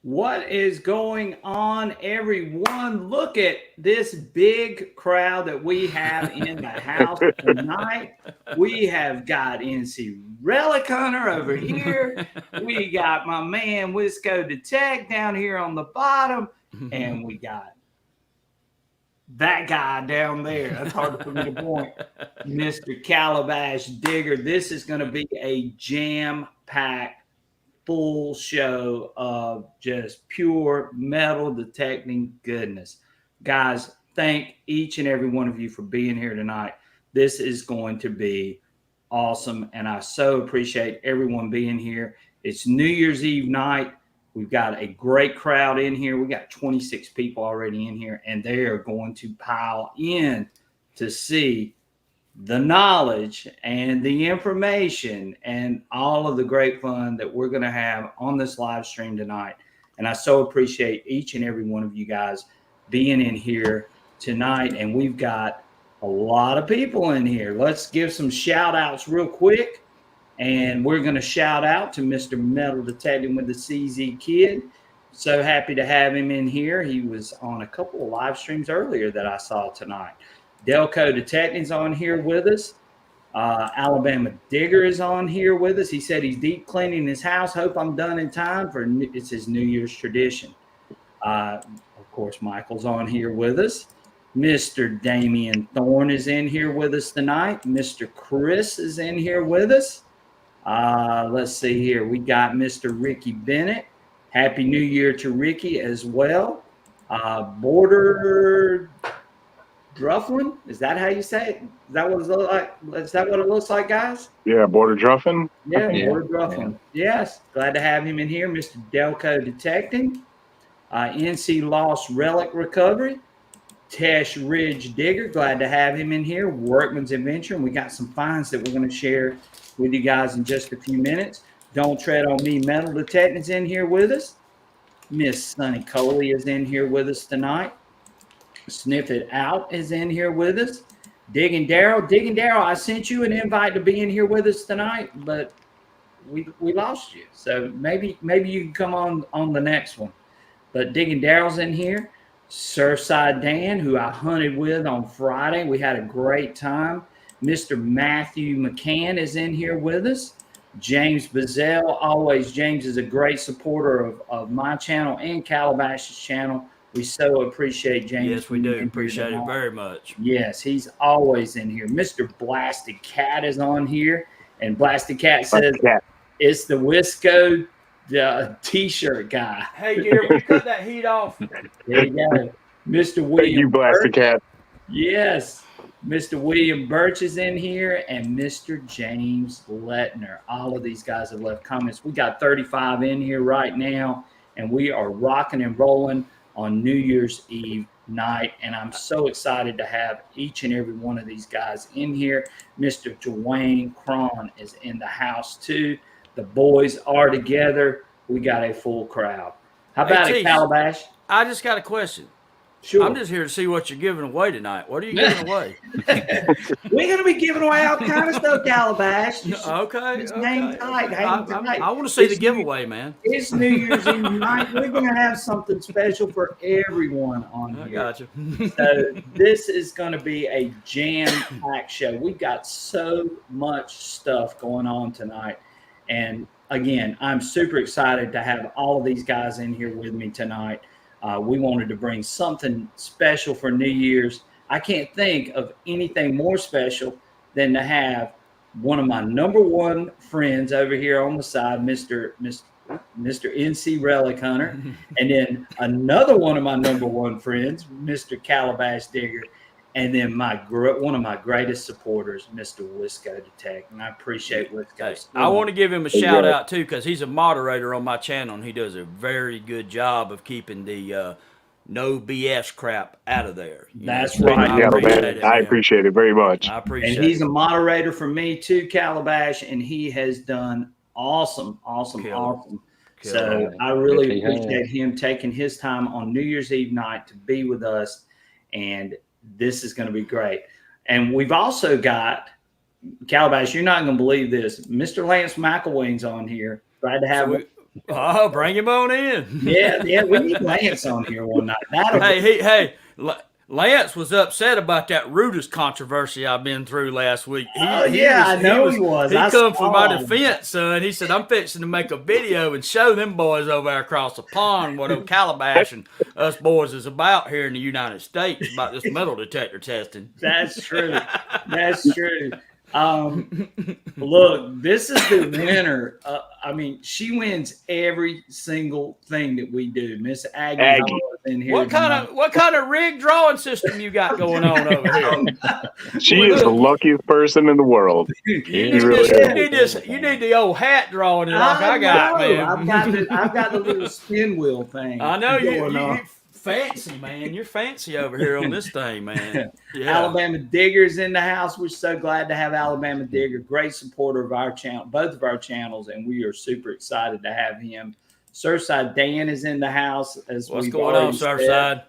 What is going on, everyone? Look at this big crowd that we have in the house tonight. We have got NC Relic Hunter over here. We got my man Wisco Detect down here on the bottom. And we got that guy down there. That's hard for me to point. Mr. Calabash Digger. This is going to be a jam-packed full show of just pure metal detecting goodness. Guys, thank each and every one of you for being here tonight. This is going to be awesome, and I so appreciate everyone being here. It's New Year's Eve night. We've got a great crowd in here. We got 26 people already in here, and they are going to pile in to see the knowledge and the information and all of the great fun that we're going to have on this live stream tonight. And I so appreciate each and every one of you guys being in here tonight. And we've got a lot of people in here. Let's give some shout outs real quick. And we're going to shout out to Mr. Metal Detecting with the CZ Kid. So happy to have him in here. He was on a couple of live streams earlier that I saw tonight. Delco Detective's on here with us. Alabama Digger is on here with us. He said he's deep cleaning his house. Hope I'm done in time for it's his New Year's tradition. Of course, Michael's on here with us. Mr. Damian Thorne is in here with us tonight. Mr. Chris is in here with us. Let's see here. We got Mr. Ricky Bennett. Happy New Year to Ricky as well. Border Drufflin, is that how you say it? Is that what it looks like? Is that what it looks like, guys? Yeah, Border Druffin. Yeah, Border Drufflin. Yeah. Yes, glad to have him in here, Mr. Delco Detecting, NC Lost Relic Recovery, Tesh Ridge Digger, glad to have him in here, Workman's Adventure, and we got some finds that we're going to share with you guys in just a few minutes. Don't Tread on Me Metal Detecting's in here with us. Miss Sunny Coley is in here with us tonight. Sniff It Out is in here with us. Digging Daryl, I sent you an invite to be in here with us tonight, but we lost you. So maybe you can come on the next one. But Digging Daryl's in here. Surfside Dan, who I hunted with on Friday. We had a great time. Mr. Matthew McCann is in here with us. James Bazell, always James is a great supporter of my channel and Calabash's channel. We so appreciate James. Yes, we do. Appreciate it very much. Yes, he's always in here. Mr. Blasted Cat is on here. And Blasted Cat says it's the Wisco t-shirt guy. Hey, Gary, will you cut that heat off? There you go. Mr. William You Blasted Cat. Yes. Mr. William Birch is in here and Mr. James Lettner. All of these guys have left comments. We got 35 in here right now, and we are rocking and rolling on New Year's Eve night, and I'm so excited to have each and every one of these guys in here. Mr. Dwayne Cron is in the house too. The boys are together. We got a full crowd. How about it, Calabash? I just got a question. Sure. I'm just here to see what you're giving away tonight. What are you giving away? We're going to be giving away all kind of stuff, Calabash. Okay. Just hang tight. I want to see the giveaway, man. It's New Year's Eve night. We're going to have something special for everyone on here. I got you. So this is going to be a jam-packed show. We've got so much stuff going on tonight. And again, I'm super excited to have all of these guys in here with me tonight. We wanted to bring something special for New Year's. I can't think of anything more special than to have one of my number one friends over here on the side, Mr. NC Relic Hunter, and then another one of my number one friends, Mr. Calabash Digger, and then one of my greatest supporters, Mr. Wisco Detect. And I appreciate Wisco. I want to give him a shout out too, because he's a moderator on my channel, and he does a very good job of keeping the no BS crap out of there. That's right. I appreciate it very much. I appreciate it. And he's a moderator for me too, Calabash, and he has done awesome. So I really appreciate him taking his time on New Year's Eve night to be with us, and this is going to be great. And we've also got, Calabash, you're not going to believe this, Mr. Lance McElwain's on here. Glad to have Oh, bring him on in. Yeah, we need Lance on here one night. Lance was upset about that Rudis controversy I've been through last week. I know he was. He I come for my saw him. defense, son. He said, I'm fixing to make a video and show them boys over there across the pond what old Calabash and us boys is about here in the United States about this metal detector testing. That's true. That's true. Look, this is the winner. I mean, she wins every single thing that we do. Miss Aggie. In here what kind of rig drawing system you got going on over here? She is the luckiest person in the world. You need the old hat drawing it like I got, man. I've got the little spin wheel thing. I know you fancy, man. You're fancy over here on this thing, man. Yeah. Alabama Digger's in the house. We're so glad to have Alabama Digger, great supporter of our channel, both of our channels, and we are super excited to have him. Surfside Dan is in the house. What's going on, Surfside?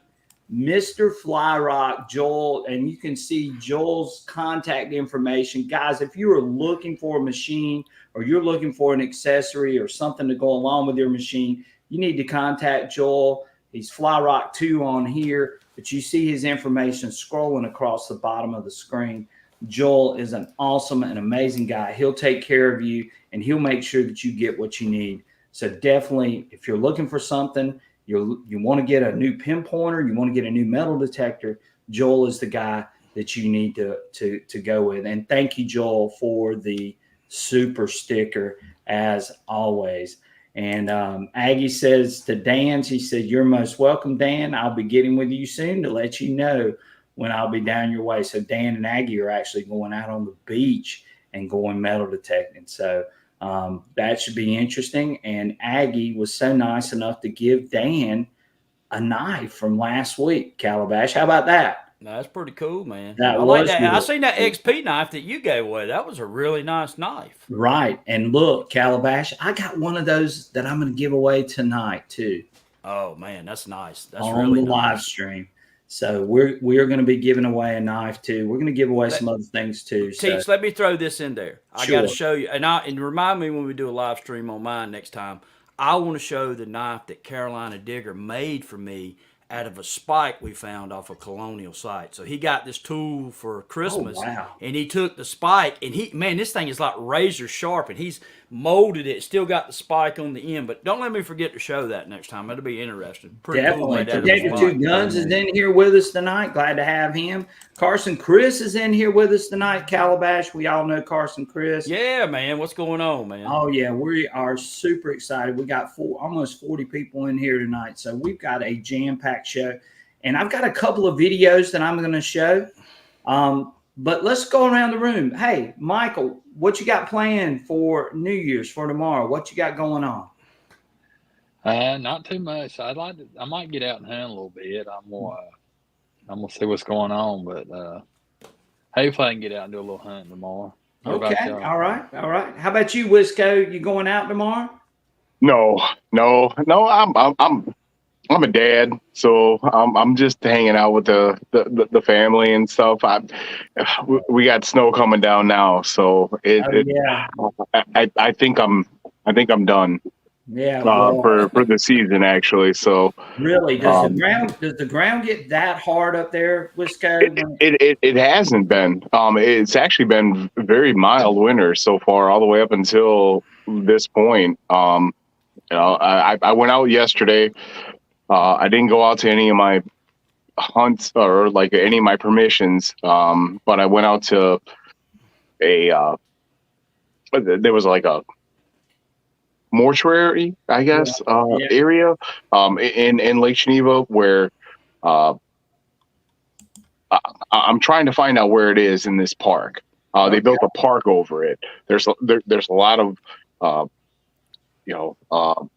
Mr. Flyrock, Joel, and you can see Joel's contact information. Guys, if you are looking for a machine or you're looking for an accessory or something to go along with your machine, you need to contact Joel. He's Flyrock2 on here, but you see his information scrolling across the bottom of the screen. Joel is an awesome and amazing guy. He'll take care of you, and he'll make sure that you get what you need. So definitely, if you're looking for something, you want to get a new pinpointer, you want to get a new metal detector, Joel is the guy that you need to go with. And thank you, Joel, for the super sticker, as always. And Aggie says to Dan, she said, "You're most welcome, Dan. I'll be getting with you soon to let you know when I'll be down your way." So Dan and Aggie are actually going out on the beach and going metal detecting. So that should be interesting. And Aggie was so nice enough to give Dan a knife from last week, Calabash. How about that? That's pretty cool, man. I like that. I seen that XP knife that you gave away. That was a really nice knife. Right. And look, Calabash, I got one of those that I'm going to give away tonight too. Oh man, that's nice. That's on really the nice. live stream. So we're going to be giving away a knife too. We're going to give away some other things too. Teach, let me throw this in there. I got to show you, and remind me when we do a live stream on mine next time. I want to show the knife that Carolina Digger made for me out of a spike we found off a colonial site. So he got this tool for Christmas, and he took the spike, and this thing is like razor sharp, and he's molded it. Still got the spike on the end, but don't let me forget to show that next time. It'll be interesting. Definitely. Detective Two Guns is in here with us tonight. Glad to have him. Carson Chris is in here with us tonight. Calabash, we all know Carson Chris. Yeah, man. What's going on, man? Oh, yeah. We are super excited. We got almost 40 people in here tonight. So we've got a jam-packed show. And I've got a couple of videos that I'm going to show. But let's go around the room. Hey, Michael, what you got planned for New Year's, for tomorrow? What you got going on? Not too much. I might get out and hunt a little bit. I'm gonna see what's going on, but hopefully I can get out and do a little hunting tomorrow. Okay, all right. How about you, Wisco? You going out tomorrow? No. I'm a dad, so I'm just hanging out with the family and stuff. We got snow coming down now, so I think I'm done. Yeah, for the season actually. So really, does the ground get that hard up there, Wisco? It hasn't been. It's actually been very mild winter so far, all the way up until this point. I went out yesterday. I didn't go out to any of my hunts or like any of my permissions, but I went out to there was like a mortuary, I guess, area in Lake Geneva where I'm trying to find out where it is in this park. They built a park over it. There's a lot of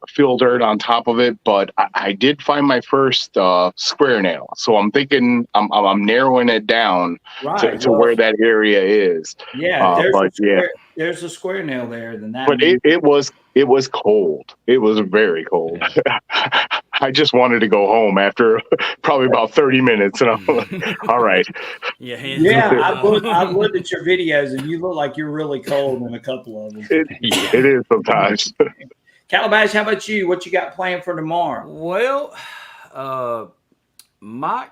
fill dirt on top of it, but I did find my first square nail. So I'm thinking I'm narrowing it down to where that area is. Yeah, there's a square nail there. But it was cold. It was very cold. I just wanted to go home after probably about 30 minutes, and I'm like, all right. I've looked at your videos, and you look like you're really cold in a couple of them. It is sometimes. Calabash, how about you? What you got planned for tomorrow? Well, might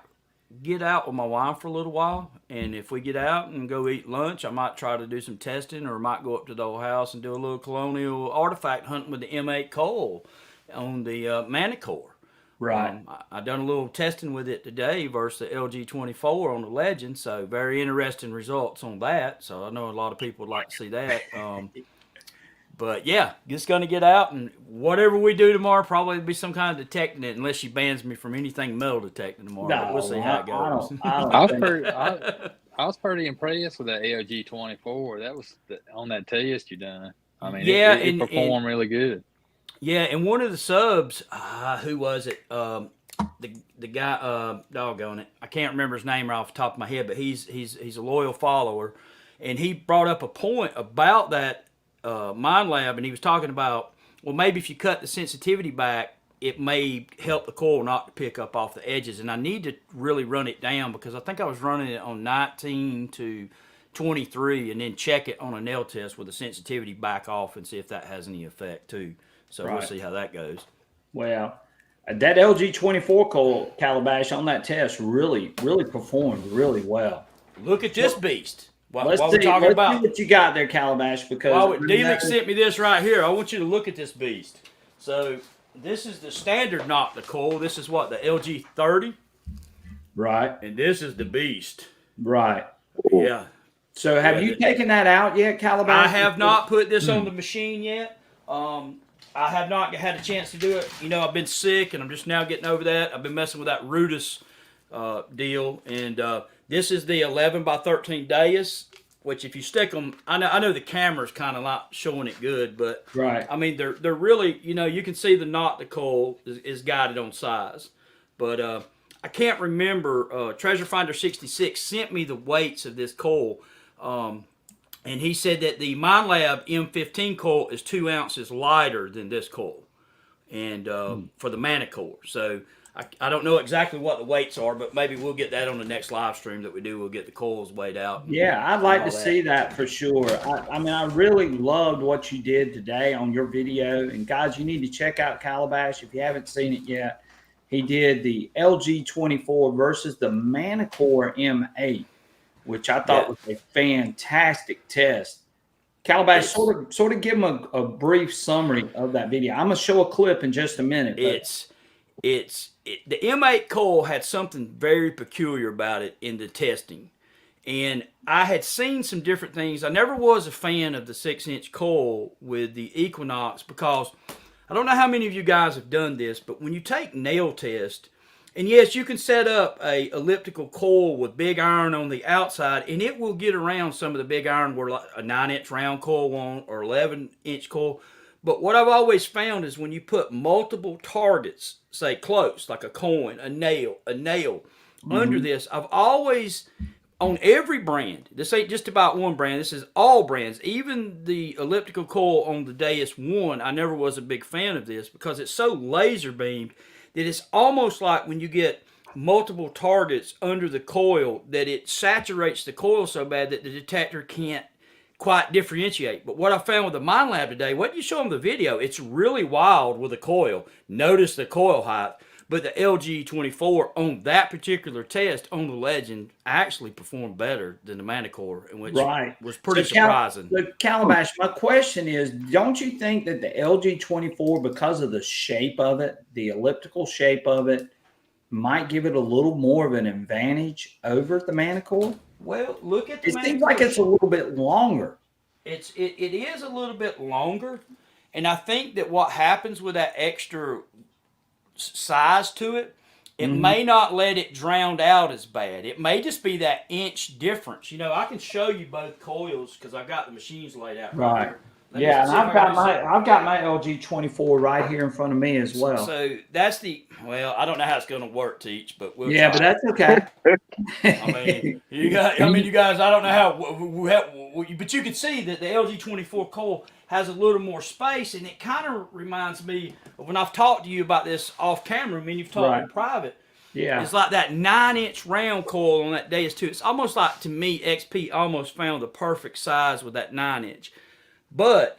get out with my wife for a little while, and if we get out and go eat lunch, I might try to do some testing, or might go up to the old house and do a little colonial artifact hunting with the M8 coal on the Manticore. Right. I done a little testing with it today versus the LG24 on the Legend, so very interesting results on that. So I know a lot of people would like to see that. But yeah, just gonna get out, and whatever we do tomorrow, probably be some kind of detecting it, unless she bans me from anything metal detecting tomorrow. But we'll see how it goes. I was pretty impressed with that LG24. That was on that test you done. I mean, Yeah, it performed really good. Yeah, and one of the subs, who was it? The guy, doggone it, I can't remember his name right off the top of my head, but he's a loyal follower, and he brought up a point about that Mind Lab, and he was talking about, well, maybe if you cut the sensitivity back, it may help the coil not to pick up off the edges. And I need to really run it down, because I think I was running it on 19 to 23 and then check it on a nail test with the sensitivity back off and see if that has any effect too. So We'll see how that goes. Well, that LG24 coil, Calabash, on that test really performed really well. Look at this beast. Let's see what you got there, Calabash, because Delix sent me this right here. I want you to look at this beast. So this is the standard Nocta coil. This is what, the LG30? Right. And this is the beast. Right. Yeah. So have you taken that out yet, Calabash? I have not put this on the machine yet. I have not had a chance to do it. You know, I've been sick, and I'm just now getting over that. I've been messing with that Rudis deal, and this is the 11 by 13 Deus, which if you stick them, I know the camera's kind of not showing it good, but right. I mean they're really, you know, you can see the Nocta coil is guided on size, but I can't remember. Treasure Finder 66 sent me the weights of this coil. And he said that the Mind Lab M15 coil is 2 ounces lighter than this coil, and for the Manticore. So I don't know exactly what the weights are, but maybe we'll get that on the next live stream that we do. We'll get the coils weighed out. Yeah, I'd like to see that for sure. I mean, I really loved what you did today on your video. And guys, you need to check out Calabash if you haven't seen it yet. He did the LG24 versus the Manticore M8. Which I thought was a fantastic test. Calabash, sort of give them a brief summary of that video. I'm gonna show a clip in just a minute. The M8 coil had something very peculiar about it in the testing, and I had seen some different things. I never was a fan of the 6-inch coil with the Equinox, because I don't know how many of you guys have done this, but when you take nail test. And yes, you can set up a elliptical coil with big iron on the outside, and it will get around some of the big iron where like a 9-inch round coil won't, or 11-inch coil. But what I've always found is when you put multiple targets, say close, like a coin, a nail, under this, I've always, on every brand, this ain't just about one brand, this is all brands, even the elliptical coil on the Deus 1, I never was a big fan of this because it's so laser beamed that it's almost like when you get multiple targets under the coil that it saturates the coil so bad that the detector can't quite differentiate. But what I found with the Mind Lab today, what you show them the video, it's really wild with the coil. Notice the coil height. But the LG24 on that particular test on the Legend actually performed better than the Manticore, which was pretty surprising. Calabash, my question is, don't you think that the LG24, because of the shape of it, the elliptical shape of it, might give it a little more of an advantage over the Manticore? Well, look at the Manticore. It seems like it's a little bit longer. It is a little bit longer, and I think that what happens with that extra size to it, it may not let it drown out as bad. It may just be that inch difference. You know, I can show you both coils because I've got the machines laid out right here. Yeah, and I've got my LG24 right here in front of me as well. So that's I don't know how it's going to work, Teach, but we'll try. But that's okay. I mean, you guys, I don't know how, but you can see that the LG24 coil has a little more space, and it kind of reminds me of when I've talked to you about this off camera. I mean, you've talked in private. Yeah, it's like that 9-inch round coil on that Deus 2. It's almost like, to me, XP almost found the perfect size with that 9-inch. But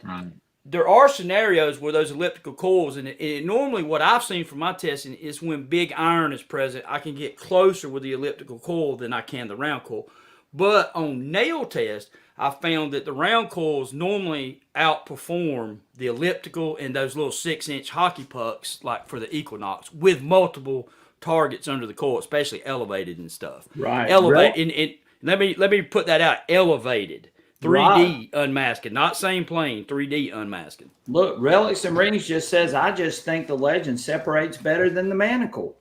there are scenarios where those elliptical coils, and normally what I've seen from my testing is when big iron is present, I can get closer with the elliptical coil than I can the round coil. But on nail test, I found that the round coils normally outperform the elliptical and those little 6-inch hockey pucks, like for the Equinox, with multiple targets under the coil, especially elevated and stuff. Right. Elevated. And let me put that out. Elevated. 3D unmasking, not same plane. 3D unmasking. Look, Relics and Rings just says, I just think the Legend separates better than the Manticore.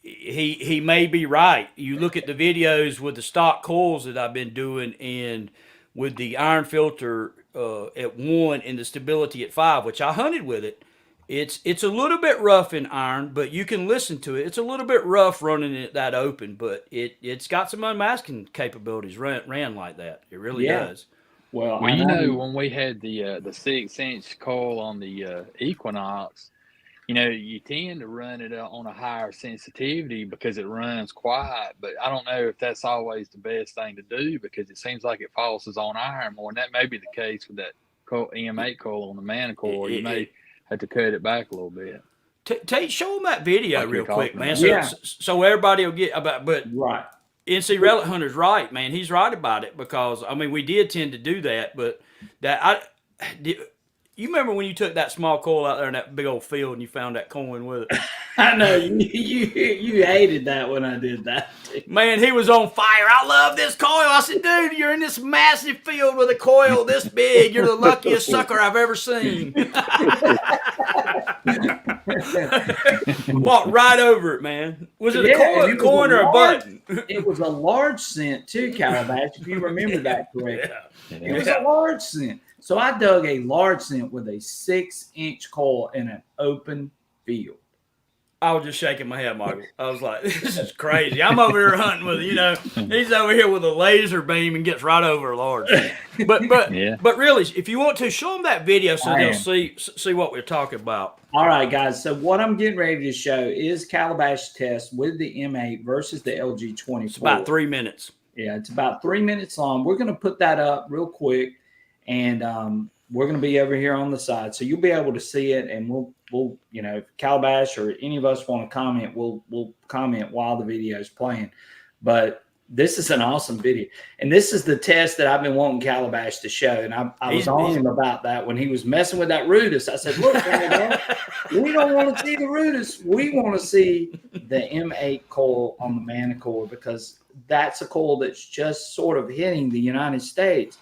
He may be right. You look at the videos with the stock coils that I've been doing, and with the iron filter at 1 and the stability at 5, which I hunted with it. It's a little bit rough in iron, but you can listen to it. It's a little bit rough running it that open, but it's got some unmasking capabilities ran like that. It really does. Well, you know, when we had the 6-inch coil on the Equinox, you know, you tend to run it on a higher sensitivity because it runs quiet. But I don't know if that's always the best thing to do, because it seems like it focuses on iron more, and that may be the case with that M8 coil on the Manticore. You may have to cut it back a little bit. Show them that video like real quick, man. So everybody will get about. But right. NC Relic Hunter's right, man. He's right about it, because I mean we did tend to do that, but you remember when you took that small coil out there in that big old field and you found that coin with it? I know you hated that when I did that. Man, he was on fire. I love this coil. I said, dude, you're in this massive field with a coil this big. You're the luckiest sucker I've ever seen. Walked right over it, man. Was it a coin or a button? It was a large cent too, Calabash, if you remember that correctly. Yeah. It was a large cent. So I dug a large cent with a 6-inch coil in an open field. I was just shaking my head, Michael. I was like, this is crazy. I'm over here hunting with, he's over here with a laser beam and gets right over a large. But really, if you want to, show them that video so they'll see what we're talking about. All right, guys. So what I'm getting ready to show is Calabash test with the M8 versus the LG24. It's about 3 minutes. Yeah, it's about 3 minutes long. We're going to put that up real quick, and we're going to be over here on the side, so you'll be able to see it, and we'll if Calabash or any of us want to comment, we'll comment while the video is playing. But this is an awesome video, and this is the test that I've been wanting Calabash to show, and I was on him about that when he was messing with that Rudis. I said, look, man, we don't want to see the Rudis. We want to see the M8 coil on the Manticore, because that's a coil that's just sort of hitting the United States.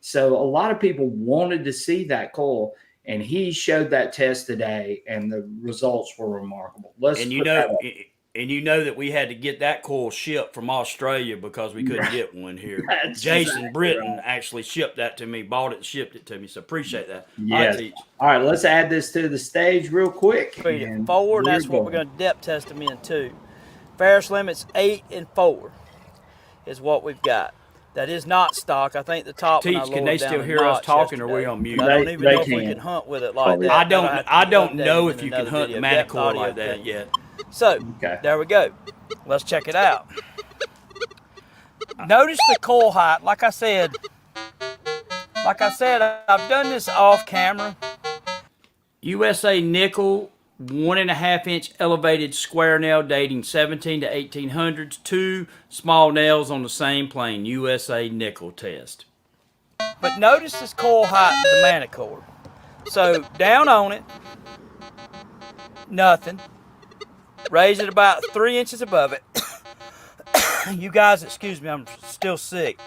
So a lot of people wanted to see that coil, and he showed that test today, and the results were remarkable. And you know that we had to get that coil shipped from Australia because we couldn't get one here. Jason Britton actually shipped that to me, bought it and shipped it to me. So appreciate that. Yes. All right, let's add this to the stage real quick. 3 and 4, and that's what we're going to depth test them in too. Ferris limits 8 and 4 is what we've got. That is not stock. I think the top one I can they still hear us talking, or are we on mute? I don't even know if we can hunt with it like that. I don't know if you can hunt the Manticore like that yet. So, there we go. Let's check it out. Notice the coil height. Like I said, I've done this off camera. USA nickel, 1.5-inch elevated square nail dating 17 to 1800s. 2 small nails on the same plane. USA nickel test. But notice this coil height of the Manticore. So down on it, nothing. Raise it about 3 inches above it. You guys, excuse me, I'm still sick.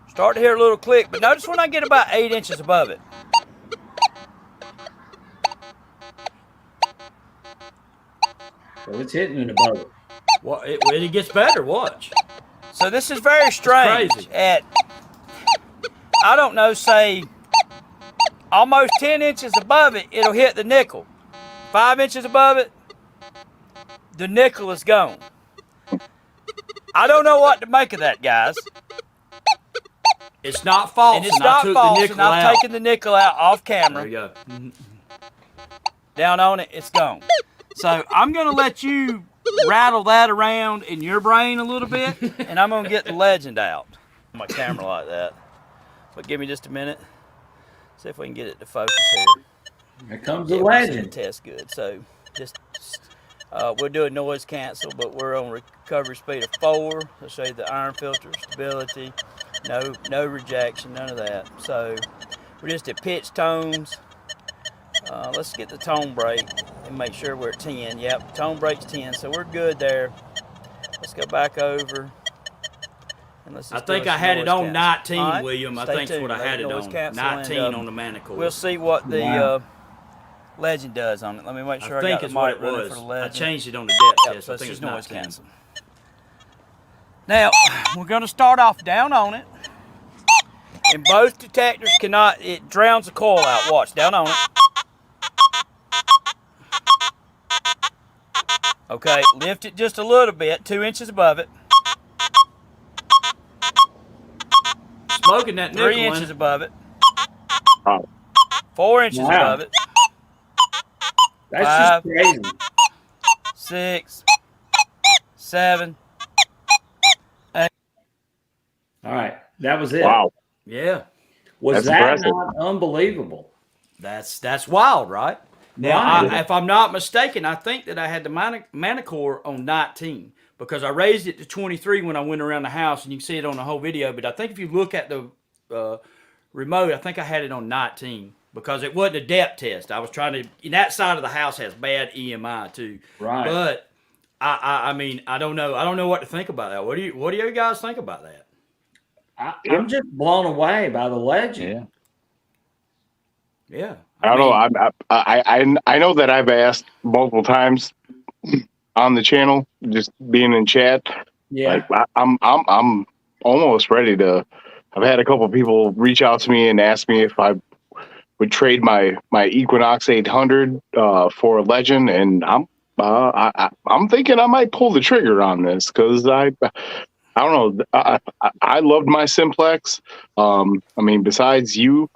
Start to hear a little click, but notice when I get about 8 inches above it. So it's hitting it above it. Well, it gets better. Watch. So this is very strange. At, I don't know, say almost 10 inches above it, it'll hit the nickel. 5 inches above it, the nickel is gone. I don't know what to make of that, guys. It's not false. And it's not false, and I've taken the nickel out off camera. There you go. Down on it, it's gone. So I'm going to let you rattle that around in your brain a little bit, and I'm going to get the Legend out. My camera like that. but give me just a minute. See if we can get it to focus here. Here comes the Yeah, we see legend. the test good. So just we're doing noise cancel, but we're on recovery speed of 4. I'll show you the iron filter stability, no rejection, none of that. So we're just at pitch tones. Let's get the tone break and make sure we're at 10. Yep, tone break's 10, so we're good there. Let's go back over. And let's I just think do I some had it noise on cancel. 19, All right, William. I stay think that's tuned. what I had it Noise on. cancel, 19 and, on the Manticore. We'll see what the Wow. legend does on it. Let me make sure I I think got is the what mic it running was. for the I legend. changed it on the depth Yep, test. so I it's think just it's noise 19. cancel. Now, we're going to start off down on it. And both detectors cannot, it drowns the coil out. Watch, down on it. Okay, lift it just a little bit, 2 inches above it. Smoking that 3 nickel inches in. above it. Wow. 4 inches Wow. above it. That's 5, just crazy. 6, 7. All right, that was it. Wow. Yeah. Was That's that impressive. not unbelievable? That's wild, right? Now, Right. if I'm not mistaken, I think that I had the Manticore on 19 because I raised it to 23 when I went around the house, and you can see it on the whole video. But I think if you look at the remote, I think I had it on 19 because it wasn't a depth test. I was trying to. And that side of the house has bad EMI too. Right. But I mean, I don't know. I don't know what to think about that. What do you guys think about that? I'm just blown away by the legend. Yeah. Yeah. I don't mean, know. I know that I've asked multiple times on the channel, just being in chat. Yeah. Like I'm almost ready to. I've had a couple of people reach out to me and ask me if I would trade my Equinox 800 for a Legend, and I'm thinking I might pull the trigger on this because I don't know. I loved my Simplex. I mean, besides you,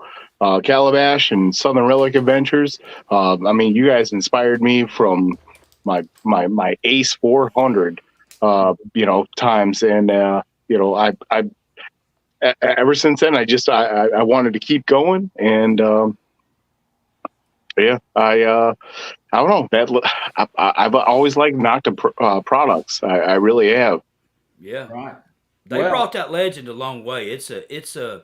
Calabash and Southern Relic Adventures, I mean, you guys inspired me from my Ace 400, times, and I ever since then I wanted to keep going, and yeah, I don't know that I've always liked Nocta products. I really have. yeah. Right. They brought that Legend a long way. The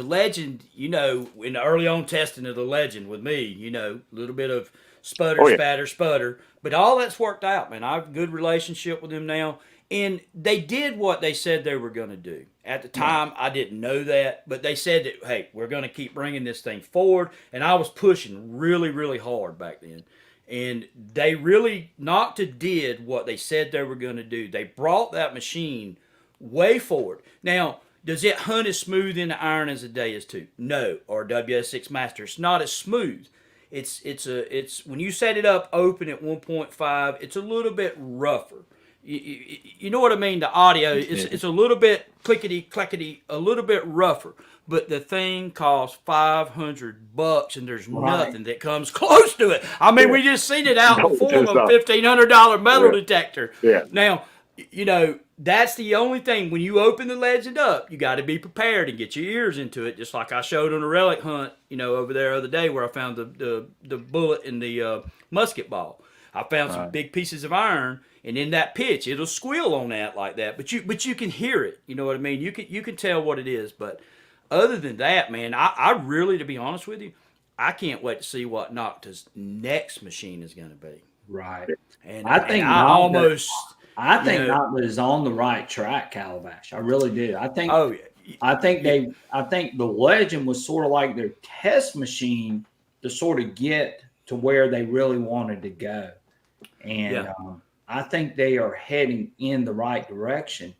Legend, in the early on testing of the Legend with me, a little bit of sputter, sputter, but all that's worked out, man. I have a good relationship with them now, and they did what they said they were going to do. At the time, I didn't know that, but they said that, hey, we're going to keep bringing this thing forward, and I was pushing really, really hard back then. And they really Nocta did what they said they were going to do. They brought that machine way forward. Now, does it hunt as smooth in the iron as a Deus 2? No. Or WS6 Master. It's not as smooth. It's when you set it up open at 1.5, it's a little bit rougher. You know what I mean? The audio, it's a little bit clickety clackety, a little bit rougher. But the thing costs $500, and there's nothing that comes close to it. I mean, we just seen it out in the form of a $1,500 metal detector. Yeah. Now, that's the only thing. When you open the Legend up, you got to be prepared and get your ears into it, just like I showed on the relic hunt, over there the other day where I found the bullet in the musket ball. I found some big pieces of iron, and in that pitch, it'll squeal on that like that. But you can hear it. You know what I mean? You can tell what it is. But other than that, man, I really, to be honest with you, I can't wait to see what Nocta's next machine is going to be. Right. And I think Nocta Nocta is on the right track, Calabash. I really do. I think. Oh, yeah. I think the Legend was sort of like their test machine to sort of get to where they really wanted to go, and I think they are heading in the right direction,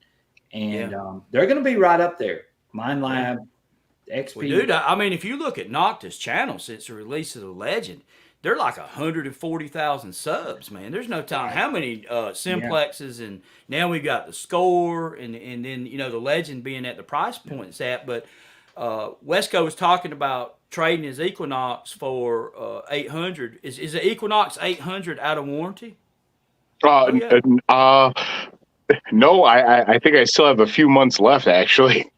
and they're going to be right up there. Mind Lab, XP. Well, dude, I mean, if you look at Nocta's channel since the release of the Legend, they're like 140,000 subs, man. There's no telling how many Simplexes, and now we've got the Score, and then the Legend being at the price point it's at. But Wesco was talking about trading his Equinox for 800. Is the Equinox 800 out of warranty? No, I think I still have a few months left, actually.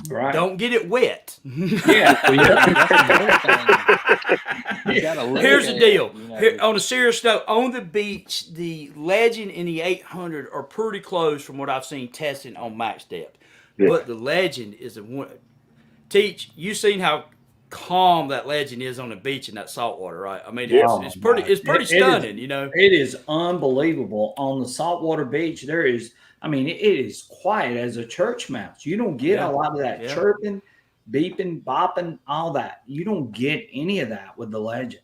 Right. Don't get it wet. Yeah. Well, yeah, that's another thing. You gotta look Here's the at, deal. you know, Here, on a serious note, on the beach, the Legend and the 800 are pretty close from what I've seen testing on max depth. Yeah. But the Legend is a one. Teach, you seen how calm that Legend is on the beach in that salt water, right? I mean, Yeah. it's pretty It is- stunning, you know. It is unbelievable. On the saltwater beach, there is, I mean, it is quiet as a church mouse. You don't get Yeah. a lot of that Yeah. chirping, beeping, bopping, all that. You don't get any of that with the Legend.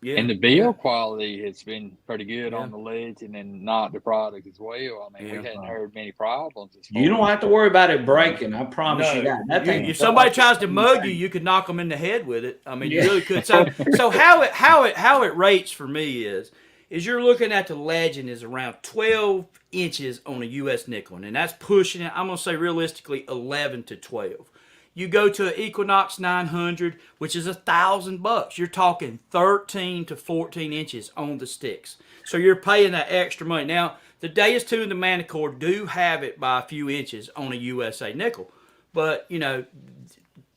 Yeah. and the build quality has been pretty good Yeah. on the Legend and not the product as well. I mean, Yeah. we hadn't heard many problems. As You far don't as- have to worry about it breaking. I promise you that. That thing. If somebody tries to mug you, you could knock them in the head with it. I mean, you really could. So how it rates for me is you're looking at the Legend is around 12 inches on a U.S. nickel, and that's pushing it. I'm gonna say realistically 11 to 12. You go to an Equinox 900, which is $1,000. You're talking 13 to 14 inches on the sticks. So you're paying that extra money. Now, the Deus 2 and the Manticore do have it by a few inches on a USA nickel, but you know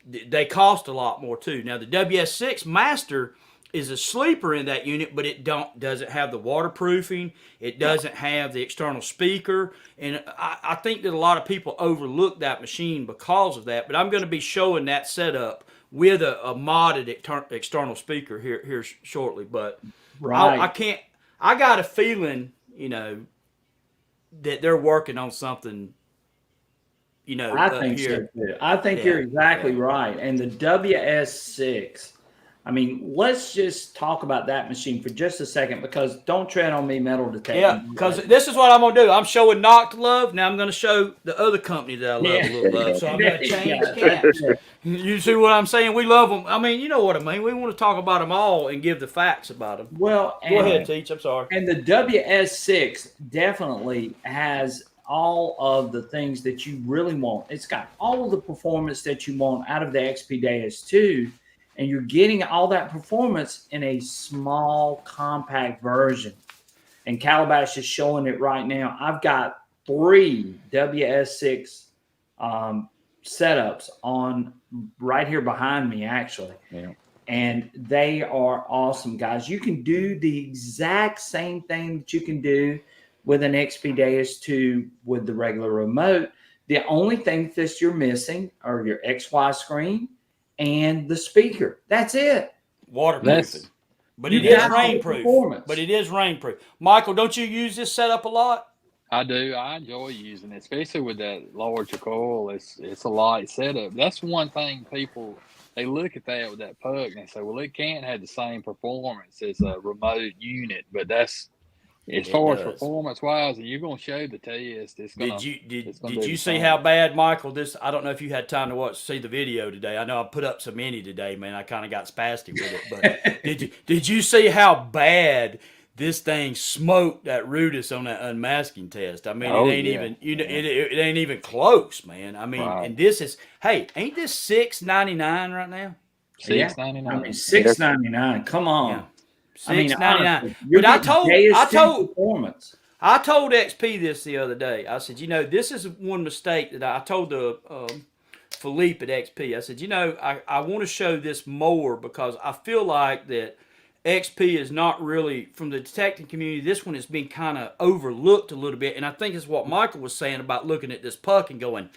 they cost a lot more too. Now the WS6 Master is a sleeper in that unit, but it doesn't have the waterproofing. It doesn't have the external speaker, and I think that a lot of people overlook that machine because of that. But I'm going to be showing that setup with a modded external speaker here shortly. But Right. I can't. I got a feeling, you know, that they're working on something. You know, I up think here. so too. I think Yeah, you're exactly yeah. right. And the WS6, I mean, let's just talk about that machine for just a second because don't tread on me, metal detector. Yeah, because this is what I'm gonna do. I'm showing Knocked Love. Now I'm gonna show the other company that I love Yeah. a little love. So I'm gonna change Yeah, cats. that's it. You see what I'm saying? We love them. I mean, you know what I mean. We want to talk about them all and give the facts about them. Well, Go ahead, Teach. I'm sorry. And the WS6 definitely has all of the things that you really want. It's got all of the performance that you want out of the XP Deus 2, and you're getting all that performance in a small, compact version. And Calabash is showing it right now. I've got 3 WS6 setups on right here behind me, actually. Yeah. And they are awesome, guys. You can do the exact same thing that you can do with an XP Deus 2 with the regular remote. The only thing that you're missing are your XY screen and the speaker. That's it. Waterproofing. But You it is got all the rainproof. performance. But it is rainproof. Michael, don't you use this setup a lot? I do. I enjoy using it, especially with that larger coil. It's a light setup. That's one thing people they look at that with that puck and they say, well, it can't have the same performance as a remote unit, but that's as far as performance wise, and you're going to show the test. It's gonna, Did you see how bad, Michael? This I don't know if you had time to see the video today. I know I put up so many today, man. I kind of got spastic with it, but did you see how bad this thing smoked that Rudis on that unmasking test? I mean, it ain't even it ain't even close, man. I mean, and this is ain't this $6.99 right now? $6.99. I mean, $6.99. Come on. Yeah. $6.99. But I told performance. I told XP this the other day. I said, you know, this is one mistake that I told the Philippe at XP. I said, you know, I want to show this more because I feel like that XP is not really, from the detecting community, this one has been kind of overlooked a little bit. And I think it's what Michael was saying about looking at this puck and going,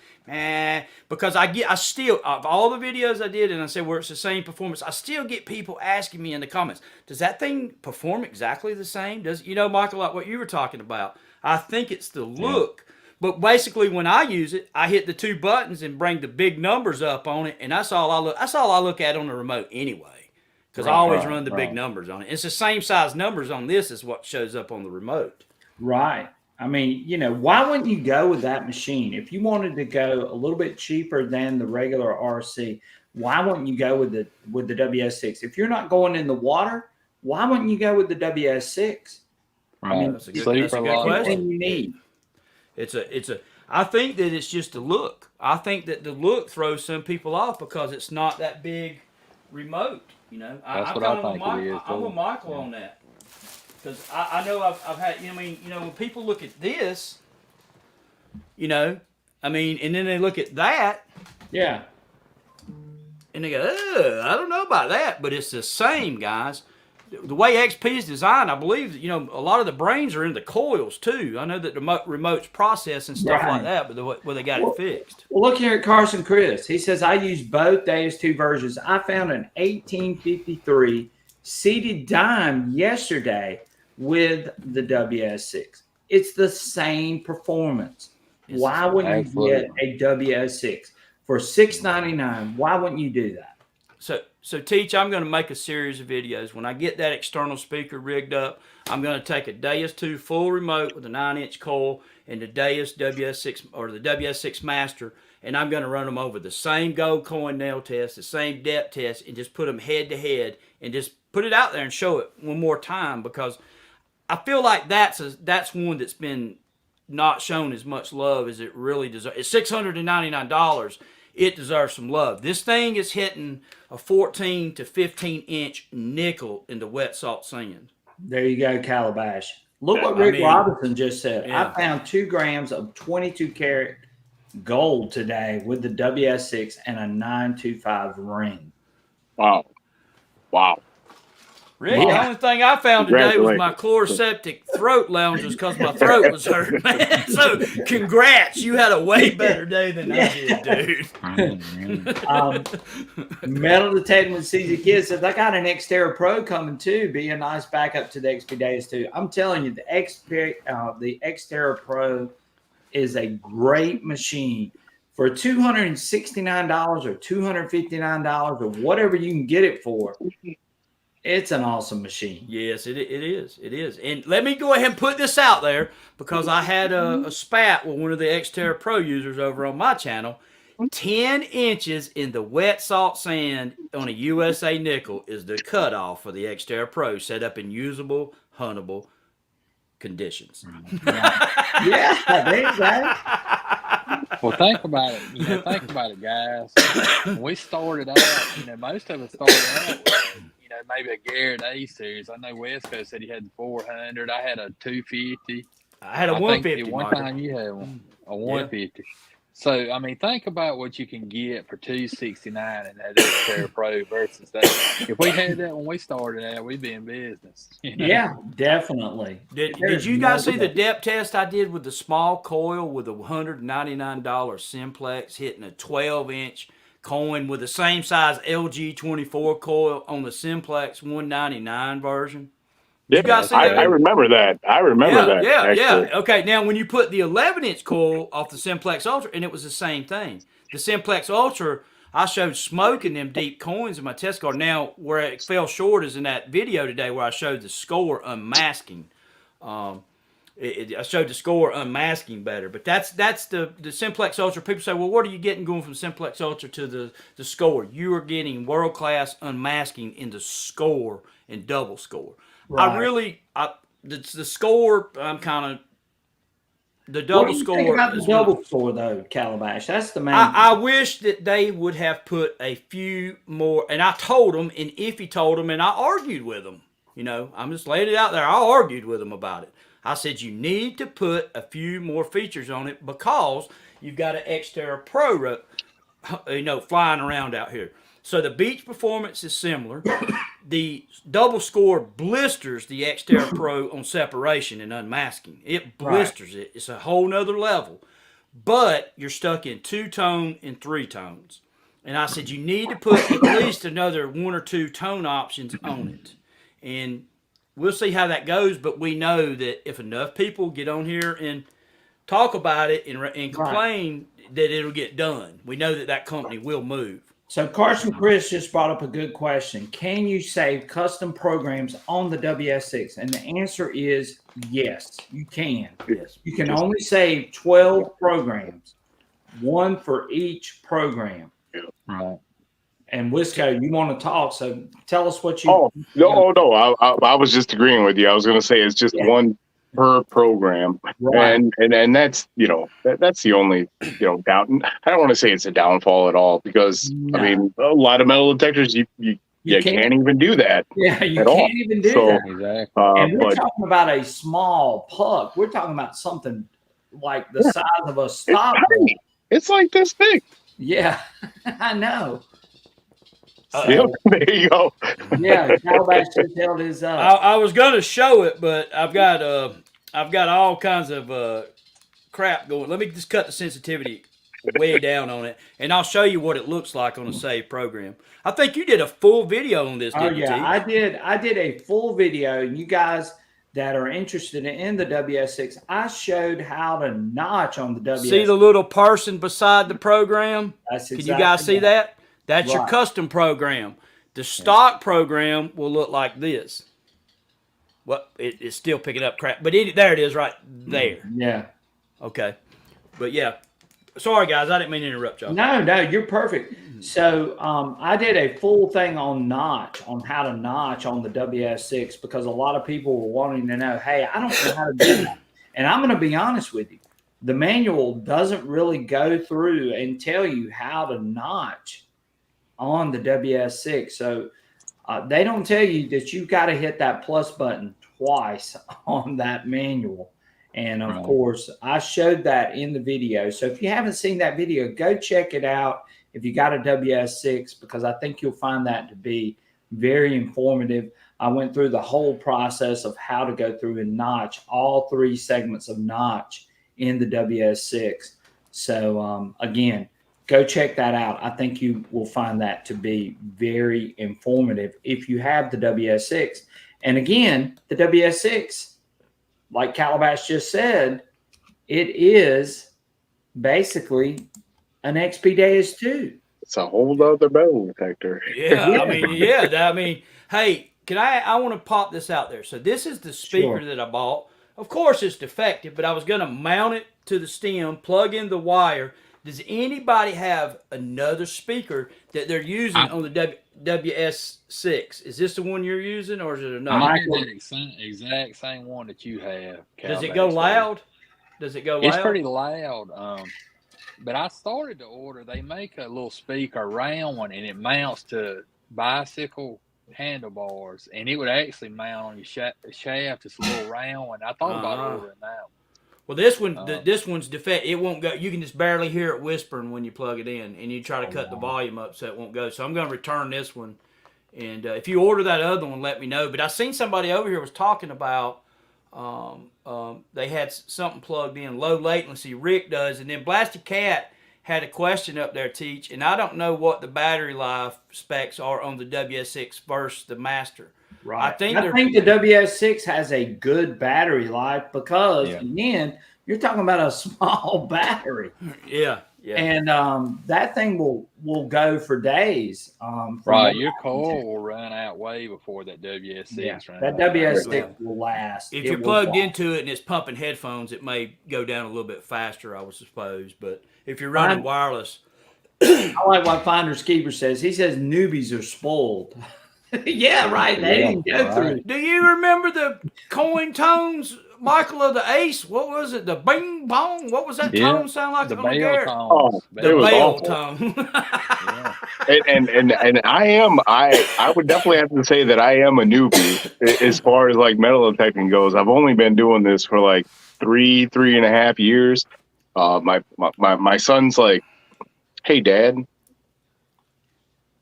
because I still, of all the videos I did, and I said where it's the same performance, I still get people asking me in the comments, does that thing perform exactly the same? Does, you know, Michael, like what you were talking about, I think it's the look. Yeah. But basically, when I use it, I hit the 2 buttons and bring the big numbers up on it, and that's all I look at on the remote anyway. Because I always run the big numbers on it. It's the same size numbers on this as what shows up on the remote. Right. I mean, you know, why wouldn't you go with that machine? If you wanted to go a little bit cheaper than the regular RC, why wouldn't you go with the WS6? If you're not going in the water, why wouldn't you go with the WS6? Right. I mean, that's a good question. You need. I think that it's just the look. I think that the look throws some people off because it's not that big remote. You know, that's what I think it is. I'm with Michael on that because I know I've had. You know, I mean, you know, when people look at this, you know, I mean, and then they look at that. Yeah. And they go, I don't know about that, but it's the same, guys. The way XP is designed, I believe, a lot of the brains are in the coils too. I know that the remote's processing stuff like that, but the way they got it fixed. Well, look here at Carson Chris. He says, I use both Deus 2 versions. I found an 1853 seated dime yesterday with the WS6. It's the same performance. Why wouldn't you get a WS6 for $699? Why wouldn't you do that? So Teach, I'm going to make a series of videos. When I get that external speaker rigged up, I'm going to take a Deus 2 full remote with a 9-inch coil and the Deus WS6 or the WS6 Master, and I'm going to run them over the same gold coin nail test, the same depth test, and just put them head to head and just put it out there and show it one more time, because I feel like that's one that's been not shown as much love as it really deserves. It's $699. It deserves some love. This thing is hitting a 14 to 15 inch nickel in the wet salt sand. There you go, Calabash. Look what Rick Robinson just said. Yeah. I found 2 grams of 22 karat gold today with the WS6 and a 925 ring. Wow. Rick, the only thing I found today was my chloroseptic throat lounges because my throat was hurting, man. So, congrats. You had a way better day than I did, dude. Metal Detecting with CZ Kid says, I got an Xterra Pro coming too. Be a nice backup to the XP Deus 2. I'm telling you, the Xterra Pro is a great machine. For $269 or $259 or whatever you can get it for, it's an awesome machine. Yes, it is. It is. And let me go ahead and put this out there, because I had a spat with one of the Xterra Pro users over on my channel. 10 inches in the wet salt sand on a USA nickel is the cutoff for the Xterra Pro, set up in usable, huntable conditions. Yeah, there you go. Well, think about it. Think about it, guys. When we started out, most of us started out with, maybe a Garrett A series. I know Wesco said he had the 400. I had a 250. I had a 150. One time you had a 150. So, think about what you can get for $269 in that Xterra Pro versus that. If we had that when we started out, we'd be in business. Yeah, definitely. Did you guys see the depth test I did with the small coil with a $199 simplex hitting a 12-inch coin with the same size LG 24 coil on the simplex 199 version? Yeah, you guys see that? I remember that. Yeah. Okay, now when you put the 11-inch coil off the Simplex Ultra, and it was the same thing. The Simplex Ultra, I showed smoking them deep coins in my test card. Now, where it fell short is in that video today where I showed the score unmasking. I showed the score unmasking better, but that's the Simplex Ultra. People say, well, what are you getting going from Simplex Ultra to the score? You are getting world-class unmasking in the score and double score. Right. The score, I'm kind of, the double score. What do you think about the double score, though, Calabash? That's the main. I wish that they would have put a few more, and I told them, and Iffy told them, and I argued with them. I'm just laying it out there. I argued with them about it. I said, you need to put a few more features on it because you've got an Xterra Pro, flying around out here. So the beach performance is similar. The double score blisters the Xterra Pro on separation and unmasking. It blisters it. It's a whole nother level. But you're stuck in 2-tone and 3-tones. And I said, you need to put at least another 1 or 2 tone options on it. And we'll see how that goes, but we know that if enough people get on here and talk about it and complain, that it'll get done. We know that company will move. So Carson Chris just brought up a good question. Can you save custom programs on the WS6? And the answer is yes, you can. Yes. You can only save 12 programs, 1 for each program. Right. And Wisco, you want to talk, so tell us what you... No. I was just agreeing with you. I was going to say it's just 1 per program. Right. And that's, that's the only, down. I don't want to say it's a downfall at all because, a lot of metal detectors, you can't even do that. Yeah, you can't even do that. Exactly. And we're talking about a small puck. We're talking about something like the size of a stop. It's like this big. Yeah, I know. Yep, there you go. Yeah, Calabash just held his up. I was gonna show it, but I've got all kinds of crap going. Let me just cut the sensitivity way down on it, and I'll show you what it looks like on a save program. I think you did a full video on this, Oh didn't you, yeah, T? I did a full video. You guys that are interested in the WS6, I showed how to notch on the WS6. See the little person beside the program? That's Can exactly you guys see right. that? That's your Right. custom program. The stock program will look like this. Well, it's still picking up crap, but there it is right there. Yeah. Okay. But yeah, sorry guys, I didn't mean to interrupt y'all. No, you're perfect. So I did a full thing on how to notch on the WS6 because a lot of people were wanting to know, hey, I don't know how to do that. And I'm going to be honest with you. The manual doesn't really go through and tell you how to notch on the WS6. So they don't tell you that you've got to hit that plus button twice on that manual. And of course, I showed that in the video. So if you haven't seen that video, go check it out if you got a WS6, because I think you'll find that to be very informative. I went through the whole process of how to go through and notch all 3 segments of notch in the WS6. So again, go check that out. I think you will find that to be very informative if you have the WS6. And again, the WS6, like Calabash just said, it is basically an XP Deus 2. It's a whole other metal detector. Yeah, I mean, hey, I want to pop this out there. So this is the speaker that I bought. Of course, it's defective, but I was going to mount it to the stem, plug in the wire. Does anybody have another speaker that they're using on the WS6? Is this the one you're using, or is it another? I have the exact same one that you have. Does it go loud? Does it go loud? It's pretty loud. But I started to order. They make a little speaker, round one, and it mounts to bicycle handlebars, and it would actually mount on your shaft. It's a little round one. I thought about ordering that. Well, this one's defect. It won't go. You can just barely hear it whispering when you plug it in, and you try to cut the volume up so it won't go. So I'm going to return this one, and if you order that other one, let me know. But I seen somebody over here was talking about they had something plugged in, low latency. Rick does, and then Blasted Cat had a question up there, Teach, and I don't know what the battery life specs are on the WS6 versus the Master. Right. I think the WS6 has a good battery life because, again, you're talking about a small battery. Yeah. And that thing will go for days. Right. Your coil will run out way before that WS6 runs that WS6 will last. If you're plugged into it and it's pumping headphones, it may go down a little bit faster, I would suppose. But if you're running wireless. I like what Finder's Keeper says. He says newbies are spoiled. Yeah, right. They didn't go through. Do you remember the coin tones, Michael, of the Ace? What was it? The bing bong? What was that tone sound like? The bell tone. Oh, the bell tone. and I would definitely have to say that I am a newbie as far as like metal detecting goes. I've only been doing this for like 3.5 years. My son's like, hey, Dad,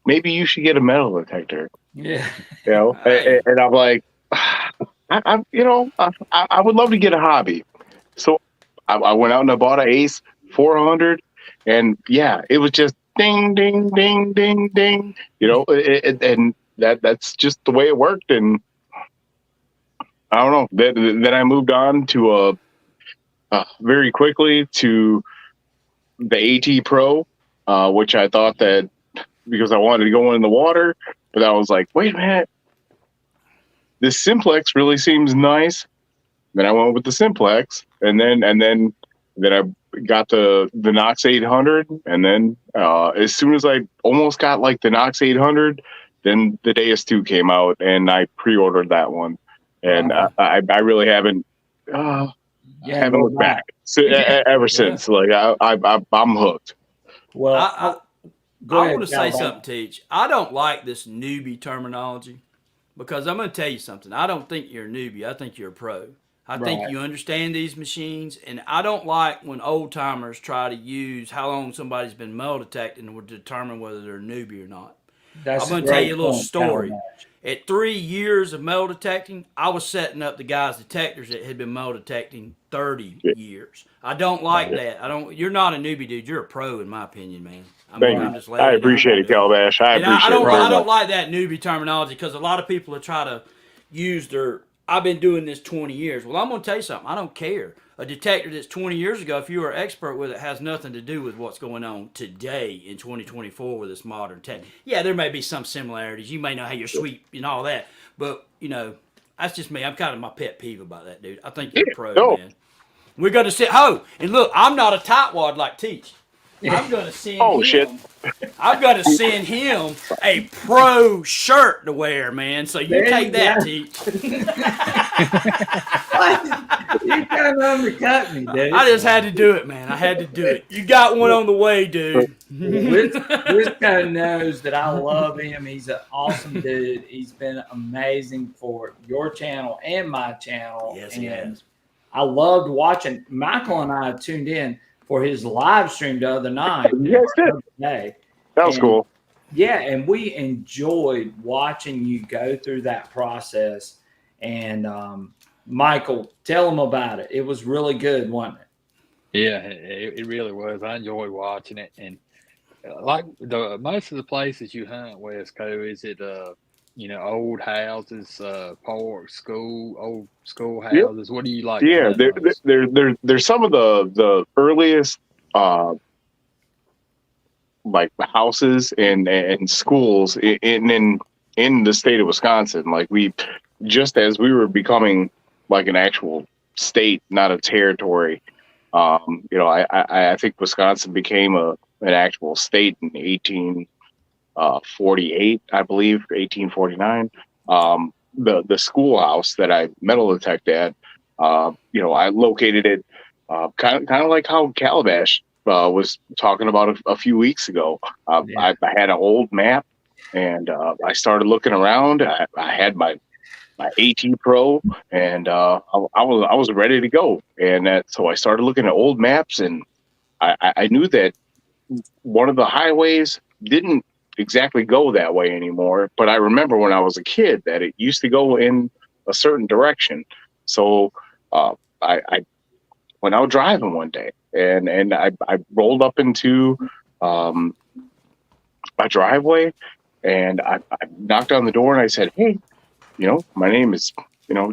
maybe you should get a metal detector. Yeah. You know, and I'm like, I would love to get a hobby. So I went out and I bought an Ace 400, and it was just ding, ding, ding, ding, ding. You know, and that's just the way it worked. And I don't know. Then I moved on to very quickly to the AT Pro, which I thought that because I wanted to go in the water, but I was like, wait a minute, this Simplex really seems nice. Then I went with the Simplex, and then I got the Nox 800, and then as soon as I almost got like the Nox 800, then the Deus 2 came out, and I pre-ordered that one, and I really haven't looked back ever since. Like I'm hooked. Well, I want to say something, Teach. I don't like this newbie terminology because I'm going to tell you something. I don't think you're a newbie. I think you're a pro. I think you understand these machines, and I don't like when old timers try to use how long somebody's been metal detecting to determine whether they're a newbie or not. That's I'm going a to tell great you a little point, story. Calabash. At 3 years of metal detecting, I was setting up the guys' detectors that had been metal detecting 30 Yeah. years. I don't like Right. that. I don't. You're not a newbie, dude. You're a pro, in my opinion, man. Thank you. I'm just letting I you know appreciate how it, to do it. Calabash. I And appreciate it very I much. don't like that newbie terminology because a lot of people that try to use their. I've been doing this 20 years. Well, I'm going to tell you something. I don't care. A detector that's 20 years ago, if you were an expert with it, has nothing to do with what's going on today in 2024 with this modern tech. Yeah, there may be some similarities. You may know how you sweep and all that, but that's just me. I'm kind of my pet peeve about that, dude. I think you're a Yeah. pro, No. man. We're going to sit. Oh, and look, I'm not a tightwad like Teach. I'm going to send Oh shit. him. I've got to send him a pro shirt to wear, man. So you There take you that, go. Teach. You kind of undercut me, dude. I just had to do it, man. I had to do it. You got one on the way, dude. Wisco knows that I love him. He's an awesome dude. He's been amazing for your channel and my channel. Yes, and he has. I loved watching. Michael and I tuned in for his live stream the other night. You guys did. The other day. That was And, cool. Yeah, and we enjoyed watching you go through that process. And Michael, tell them about it. It was really good, wasn't it? Yeah, it really was. I enjoyed watching it, and like the most of the places you hunt West Coast, is it old houses, parks, old school Yep. houses? What do you like to Yeah, hunt most? there's some of the earliest like houses and schools in the state of Wisconsin. Like just as we were becoming like an actual state, not a territory. I think Wisconsin became an actual state in 1848, I believe, 1849. The schoolhouse that I metal detect at, I located it kind of like how Calabash was talking about a few weeks ago. Yeah. I had an old map, and I started looking around. I had my AT Pro, and I was ready to go. And so I started looking at old maps, and I knew that one of the highways didn't exactly go that way anymore. But I remember when I was a kid that it used to go in a certain direction. So I went out driving one day, and I rolled up into a driveway, and I knocked on the door, and I said, "Hey, my name is,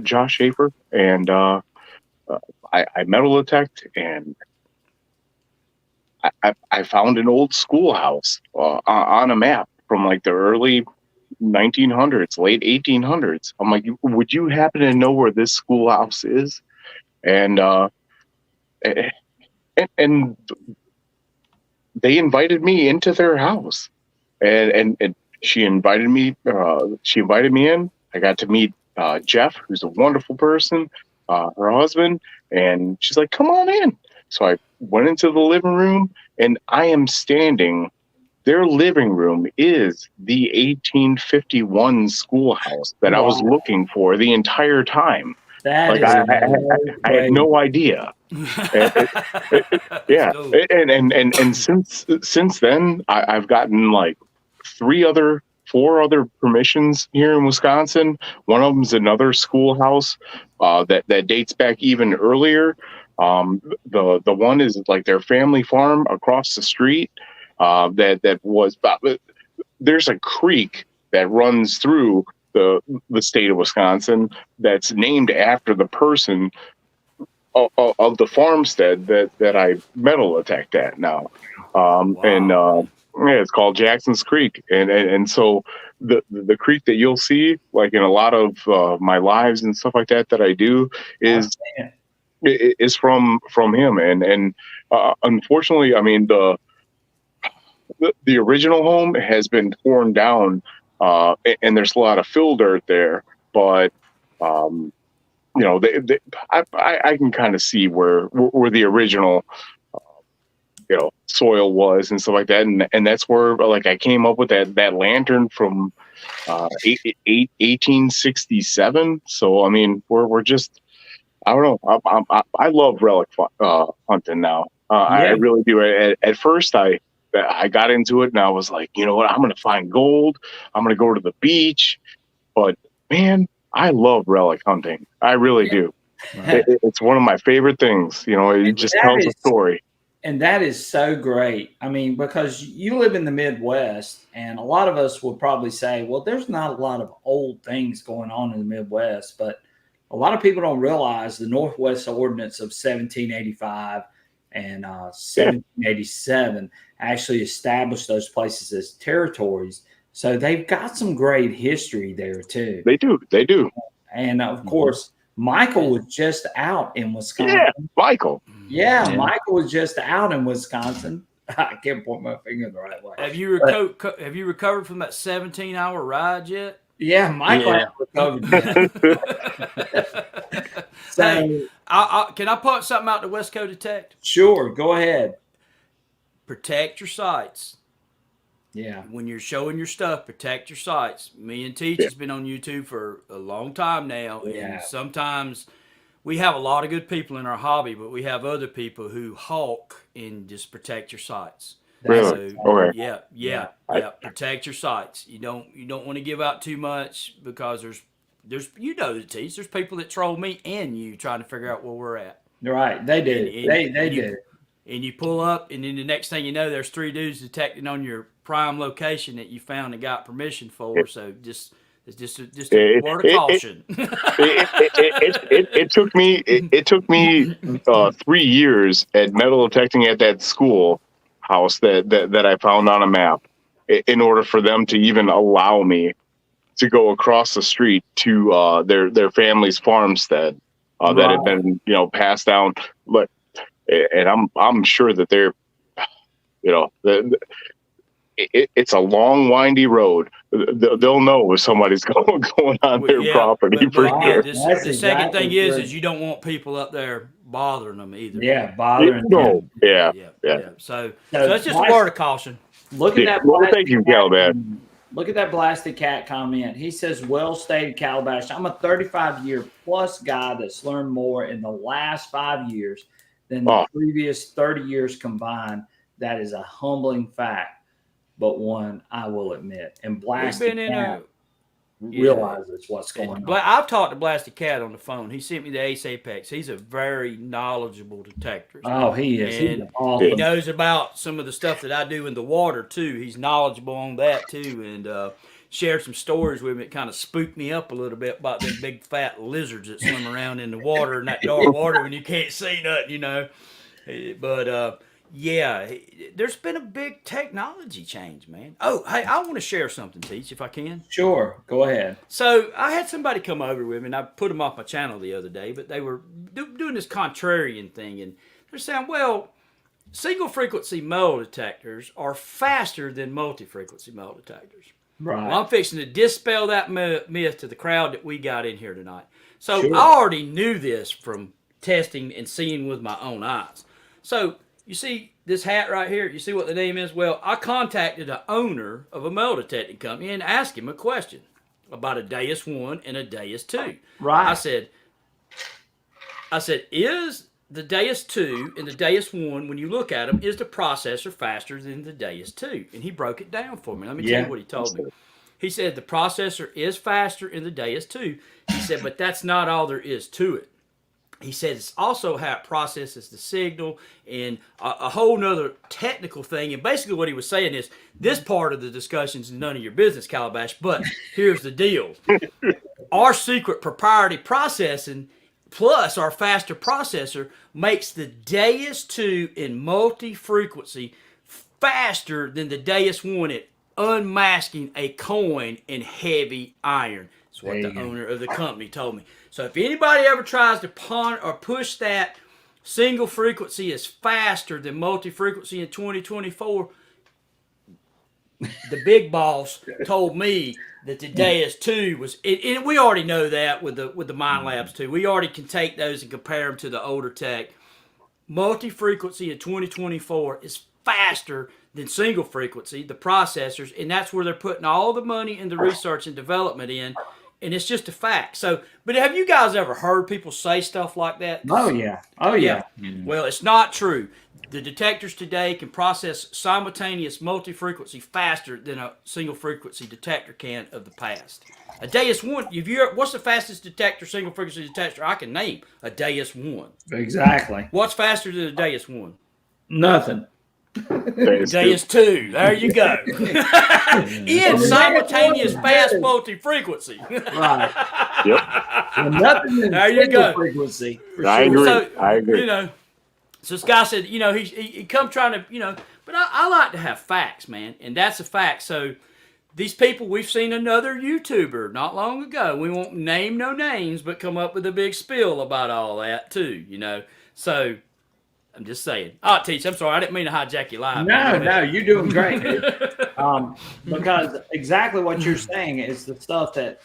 Josh Schaefer, and I metal detect, and I found an old schoolhouse on a map from like the early 1900s, late 1800s. I'm like, would you happen to know where this schoolhouse is?" And and they invited me into their house, and she invited me. She invited me in. I got to meet Jeff, who's a wonderful person, her husband, and she's like, "Come on in." So I went into the living room, and I am standing. Their living room is the 1851 schoolhouse that I was looking for the entire time. That Like is I had no idea. Yeah, Cool. and since then, I've gotten like four other permissions here in Wisconsin. One of them's another schoolhouse that dates back even earlier. The one is like their family farm across the street. That was there's a creek that runs through the state of Wisconsin that's named after the person of the farmstead that I metal detect at now. And it's called Jackson's Creek, and so the creek that you'll see like in a lot of my lives and stuff like that I do is from him, and unfortunately, I mean the original home has been torn down, and there's a lot of fill dirt there, but I can kind of see where the original soil was and stuff like that, and that's where like I came up with that lantern from 1867. So I mean we're just, I don't know, I love relic hunting now. I really do. At first I I got into it and I was like, you know what? I'm going to find gold. I'm going to go to the beach. But man, I love relic hunting. I really do. It's one of my favorite things. You know, it just tells a story. And that is so great. I mean, because you live in the Midwest, and a lot of us would probably say, well, there's not a lot of old things going on in the Midwest, but a lot of people don't realize the Northwest Ordinance of 1785 and 1787 actually established those places as territories. So they've got some great history there too. They do. And of course, Michael was just out in Wisconsin. Yeah, Michael. Yeah, Michael was just out in Wisconsin. I can't point my finger the right way. Have you recovered from that 17-hour ride yet? Yeah, Michael has recovered that. So, hey, can I point something out to Westco Detect? Sure, go ahead. Protect your sites. Yeah. When you're showing your stuff, protect your sites. Me and Teach has been on YouTube for a long time now. Yeah. And sometimes we have a lot of good people in our hobby, but we have other people who hawk and just protect your sites. Really? So, Okay. Yeah. Protect your sites. You don't want to give out too much because there's the Teach. There's people that troll me and you trying to figure out where we're at. Right. They do. They do. And you pull up, and then the next thing you know, there's 3 dudes detecting on your prime location that you found and got permission for. So it's just a word of caution. It took me 3 years at metal detecting at that school house that I found on a map in order for them to even allow me to go across the street to their family's farmstead that had been passed down. But and I'm sure that they're it's a long, windy road. They'll know if somebody's going on their property for sure. The second thing is you don't want people up there bothering them either. Yeah, bothering them. Yeah. So that's just a word of caution. Look at that. Well, thank you, Calabash. Look at that Blasted Cat comment. He says, well stated, Calabash. I'm a 35-year plus guy that's learned more in the last 5 years than the previous 30 years combined. That is a humbling fact, but one I will admit. And Blasted Cat realizes what's going on. I've talked to Blasted Cat on the phone. He sent me the Ace Apex. He's a very knowledgeable detector. Oh, he is. And he knows about some of the stuff that I do in the water, too. He's knowledgeable on that, too. And shared some stories with me that kind of spooked me up a little bit about them big fat lizards that swim around in the water, in that dark water when you can't see nothing, But there's been a big technology change, man. Oh, hey, I want to share something, Teach, if I can. Sure, go ahead. So I had somebody come over with me, and I put them off my channel the other day, but they were doing this contrarian thing, and they're saying, well, single frequency metal detectors are faster than multi-frequency metal detectors. Right. Well, I'm fixing to dispel that myth to the crowd that we got in here tonight. So I already knew this from testing and seeing with my own eyes. So you see this hat right here? You see what the name is? Well, I contacted the owner of a metal detecting company and asked him a question about a Deus 1 and a Deus 2. Right. I said, is the Deus 2 and the Deus 1, when you look at them, is the processor faster than the Deus 2? And he broke it down for me. Let me tell you what he told me. He said the processor is faster in the Deus 2. He said, but that's not all there is to it. He said it's also how it processes the signal and a whole nother technical thing. And basically what he was saying is, this part of the discussion is none of your business, Calabash, but here's the deal. Our secret proprietary processing plus our faster processor makes the Deus 2 in multi-frequency faster than the Deus 1 at unmasking a coin in heavy iron. That's what the owner of the company told me. So if anybody ever tries to pawn or push that single frequency is faster than multi-frequency in 2024, the big boss told me that the Deus 2 was, and we already know that with the Mind Labs too. We already can take those and compare them to the older tech. Multi-frequency in 2024 is faster than single frequency, the processors, and that's where they're putting all the money in the research and development in, and it's just a fact. So, but have you guys ever heard people say stuff like that? Oh yeah. Well, it's not true. The detectors today can process simultaneous multi-frequency faster than a single-frequency detector can of the past. A Deus 1, what's the fastest detector, single-frequency detector I can name? A Deus 1. Exactly. What's faster than a Deus 1? Nothing. Deus 2. There you go. In simultaneous fast multi-frequency. Right. Yep. Well, nothing in There you single go. frequency. For I sure. agree. I agree. You know, so this guy said, you know, he come trying to, you know, but I like to have facts, man, and that's a fact. So these people, we've seen another YouTuber not long ago. We won't name no names, but come up with a big spiel about all that too, you know. So I'm just saying. Oh, Teach, I'm sorry, I didn't mean to hijack your live. No, you're doing great, dude. Because exactly what you're saying is the stuff that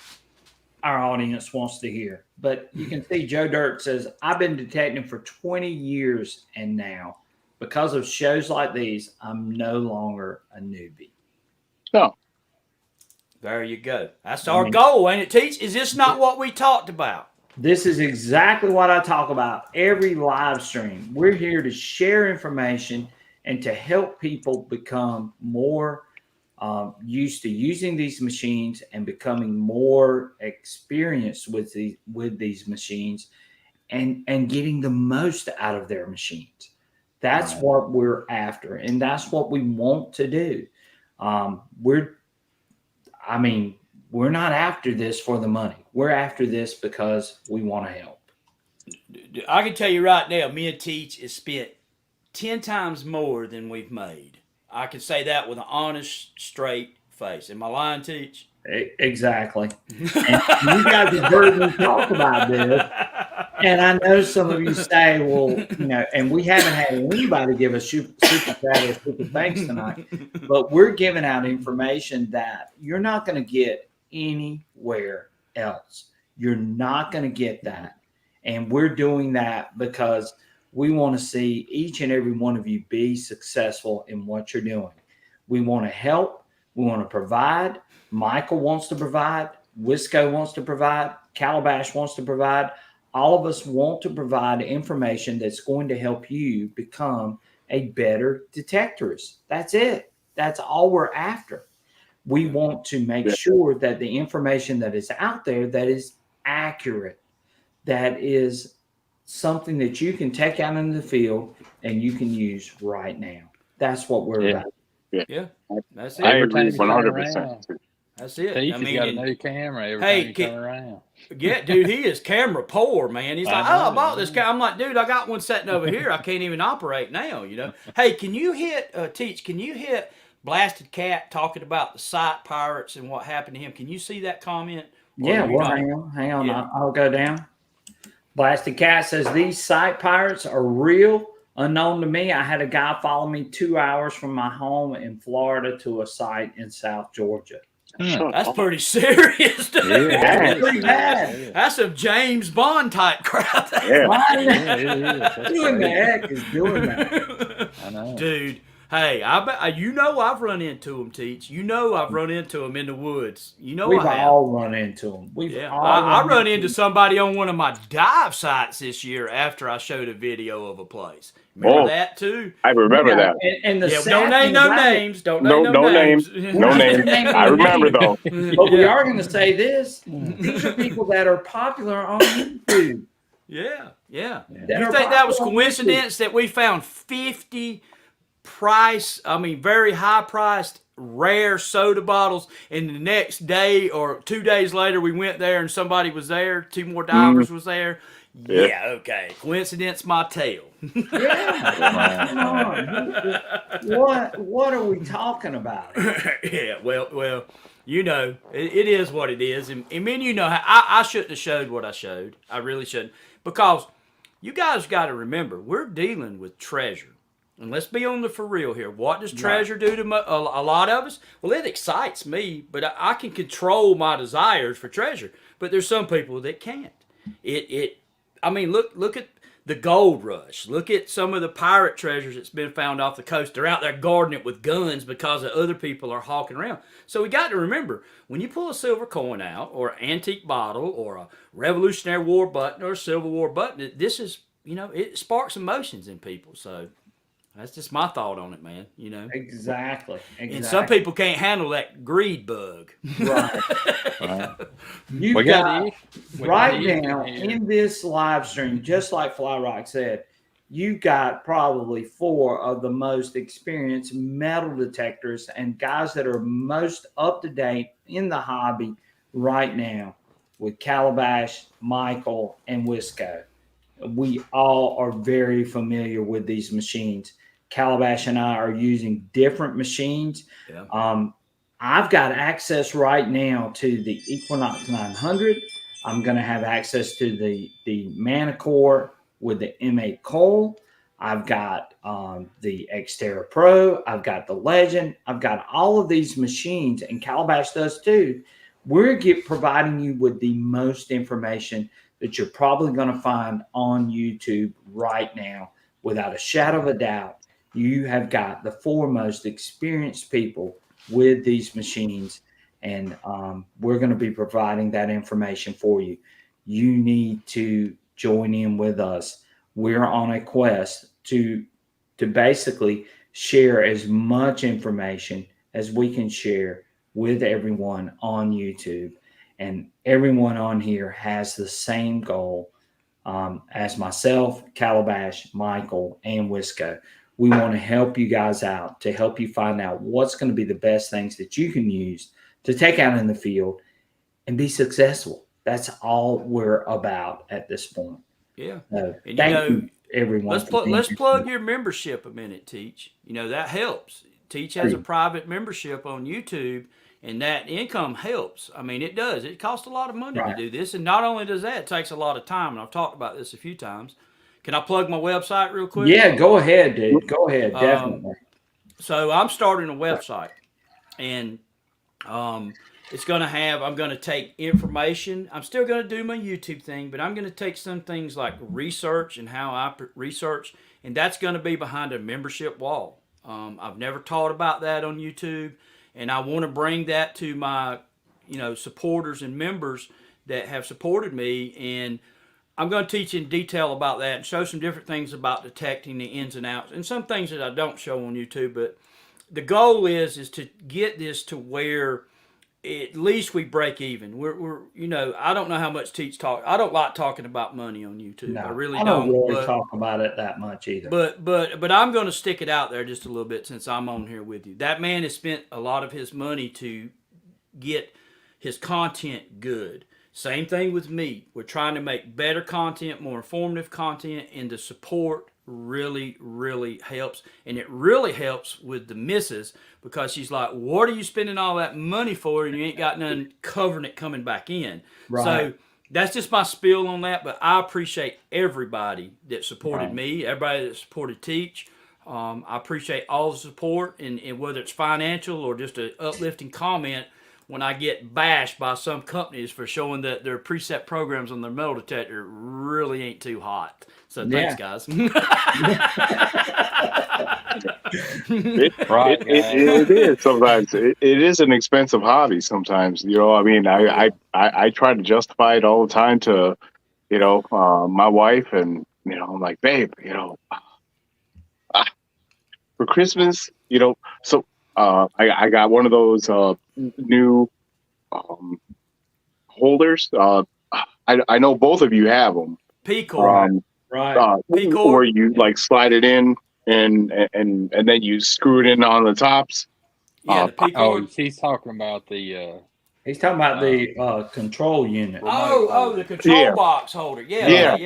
our audience wants to hear. But you can see Joe Dirt says, I've been detecting for 20 years, and now, because of shows like these, I'm no longer a newbie. No. There you go. That's our goal, ain't it, Teach? Is this not what we talked about? This is exactly what I talk about every live stream. We're here to share information and to help people become more used to using these machines and becoming more experienced with these machines and getting the most out of their machines. That's what we're after, and that's what we want to do. We're not after this for the money. We're after this because we want to help. I can tell you right now, me and Teach has spent 10 times more than we've made. I can say that with an honest, straight face. Am I lying, Teach? Exactly. And you guys have heard me talk about this. And I know some of you say, well, you know, and we haven't had anybody give us super chat or super thanks tonight, but we're giving out information that you're not going to get anywhere else. You're not going to get that. And we're doing that because we want to see each and every one of you be successful in what you're doing. We want to help. We want to provide. Michael wants to provide. Wisco wants to provide. Calabash wants to provide. All of us want to provide information that's going to help you become a better detectorist. That's it. That's all we're after. We want to make sure that the information that is out there that is accurate, that is something that you can take out into the field and you can use right now. That's what we're about. Yeah, that's it. I agree 100%. That's it. Teach I has mean, got a new camera every time you turn around. Yeah, dude, he is camera poor, man. He's like, I bought this camera. I'm like, dude, I got one sitting over here. I can't even operate now, you know. Hey, can you hit, Teach, can you hit Blasted Cat talking about the site pirates and what happened to him? Can you see that comment? Yeah, well, hang on. Yeah. I'll go down. Blasted Cat says, these site pirates are real. Unknown to me, I had a guy follow me 2 hours from my home in Florida to a site in South Georgia. That's pretty serious, dude. Yeah, that's pretty bad. That's a James Bond type crowd. Yeah. Who in the heck is doing that? I know. Dude, hey, I bet you know I've run into them, Teach. You know I've run into them in the woods. You know we've I have. all run into them. I run into somebody on one of my dive sites this year after I showed a video of a place. Remember that too? I remember that. And the don't name no names. Don't name no names. No names. I remember though. But we are going to say this: these are people that are popular on YouTube. Yeah. You think that was coincidence that we found 50 very high priced rare soda bottles, and the next day or 2 days later we went there and somebody was there, 2 more divers was there? Yeah, okay. Coincidence my tail. What are we talking about? Yeah, well, you know, it is what it is. And man, you know, I shouldn't have showed what I showed. I really shouldn't. Because you guys got to remember, we're dealing with treasure. And let's be on the for real here. What does treasure do to a lot of us? Well, it excites me, but I can control my desires for treasure. But there's some people that can't. Look at the gold rush. Look at some of the pirate treasures that's been found off the coast. They're out there guarding it with guns because other people are hawking around. So we got to remember, when you pull a silver coin out, or an antique bottle, or a Revolutionary War button, or a Civil War button, this is, you know, it sparks emotions in people. So That's just my thought on it, man. You know, Exactly. and some people can't handle that greed bug. Right. Right. You've We got got right Ethan now here. in this live stream, just like Fly Rock said, you've got probably 4 of the most experienced metal detectors and guys that are most up to date in the hobby right now with Calabash, Michael, and Wisco. We all are very familiar with these machines. Calabash and I are using different machines. Yeah. I've got access right now to the Equinox 900. I'm going to have access to the Manticore with the M8 coil. I've got the Xterra Pro. I've got the Legend. I've got all of these machines, and Calabash does too. We're providing you with the most information that you're probably going to find on YouTube right now, without a shadow of a doubt. You have got the 4 most experienced people with these machines, and we're going to be providing that information for you. You need to join in with us. We're on a quest to basically share as much information as we can share with everyone on YouTube, and everyone on here has the same goal as myself, Calabash, Michael, and Wisco. We want to help you guys out, to help you find out what's going to be the best things that you can use to take out in the field and be successful. That's all we're about at this point. Yeah. So And thank you, everyone. Let's plug your membership a minute, Teach. You know, that helps. Teach has a private membership on YouTube, and that income helps. I mean, it does. It costs a lot of money to do this, and not only does that, it takes a lot of time. And I've talked about this a few times. Can I plug my website real quick? Yeah, go ahead, dude. Go ahead, definitely. So I'm starting a website, and it's going to I'm going to take information. I'm still going to do my YouTube thing, but I'm going to take some things like research and how I research, and that's going to be behind a membership wall. I've never taught about that on YouTube, and I want to bring that to my, supporters and members that have supported me, and I'm going to teach in detail about that and show some different things about detecting the ins and outs, and some things that I don't show on YouTube. But the goal is to get this to where at least we break even. We're I don't know how much Teach talk. I don't like talking about money on YouTube. No, I really I don't really but, talk about it that much either. But I'm going to stick it out there just a little bit since I'm on here with you. That man has spent a lot of his money to get his content good. Same thing with me. We're trying to make better content, more informative content, and the support really, really helps. And it really helps with the missus, because she's like, what are you spending all that money for, and you ain't got none covering it coming back in? Right. So that's just my spiel on that, but I appreciate everybody that supported me, everybody that supported Teach. I appreciate all the support, and whether it's financial or just an uplifting comment when I get bashed by some companies for showing that their preset programs on their metal detector really ain't too hot. So thanks, guys. It is sometimes. It is an expensive hobby sometimes. I mean, I try to justify it all the time to, my wife, and I'm like, babe, for Christmas, so I got one of those new holders. I know both of you have them. P-core. Right. Where you like slide it in and then you screw it in on the tops. Yeah, the P-core. He's talking about the He's talking about the control unit. The control box holder. Yeah.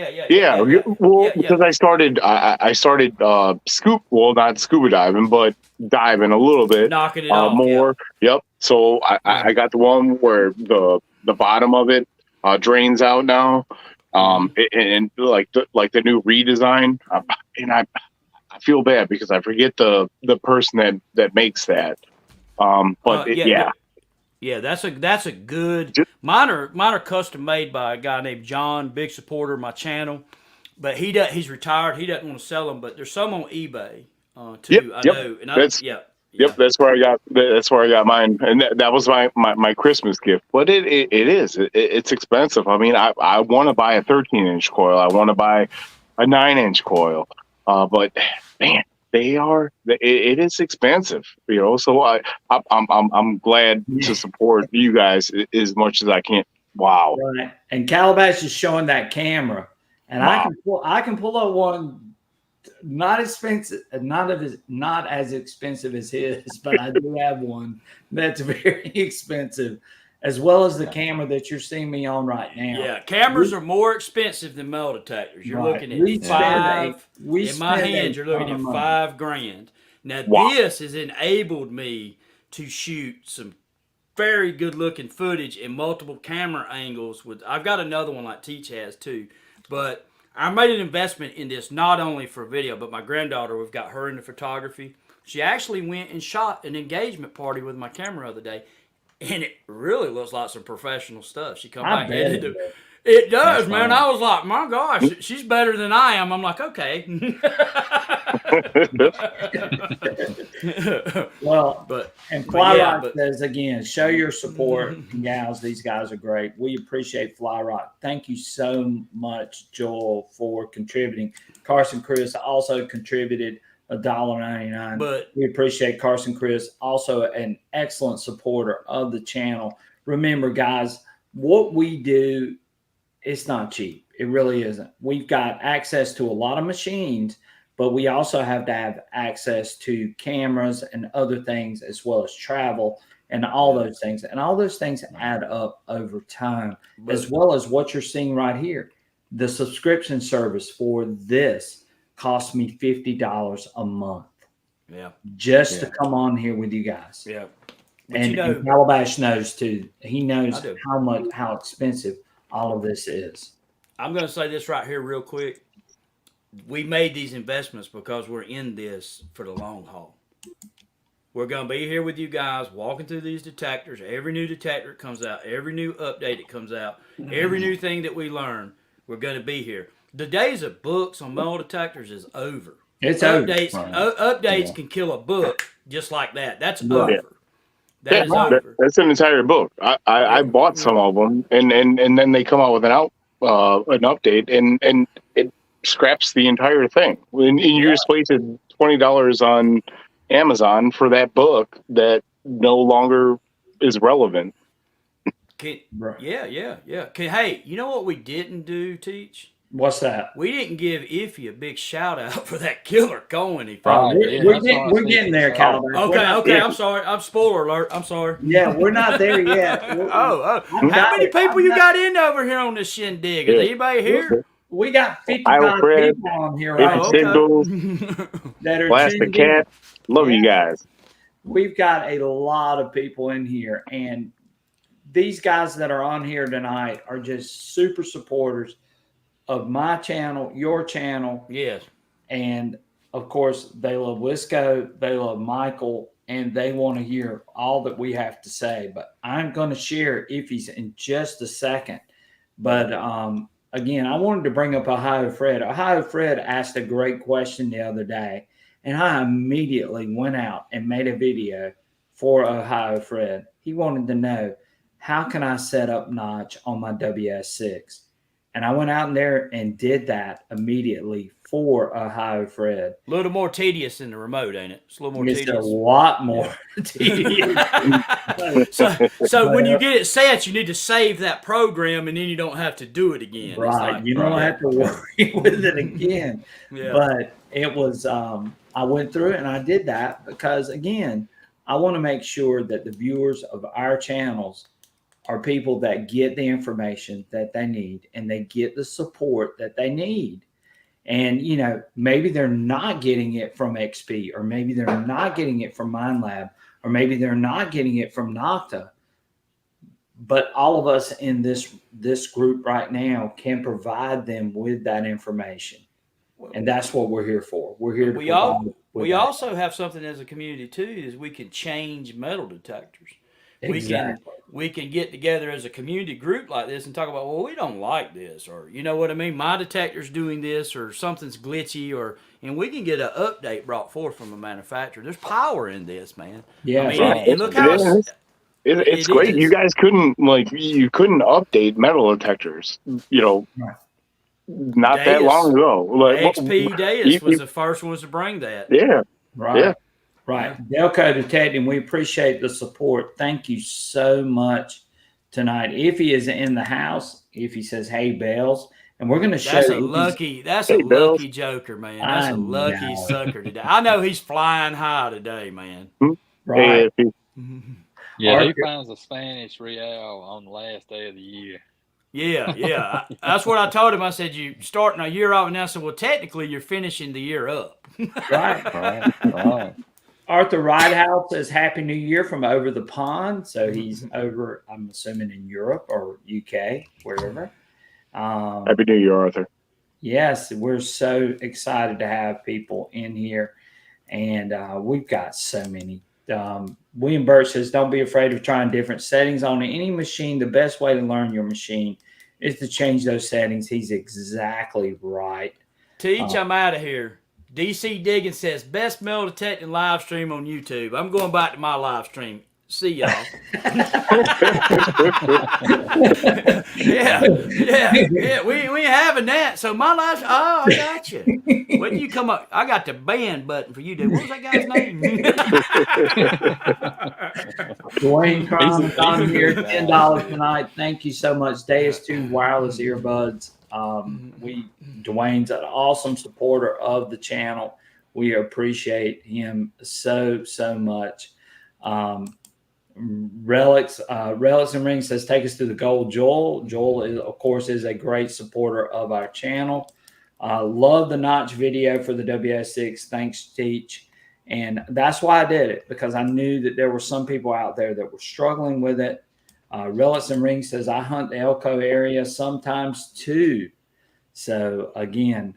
Well, because I started not scuba diving, but diving a little bit, knocking it off more. Yep. So I got the one where the bottom of it drains out now, and like the new redesign, and I feel bad because I forget the person that makes that. Yeah, that's a good. Mine are custom made by a guy named John, big supporter of my channel, but he's retired. He doesn't want to sell them, but there's some on eBay too. I know, and Yep, that's where I got mine, and that was my Christmas gift. But it's expensive. I mean, I want to buy a 13-inch coil. I want to buy a 9-inch coil. But man, It is expensive, So I'm glad to support you guys as much as I can. Wow. Right. And Calabash is showing that camera, and Wow. I can pull up one not expensive, not as expensive as his, but I do have one that's very expensive, as well as the camera that you're seeing me on right now. Yeah, cameras are more expensive than metal detectors. You're looking at in my hands, you're looking at $5,000. Now this has enabled me to shoot some very good looking footage in multiple camera angles. I've got another one like Teach has too, but I made an investment in this not only for video, but my granddaughter, we've got her into photography. She actually went and shot an engagement party with my camera the other day, and it really looks like some professional stuff. She come back and edited it. It does, man. I was like, my gosh, she's better than I am. I'm like, okay. Well, and Flyrock says again, show your support, gals. These guys are great. We appreciate Flyrock. Thank you so much, Joel, for contributing. Carson Chris also contributed $1.99. But we appreciate Carson Chris, also an excellent supporter of the channel. Remember, guys, what we do, it's not cheap. It really isn't. We've got access to a lot of machines, but we also have to have access to cameras and other things, as well as travel and all those things. And all those things add up over time, as well as what you're seeing right here. The subscription service for this cost me $50 a month. Yeah. Just to come on here with you guys. Yeah. And Calabash knows too. He knows how expensive all of this is. I'm going to say this right here real quick. We made these investments because we're in this for the long haul. We're going to be here with you guys, walking through these detectors. Every new detector that comes out, every new update that comes out, every new thing that we learn, we're going to be here. The days of books on metal detectors is over. It's updates. over. Updates can kill a book just like that. That's over. That is over. That's an entire book. I bought some of them, and then they come out with an update, and it scraps the entire thing. And you just wasted $20 on Amazon for that book that no longer is relevant. Hey, you know what we didn't do, Teach? What's that? We didn't give Iffy a big shout out for that killer Cohen he found. We're getting there, Calvin. Okay. I'm sorry. I'm spoiler alert. I'm sorry. Yeah, we're not there yet. How many people you got in over here on this shindig? Is anybody here? We got 55 people on here right now. That are Plastic Cat. Love you guys. We've got a lot of people in here, and these guys that are on here tonight are just super supporters of my channel, your channel. Yes. And of course, they love Wisco, they love Michael, and they want to hear all that we have to say. But I'm going to share Iffy's in just a second. But again, I wanted to bring up Ohio Fred. Ohio Fred asked a great question the other day, and I immediately went out and made a video for Ohio Fred. He wanted to know, how can I set up notch on my WS6? And I went out in there and did that immediately for Ohio Fred. A little more tedious than the remote, ain't it? It's a little more tedious. It's a lot more tedious. So when you get it set, you need to save that program, and then you don't have to do it again. Right. You don't have to worry with it again. Yeah. But it was, I went through it and I did that because, again, I want to make sure that the viewers of our channels are people that get the information that they need and they get the support that they need. And, you know, maybe they're not getting it from XP, or maybe they're not getting it from MindLab, or maybe they're not getting it from Nocta. But all of us in this group right now can provide them with that information. And that's what we're here for. We're here to we also have something as a community too, is we can change metal detectors. Exactly. We can get together as a community group like this and talk about, well, we don't like this, or you know what I mean, my detector's doing this, or something's glitchy, and we can get an update brought forth from a manufacturer. There's power in this, man. Yeah, I mean, and look how it's great. You guys couldn't update metal detectors, you know. Right. not that Deus. long ago. Like, XP Deus was the first ones to bring that. yeah. Right. Yeah. Right. Delco Detecting, we appreciate the support. Thank you so much tonight. If he is in the house, if he says, hey, Bells, and we're going to show That's a you. lucky. That's Hey, a Bells. lucky joker, man. That's I a lucky know. sucker today. I know he's flying high today, man. Right. Hey, Yeah, he Arthur- finds a Spanish real on the last day of the year. Yeah. That's what I told him. I said, you starting a year off, and I said, well, technically, you're finishing the year up. Right. Right. Arthur Ridehouse says Happy New Year from over the pond. So he's over, I'm assuming, in Europe or UK, wherever. Happy New Year, Arthur. Yes, we're so excited to have people in here. And we've got so many. William Birch says, don't be afraid of trying different settings on any machine. The best way to learn your machine is to change those settings. He's exactly right. Teach, I'm out of here. DC Diggins says, best metal detecting live stream on YouTube. I'm going back to my live stream. See y'all. yeah. We ain't having that. So my live, I got you. When you come up, I got the band button for you, dude. What was that guy's name? Dwayne Crum is on here, $10 tonight. Thank you so much. Deus 2 wireless earbuds. Dwayne's an awesome supporter of the channel. We appreciate him so much. Relics and Rings says, take us to the gold. Joel is, of course, is a great supporter of our channel. Love the notch video for the WS6. Thanks, Teach. And that's why I did it, because I knew that there were some people out there that were struggling with it. Relics and Rings says, I hunt the Elko area sometimes too. So again,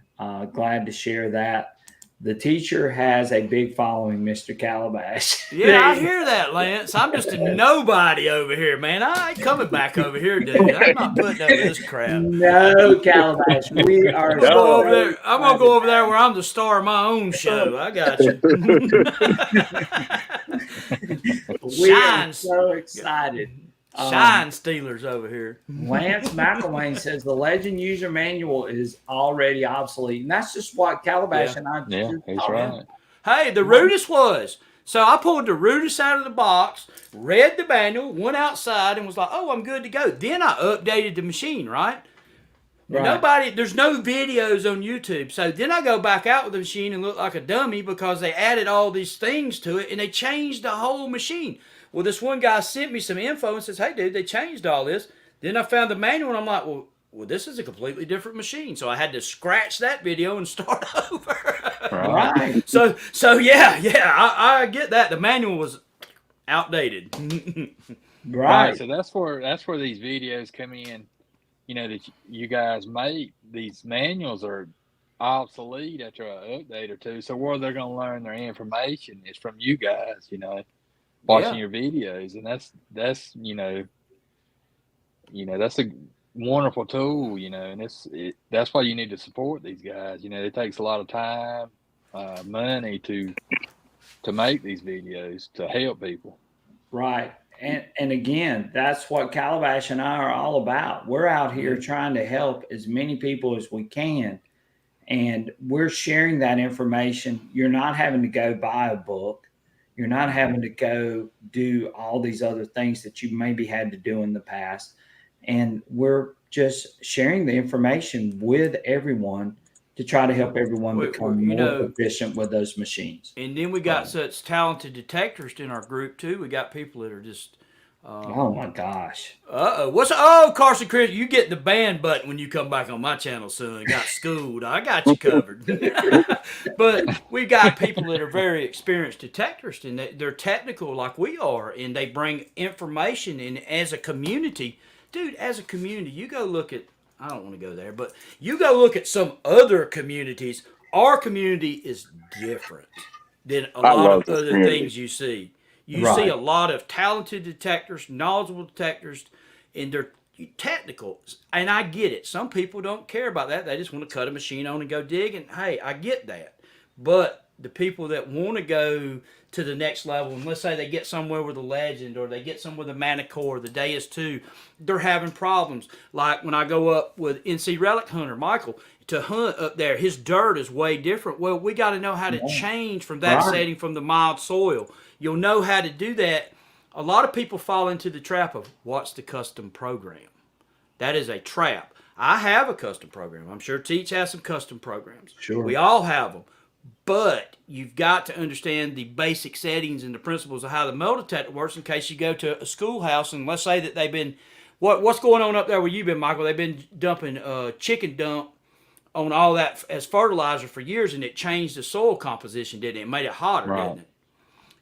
glad to share that. The teacher has a big following, Mr. Calabash. Yeah, I hear that, Lance. I'm just a nobody over here, man. I ain't coming back over here, dude. I'm not putting up with this crap. No, Calabash. We are I'm gonna go over there. I'm gonna go over there where I'm the star of my own show. I got you. We are so excited. Shine Stealers over here. Lance McElwain says the Legend user manual is already obsolete, and that's just what Calabash and I. Yeah, just he's talked right. Hey, the Rudis was. So I pulled the Rudis out of the box, read the manual, went outside, and was like, "Oh, I'm good to go." Then I updated the machine, right? There's no videos on YouTube. So then I go back out with the machine and look like a dummy because they added all these things to it and they changed the whole machine. Well, this one guy sent me some info and says, hey, dude, they changed all this. Then I found the manual and I'm like, well, this is a completely different machine. So I had to scratch that video and start over. Right. So yeah, I get that. The manual was outdated. Right. So that's where these videos come in. You know, that you guys make, these manuals are obsolete after an update or two. So where they're going to learn their information is from you guys, you know, watching your videos. And that's that's a wonderful tool, you know, and that's why you need to support these guys. You know, it takes a lot of time, money to make these videos to help people. Right. And again, that's what Calabash and I are all about. We're out here trying to help as many people as we can. And we're sharing that information. You're not having to go buy a book. You're not having to go do all these other things that you maybe had to do in the past. And we're just sharing the information with everyone to try to help everyone become more efficient with those machines. And then we got such talented detectors in our group too. We got people that are just oh my gosh. Carson Chris, you get the ban button when you come back on my channel soon. Got schooled. I got you covered. But we got people that are very experienced detectors, and they're technical like we are, and they bring information in as a community. Dude, as a community, you go look at, I don't want to go there, but you go look at some other communities. Our community is different than a lot of other things you see. You see a lot of talented detectors, knowledgeable detectors, and they're technical. And I get it. Some people don't care about that. They just want to cut a machine on and go dig. And hey, I get that. But the people that want to go to the next level, and let's say they get somewhere with a Legend or they get somewhere with a Manticore, the Deus 2, they're having problems. Like when I go up with NC Relic Hunter, Michael, to hunt up there, his dirt is way different. Well, we got to know how to change from that setting from the mild soil. You'll know how to do that. A lot of people fall into the trap of what's the custom program. That is a trap. I have a custom program. I'm sure Teach has some custom programs. Sure. We all have them. But you've got to understand the basic settings and the principles of how the metal detector works in case you go to a schoolhouse and let's say that they've been, what's going on up there where you've been, Michael? They've been dumping chicken dump on all that as fertilizer for years, and it changed the soil composition, didn't it? It made it hotter, didn't it?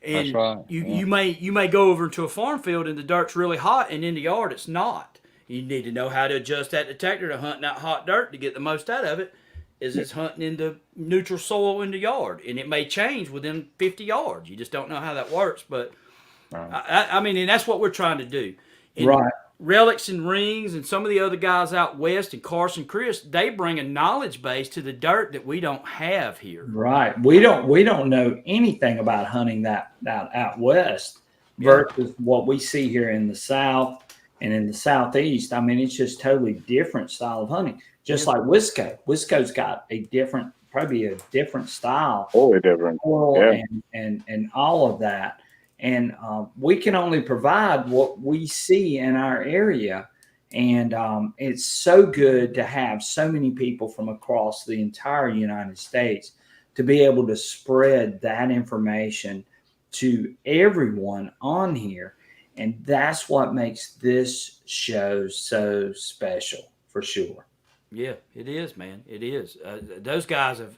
And That's right. you may go over into a farm field and the dirt's really hot, and in the yard it's not. You need to know how to adjust that detector to hunt that hot dirt to get the most out of it. Is it's hunting in the neutral soil in the yard, and it may change within 50 yards. You just don't know how that works, but I mean, and that's what we're trying to do. And Right. Relics and Rings and some of the other guys out west, and Carson Chris, they bring a knowledge base to the dirt that we don't have here. Right. We don't know anything about hunting that out west versus what we see here in the South and in the Southeast. I mean, it's just totally different style of hunting. Just like Wisco. Wisco's got probably a different style. Totally different. Yeah. And all of that. And we can only provide what we see in our area. And it's so good to have so many people from across the entire United States to be able to spread that information to everyone on here. And that's what makes this show so special, for sure. Yeah, it is, man. It is. Those guys have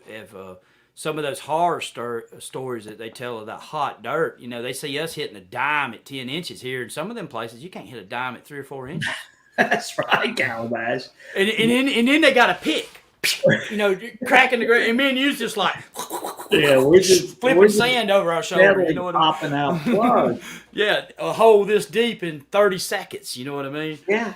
some of those horror stories that they tell of that hot dirt. You know, they see us hitting a dime at 10 inches here. In some of them places, you can't hit a dime at 3 or 4 inches. That's right, Calabash. And then they got a pick, you know, cracking the ground. And me and you's just like, yeah, we're just flipping sand over our shoulder. You know what I popping out plugs. Yeah, a hole this deep in 30 seconds. You know what I mean? Yeah.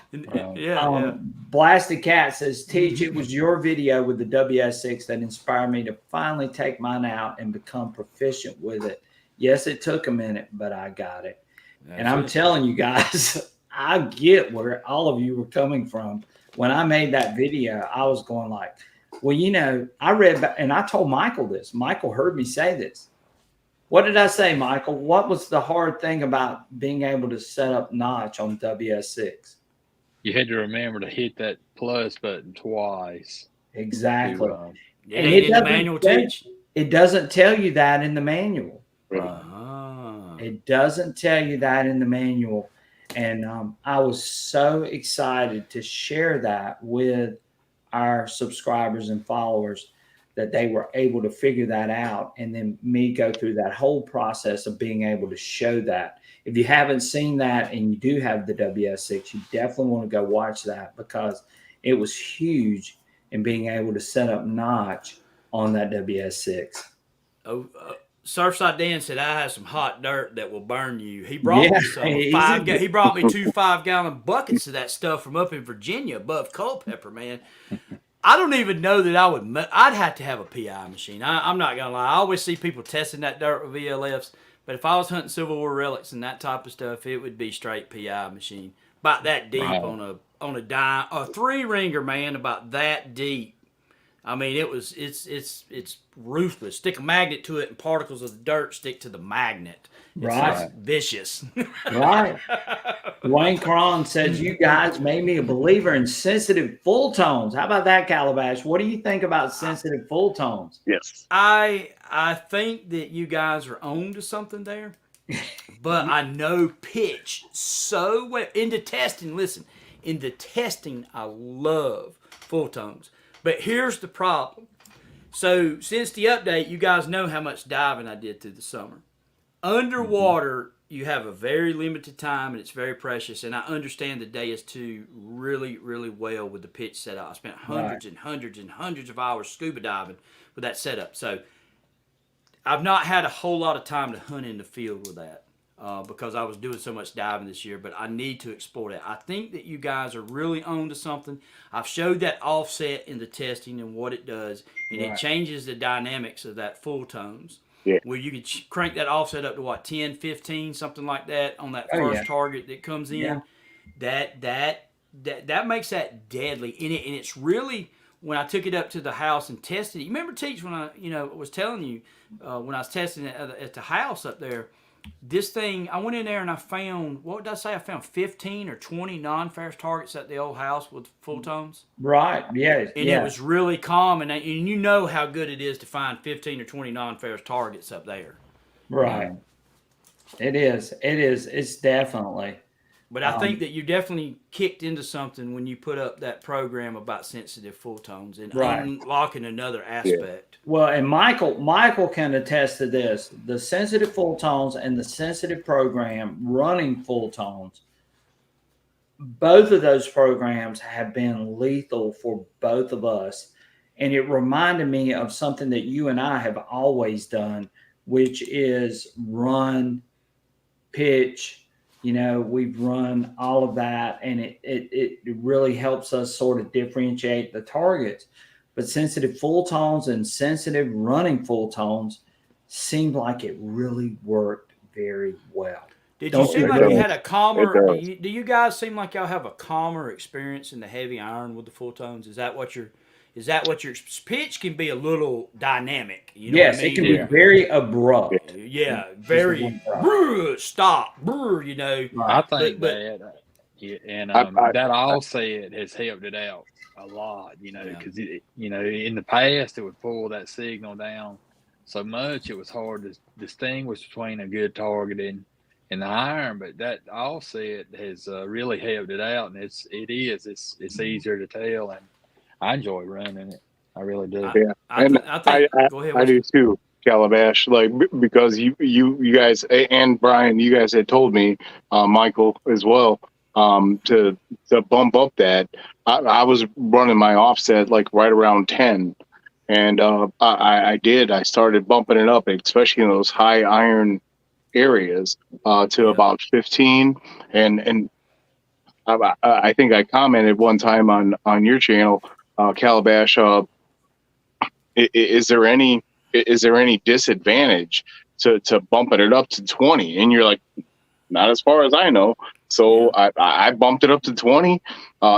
Yeah. Blasted Cat says, Teach, it was your video with the WS6 that inspired me to finally take mine out and become proficient with it. Yes, it took a minute, but I got it. And I'm telling you guys, I get where all of you were coming from. When I made that video, I was going like, well, you know, I read and I told Michael this. Michael heard me say this. What did I say, Michael? What was the hard thing about being able to set up notch on WS6? You had to remember to hit that plus button twice. Exactly. And it doesn't manual teach. It doesn't tell you that in the manual. Uh-huh. It doesn't tell you that in the manual. And I was so excited to share that with our subscribers and followers that they were able to figure that out, and then me go through that whole process of being able to show that. If you haven't seen that and you do have the WS6, you definitely want to go watch that because it was huge in being able to set up notch on that WS6. Surfside Dan said, I have some hot dirt that will burn you. He brought me some. He brought me 2 5-gallon buckets of that stuff from up in Virginia above Culpeper, man. I don't even know that I'd have to have a PI machine. I'm not going to lie. I always see people testing that dirt with VLFs, but if I was hunting Civil War relics and that type of stuff, it would be straight PI machine. About that deep on a dime, a 3-ringer, man, about that deep. I mean, it's ruthless. Stick a magnet to it, and particles of the dirt stick to the magnet. It's vicious. Right. Dwayne Cron says, you guys made me a believer in sensitive full tones. How about that, Calabash? What do you think about sensitive full tones? Yes. I think that you guys are on to something there, but I know pitch so well. In the testing, I love full tones. But here's the problem. So since the update, you guys know how much diving I did through the summer. Underwater, you have a very limited time, and it's very precious. And I understand the Deus 2 really, really well with the pitch setup. I spent hundreds and hundreds and hundreds of hours scuba diving with that setup. So I've not had a whole lot of time to hunt in the field with that. because I was doing so much diving this year, but I need to explore that. I think that you guys are really on to something. I've showed that offset in the testing and what it does, and it changes the dynamics of that full tones. Yeah. Where you can crank that offset up to what, 10, 15, something like that on that first target that comes in. That makes that deadly. And it's really, when I took it up to the house and tested it. You remember, Teach, when I was telling you when I was testing it at the house up there, this thing, I went in there and I found, what did I say? I found 15 or 20 non-ferrous targets at the old house with full tones. Right. Yes. And it was really calm. And you know how good it is to find 15 or 20 non-ferrous targets up there. Right. It is. It's definitely. But I think that you definitely kicked into something when you put up that program about sensitive full tones and unlocking another aspect. Well, and Michael can attest to this. The sensitive full tones and the sensitive program running full tones, both of those programs have been lethal for both of us. And it reminded me of something that you and I have always done, which is run, pitch. We've run all of that, and it really helps us sort of differentiate the targets. But sensitive full tones and sensitive running full tones seemed like it really worked very well. Did you seem like you had a calmer? Do you guys seem like y'all have a calmer experience in the heavy iron with the full tones? Is that what your pitch can be a little dynamic? Yes, it can be very abrupt. Yeah, very stop. I think that offset has helped it out a lot. Because in the past it would pull that signal down so much it was hard to distinguish between a good target and the iron. But that offset has really helped it out, and it's easier to tell, and I enjoy running it. I really do. Yeah, I do too, Calabash. Like, because you guys and Brian, you guys had told me, Michael as well, to bump up that. I was running my offset like right around 10, and I did. I started bumping it up, especially in those high iron areas, to about 15, and I think I commented one time on your channel, Calabash. Is there any disadvantage to bumping it up to 20? And you're like, not as far as I know. So I bumped it up to 20.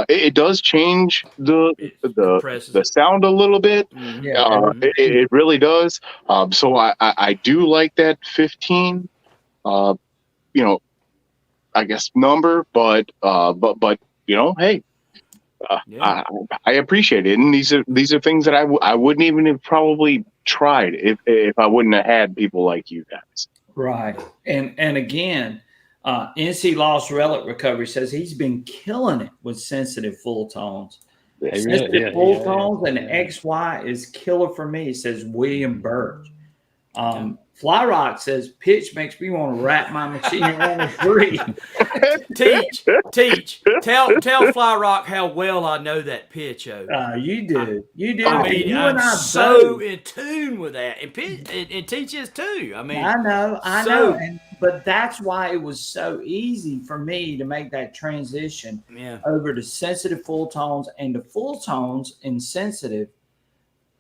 It does change the sound a little bit. It really does. So I do like that 15. I guess number, but hey. I appreciate it, and these are things that I wouldn't even have probably tried if I wouldn't have had people like you guys. Right, and again, NC Lost Relic Recovery says he's been killing it with sensitive full tones. Sensitive full tones and XY is killer for me, says William Birch. Fly Rock says pitch makes me want to wrap my machine around a tree. Teach. Tell Fly Rock how well I know that pitch. You do. I mean, I'm so in tune with that, and Teach is too. I mean, I know. But that's why it was so easy for me to make that transition over to sensitive full tones and to full tones in sensitive.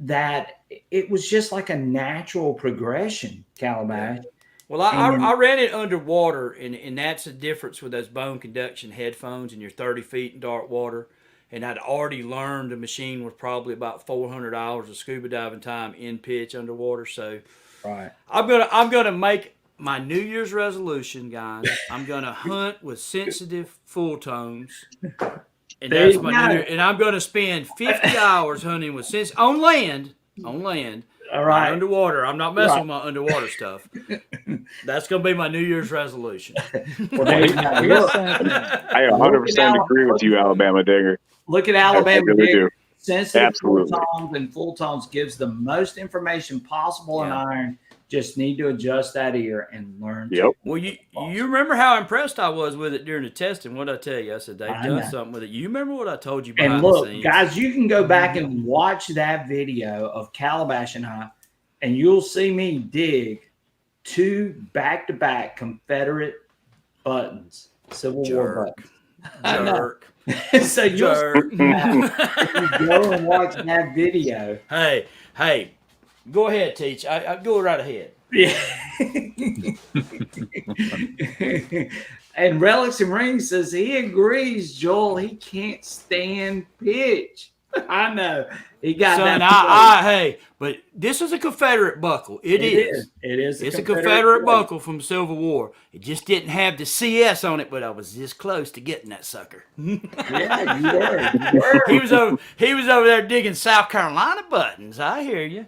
That it was just like a natural progression, Calabash. Well, I ran it underwater, and that's the difference with those bone conduction headphones and your 30 feet in dark water. And I'd already learned the machine was probably about 400 hours of scuba diving time in pitch underwater. So I'm gonna make my New Year's resolution, guys. I'm gonna hunt with sensitive full tones. And that's my New Year. And I'm going to spend 50 hours hunting with on land. All right. Underwater. I'm not messing with my underwater stuff. That's going to be my New Year's resolution. I 100% agree with you, Alabama Digger. Look at Alabama Digger. Do. Sensitive full tones and full tones gives the most information possible in iron. Just need to adjust that ear and learn. Well, you remember how impressed I was with it during the testing. What did I tell you? I said, they've done something with it. You remember what I told you behind the scenes? Guys, you can go back and watch that video of Calabash and I, and you'll see me dig 2 back-to-back Confederate buttons, Civil War buttons. I know. Jerk. So you'll Jerk. see that if you go and watch that video. Hey, go ahead, Teach. I go right ahead. Yeah. And Relics and Rings says he agrees, Joel. He can't stand pitch. I know. He got Son, that. hey, but this is a Confederate buckle. It is. It is. It's a Confederate buckle from Civil War. It just didn't have the CS on it, but I was this close to getting that sucker. Yeah, you were. He was over there digging South Carolina buttons. I hear you.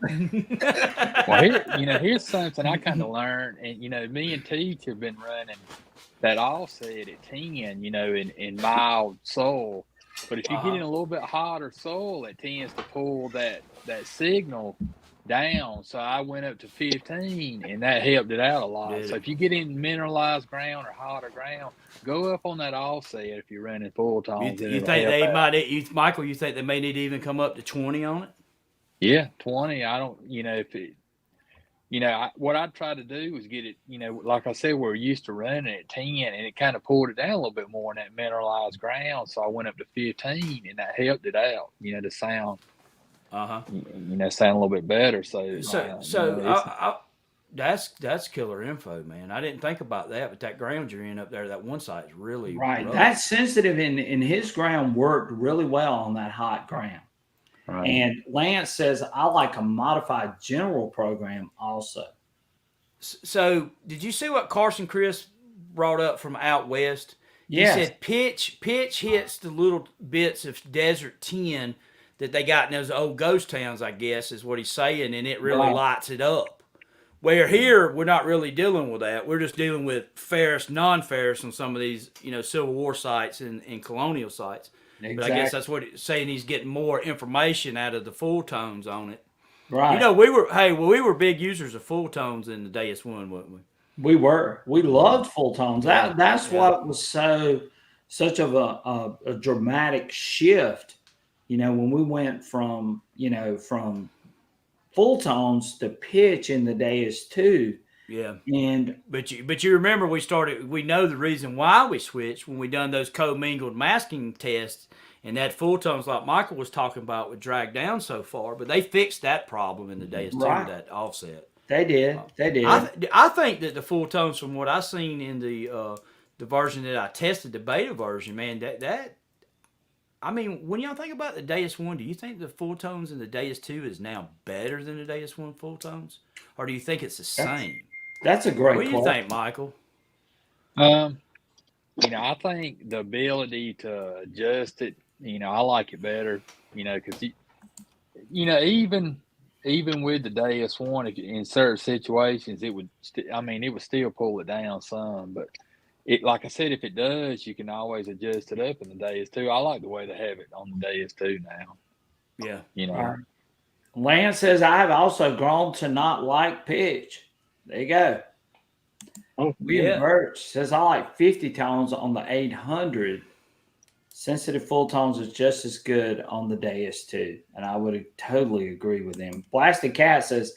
Well, here's something I kind of learned, and me and Teach have been running that offset at 10, in mild soil. But if you get in a little bit hotter soil, it tends to pull that signal down. So I went up to 15, and that helped it out a lot. So if you get in mineralized ground or hotter ground, go up on that offset if you're running full tones. You think they might, Michael? You think they may need to even come up to 20 on it? Yeah, 20. I don't, if it. What I tried to do was get it, like I said, we're used to running at 10, and it kind of pulled it down a little bit more in that mineralized ground. So I went up to 15, and that helped it out, to sound, sound a little bit better. That's killer info, man. I didn't think about that, but that ground you're in up there, that one side is really right. rough. That sensitive in his ground worked really well on that hot ground. Right. And Lance says, I like a modified general program also. So did you see what Carson Chris brought up from out west? Yes. He said pitch hits the little bits of desert tin that they got in those old ghost towns, I guess, is what he's saying, and it really lights it up. Where here, we're not really dealing with that. We're just dealing with ferrous, non-ferrous on some of these, Civil War sites and colonial sites. Exactly. But I guess that's what he's saying. He's getting more information out of the full tones on it. Right. We were big users of full tones in the Deus One, weren't we? We were. We loved full tones. That's what was such of a dramatic shift. When we went from full tones to pitch in the Deus 2. Yeah, but you remember we know the reason why we switched when we done those co-mingled masking tests, and that full tones like Michael was talking about would drag down so far, but they fixed that problem in the Deus 2, that offset. They did. I think that the full tones, from what I seen in the version that I tested, the beta version, man, when y'all think about the Deus 1, do you think the full tones in the Deus 2 is now better than the Deus 1 full tones, or do you think it's the same? That's a great question. What do you think, Michael? I think the ability to adjust it, I like it better, because, even with the Deus 1, in certain situations, it would still pull it down some. But, like I said, if it does, you can always adjust it up in the Deus 2. I like the way they have it on the Deus 2 now. Yeah. Lance says, I have also grown to not like pitch. There you go. William Birch says, I like 50 tones on the 800. Sensitive full tones is just as good on the Deus 2. And I would totally agree with him. Blasted Cat says,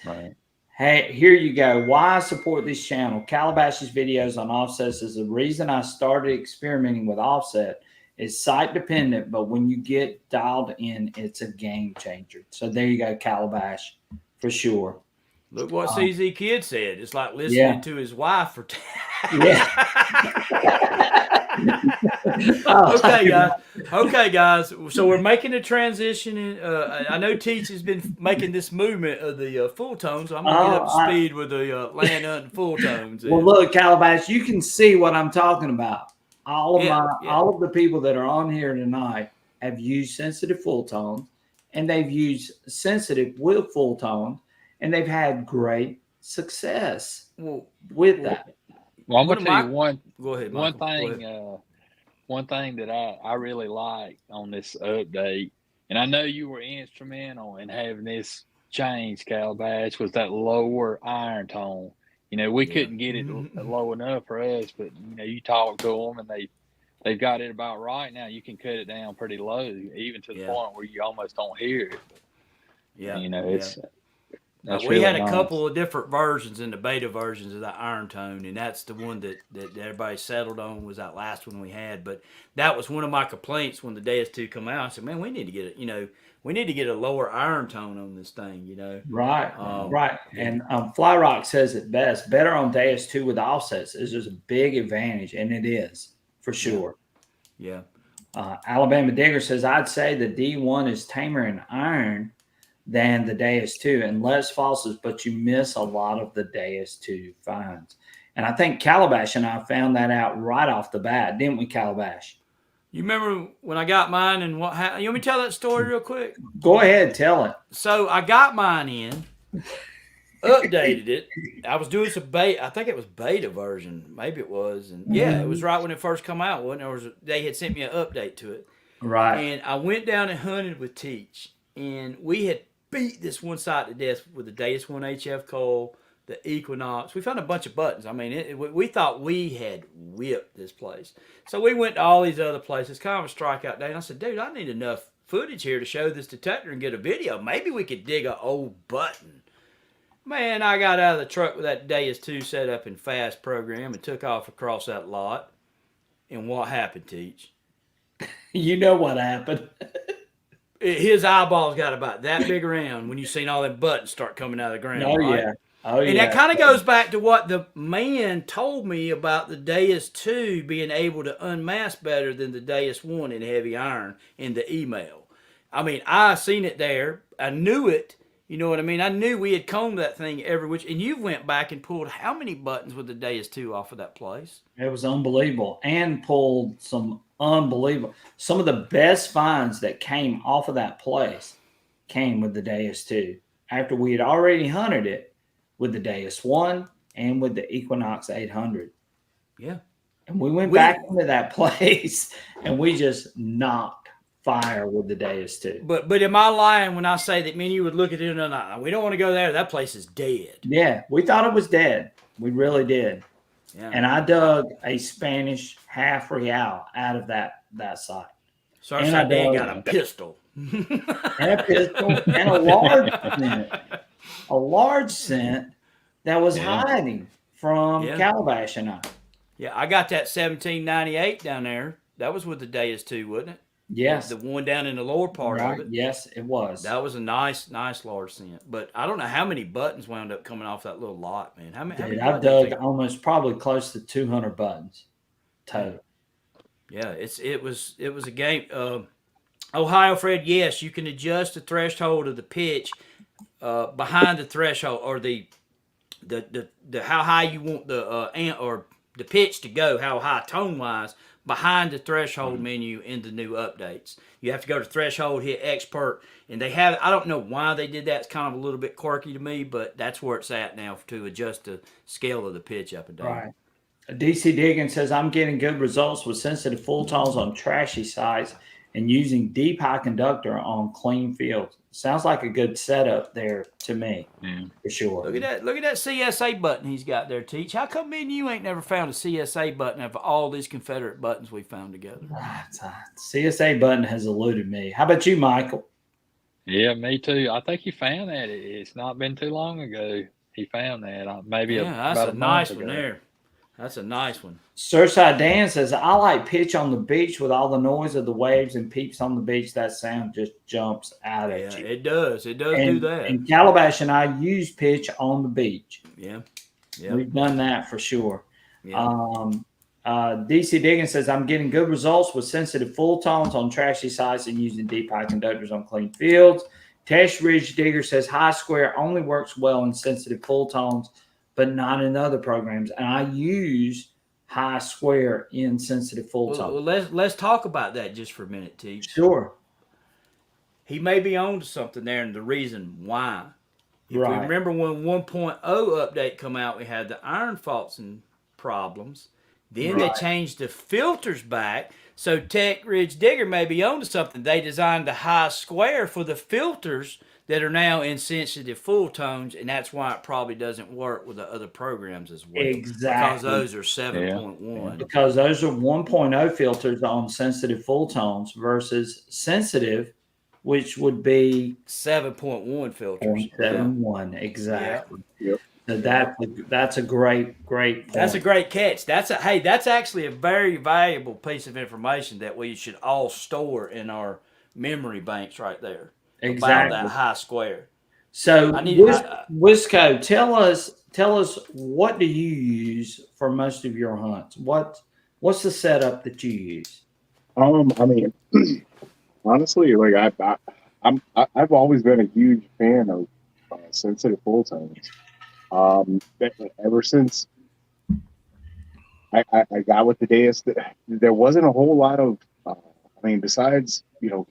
hey, here you go. Why I support this channel. Calabash's videos on offsets is the reason I started experimenting with offset. It's site dependent, but when you get dialed in, it's a game changer. So there you go, Calabash, for sure. Look what CZ Kid said. It's like listening to his wife for Okay, guys. So we're making a transition. I know Teach has been making this movement of the full tones. So I'm going to get up to speed with the land hunting full tones. Well, look, Calabash, you can see what I'm talking about. All of the people that are on here tonight have used sensitive full tones, and they've used sensitive with full tones, and they've had great success with that. Well, I'm going to tell you one. Go ahead, Michael. One thing that I really like on this update, and I know you were instrumental in having this change, Calabash, was that lower iron tone. We couldn't get it low enough for us, but you talk to them and they've got it about right now. You can cut it down pretty low, even to the point where you almost don't hear it. But, That's we really had a nice. couple of different versions in the beta versions of that iron tone, and that's the one that everybody settled on was that last one we had. But that was one of my complaints when the Deus 2 come out. I said, man, we need to get it. We need to get a lower iron tone on this thing. Right, right. And Fly Rock says it best. Better on Deus 2 with offsets is just a big advantage, and it is for sure. Yeah. Alabama Digger says, I'd say the D1 is tamer in iron than the Deus 2 and less falses, but you miss a lot of the Deus 2 finds. And I think Calabash and I found that out right off the bat, didn't we, Calabash? You remember when I got mine and what happened? You want me to tell that story real quick? Go ahead, tell it. So I got mine in, updated it. I was doing some beta. I think it was beta version. Maybe it was. And yeah, it was right when it first come out. They had sent me an update to it. Right. And I went down and hunted with Teach. And we had beat this one side to death with the Deus 1 HF coil, the Equinox. We found a bunch of buttons. I mean, we thought we had whipped this place. So we went to all these other places, kind of a strikeout day. And I said, dude, I need enough footage here to show this detector and get a video. Maybe we could dig an old button. Man, I got out of the truck with that Deus 2 set up in fast program and took off across that lot. And what happened, Teach? You know what happened. His eyeballs got about that big around when you seen all them buttons start coming out of the ground. Oh, right? yeah. Oh, and yeah. that kind of goes back to what the man told me about the Deus 2 being able to unmask better than the Deus 1 in heavy iron in the email. I mean, I seen it there. I knew it. You know what I mean? I knew we had combed that thing every which. And you went back and pulled how many buttons with the Deus 2 off of that place? It was unbelievable. And pulled some unbelievable. Some of the best finds that came off of that place came with the Deus 2. After we had already hunted it with the Deus 1 and with the Equinox 800. Yeah. And we went back into that place and we just knocked fire with the Deus 2. But am I lying when I say that me and you would look at it and we don't want to go there? That place is dead. Yeah, we thought it was dead. We really did. Yeah. And I dug a Spanish half real out of that site. So and I got a pistol. And a pistol and a large scent. A large scent that was hiding from Calabash and I. Yeah, I got that 1798 down there. That was with the Deus 2, wasn't it? Yes. The one down in the lower part of it. Yes, it was. That was a nice large scent. But I don't know how many buttons wound up coming off that little lot, man. How many I dug almost probably close to 200 buttons total. Yeah, it was a game. Ohio Fred, yes, you can adjust the threshold of the pitch behind the threshold or the how high you want the pitch to go, how high tone wise. Behind the threshold menu in the new updates. You have to go to threshold, hit expert, and they have, I don't know why they did that. It's kind of a little bit quirky to me, but that's where it's at now to adjust the scale of the pitch up and down. Right. DC Diggins says, I'm getting good results with sensitive full tones on trashy sites and using deep high conductor on clean fields. Sounds like a good setup there to me, for sure. Look at that CSA button he's got there, Teach. How come me and you ain't never found a CSA button of all these Confederate buttons we found together? CSA button has eluded me. How about you, Michael? Yeah, me too. I think he found that. It's not been too long ago. He found that. That's a nice one there. That's a nice one. Surfside Dan says, I like pitch on the beach with all the noise of the waves and peeps on the beach. That sound just jumps out at you. It does. It does do that. And Calabash and I use pitch on the beach. Yeah. We've done that for sure. Yeah. DC Diggins says, I'm getting good results with sensitive full tones on trashy sites and using deep high conductors on clean fields. Tesh Ridge Digger says, high square only works well in sensitive full tones, but not in other programs. And I use high square in sensitive full tone. Well, let's talk about that just for a minute, T. Sure. He may be on to something there, and the reason why. If we remember when 1.0 update come out, we had the iron faults and problems. Then they changed the filters back. So Tech Ridge Digger may be on to something. They designed the high square for the filters that are now in sensitive full tones, and that's why it probably doesn't work with the other programs as well. Exactly. Because those are 7.1. Because those are 1.0 filters on sensitive full tones versus sensitive which would be 7.1 filters. 0.71 exactly. Yep. So that's a great point. That's a great catch. That's actually a very valuable piece of information that we should all store in our memory banks right there. About Exactly. that high square. So, I need Wisco, tell us what do you use for most of your hunts? What's the setup that you use? I mean, honestly, like I've always been a huge fan of sensitive full tones. Ever since I got with the Deus, there wasn't a whole lot of. I mean, besides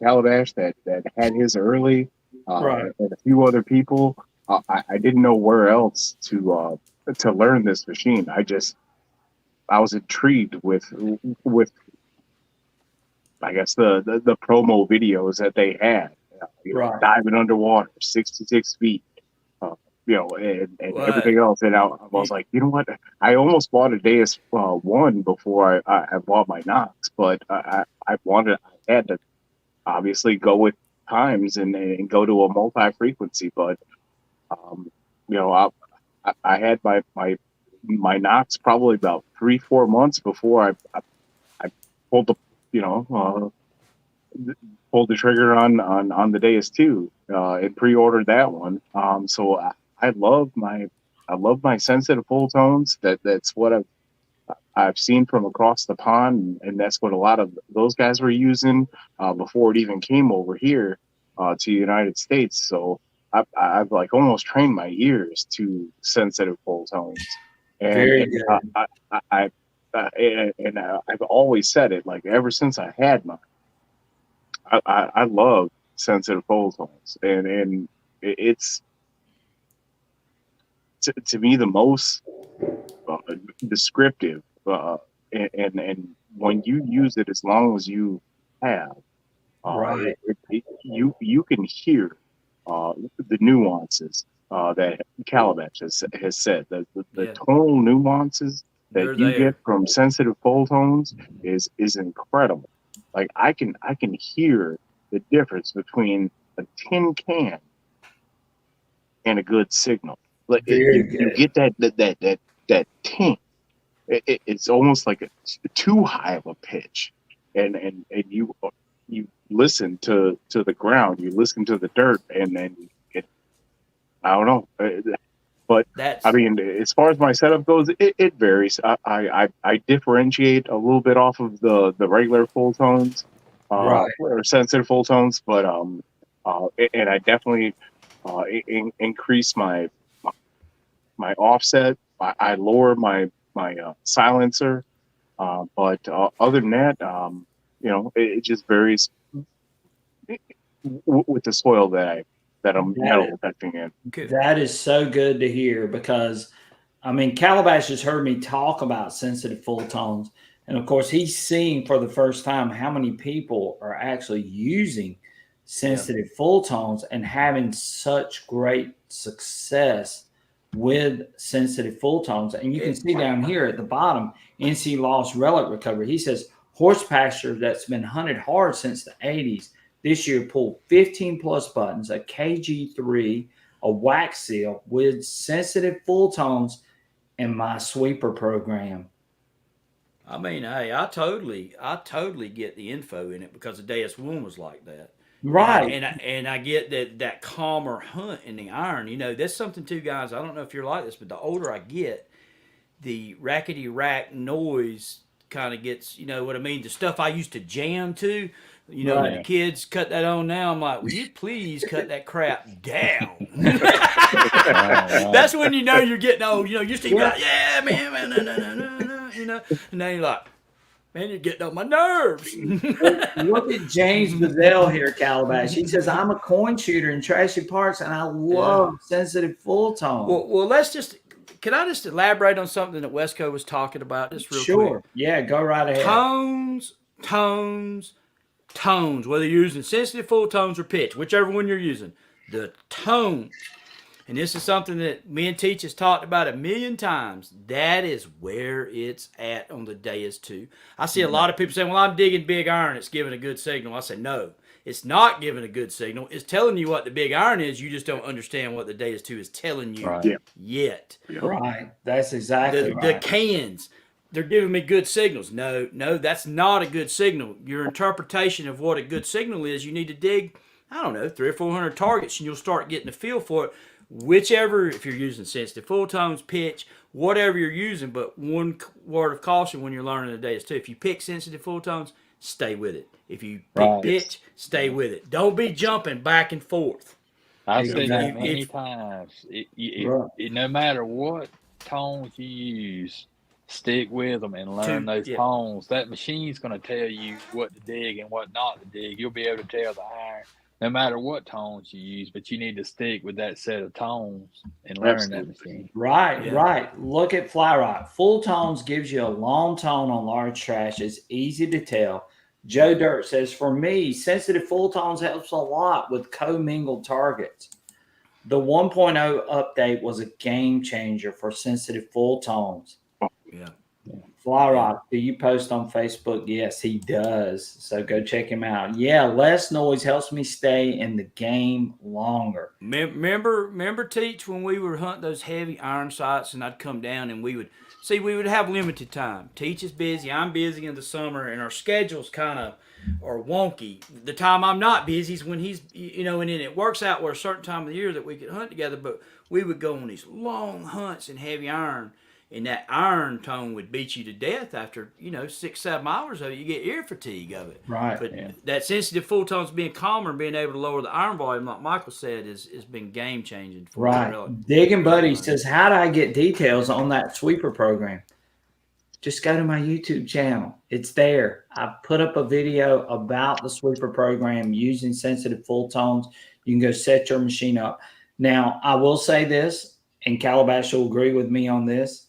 Calabash that had his early, Right. and a few other people, I didn't know where else to learn this machine. I was intrigued with I guess the promo videos that they had. Right. Diving underwater, 66 feet. And Right. everything else. And I was like, you know what? I almost bought a Deus one before I bought my Knox, but I had to obviously go with times and go to a multi-frequency. But I had my Knox probably about 3-4 months before I pulled the pulled the trigger on the Deus 2 and pre-ordered that one. So I love my sensitive full tones. That's what I've seen from across the pond, and that's what a lot of those guys were using before it even came over here to the United States. So I've like almost trained my ears to sensitive full tones, Very and good. I've always said it, like ever since I had mine. I love sensitive full tones, and it's to me the most descriptive, and when you use it, as long as you have, Right. you can hear the nuances that Calabash has said. The Yeah. tonal nuances that They're you there. get from sensitive full tones is incredible. Like I can hear the difference between a tin can and a good signal. Like Very you good. get that ting. It's almost like too high of a pitch, and you listen to the ground, you listen to the dirt, and then I don't know. But That's I mean, as far as my setup goes, it varies. I differentiate a little bit off of the regular full tones, Right. or sensitive full tones, but and I definitely increase my offset. I lower my silencer, but other than that, it just varies with the soil that I'm metal detecting in. good. That is so good to hear because, I mean, Calabash has heard me talk about sensitive full tones. And of course, he's seeing for the first time how many people are actually using sensitive full tones and having such great success with sensitive full tones. And you can see down here at the bottom, NC Lost Relic Recovery. He says, horse pasture that's been hunted hard since the 80s. This year pulled 15 plus buttons, a KG3, a wax seal with sensitive full tones in my sweeper program. I mean, hey, I totally get the info in it because the Deus One was like that. Right. And I get that calmer hunt in the iron. That's something too, guys. I don't know if you're like this, but the older I get, the rackety rack noise kind of gets, you know what I mean? The stuff I used to jam to, when the Right. kids cut that on now, I'm like, will you please cut that crap down? That's when you're getting old. You used to be like, yeah, man, no. And now you're like, man, you're getting on my nerves. Look at James Bazell here, Calabash. He says, I'm a coin shooter in trashy parks and I love sensitive full tone. Well, can I just elaborate on something that Wesco was talking about just real Sure. quick? Yeah, go right ahead. Tones, whether you're using sensitive full tones or pitch, whichever one you're using, the tones. and this is something that me and Teach has talked about a million times. That is where it's at on the Deus 2. I see a lot of people saying, well, I'm digging big iron. It's giving a good signal. I say, no, it's not giving a good signal. It's telling you what the big iron is. You just don't understand what the Deus 2 is telling you Right. yet. Right. That's exactly The right. cans, they're giving me good signals. No, that's not a good signal. Your interpretation of what a good signal is, you need to dig, I don't know, 300 or 400 targets, and you'll start getting a feel for it. Whichever, if you're using sensitive full tones, pitch, whatever you're using, but one word of caution when you're learning the Deus 2. If you pick sensitive full tones, stay with it. If you pick Right. pitch, stay with it. Don't be jumping back and forth. I've said that Exactly. many times. Right. No matter what tones you use, stick with them and learn those yeah. tones. That machine's going to tell you what to dig and what not to dig. You'll be able to tell the iron no matter what tones you use, but you need to stick with that set of tones and learn Absolutely. that machine. Right, Yeah. right. Look at fly rod. Full tones gives you a long tone on large trash. It's easy to tell. Joe Dirt says, for me, sensitive full tones helps a lot with commingled targets. The 1.0 update was a game changer for sensitive full tones. Yeah. Fly Rock, do you post on Facebook? Yes, he does. So go check him out. Yeah, less noise helps me stay in the game longer. Remember, Teach, when we were hunting those heavy iron sights, and I'd come down and we would have limited time. Teach is busy, I'm busy in the summer, and our schedules kind of are wonky. The time I'm not busy is when he's, and then it works out where a certain time of the year that we could hunt together, but we would go on these long hunts in heavy iron. And that iron tone would beat you to death after, 6-7 hours of it. You get ear fatigue of it. Right. But that sensitive full tones being calmer and being able to lower the iron volume, like Michael said, has been game changing for Right. Really. Digging Buddy says, how do I get details on that sweeper program? Just go to my YouTube channel. It's there. I put up a video about the sweeper program using sensitive full tones. You can go set your machine up. Now, I will say this, and Calabash will agree with me on this.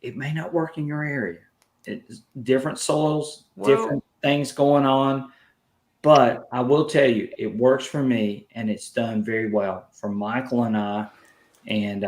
It may not work in your area. It's different soils, different things going on. But I will tell you, it works for me, and it's done very well for Michael and I, and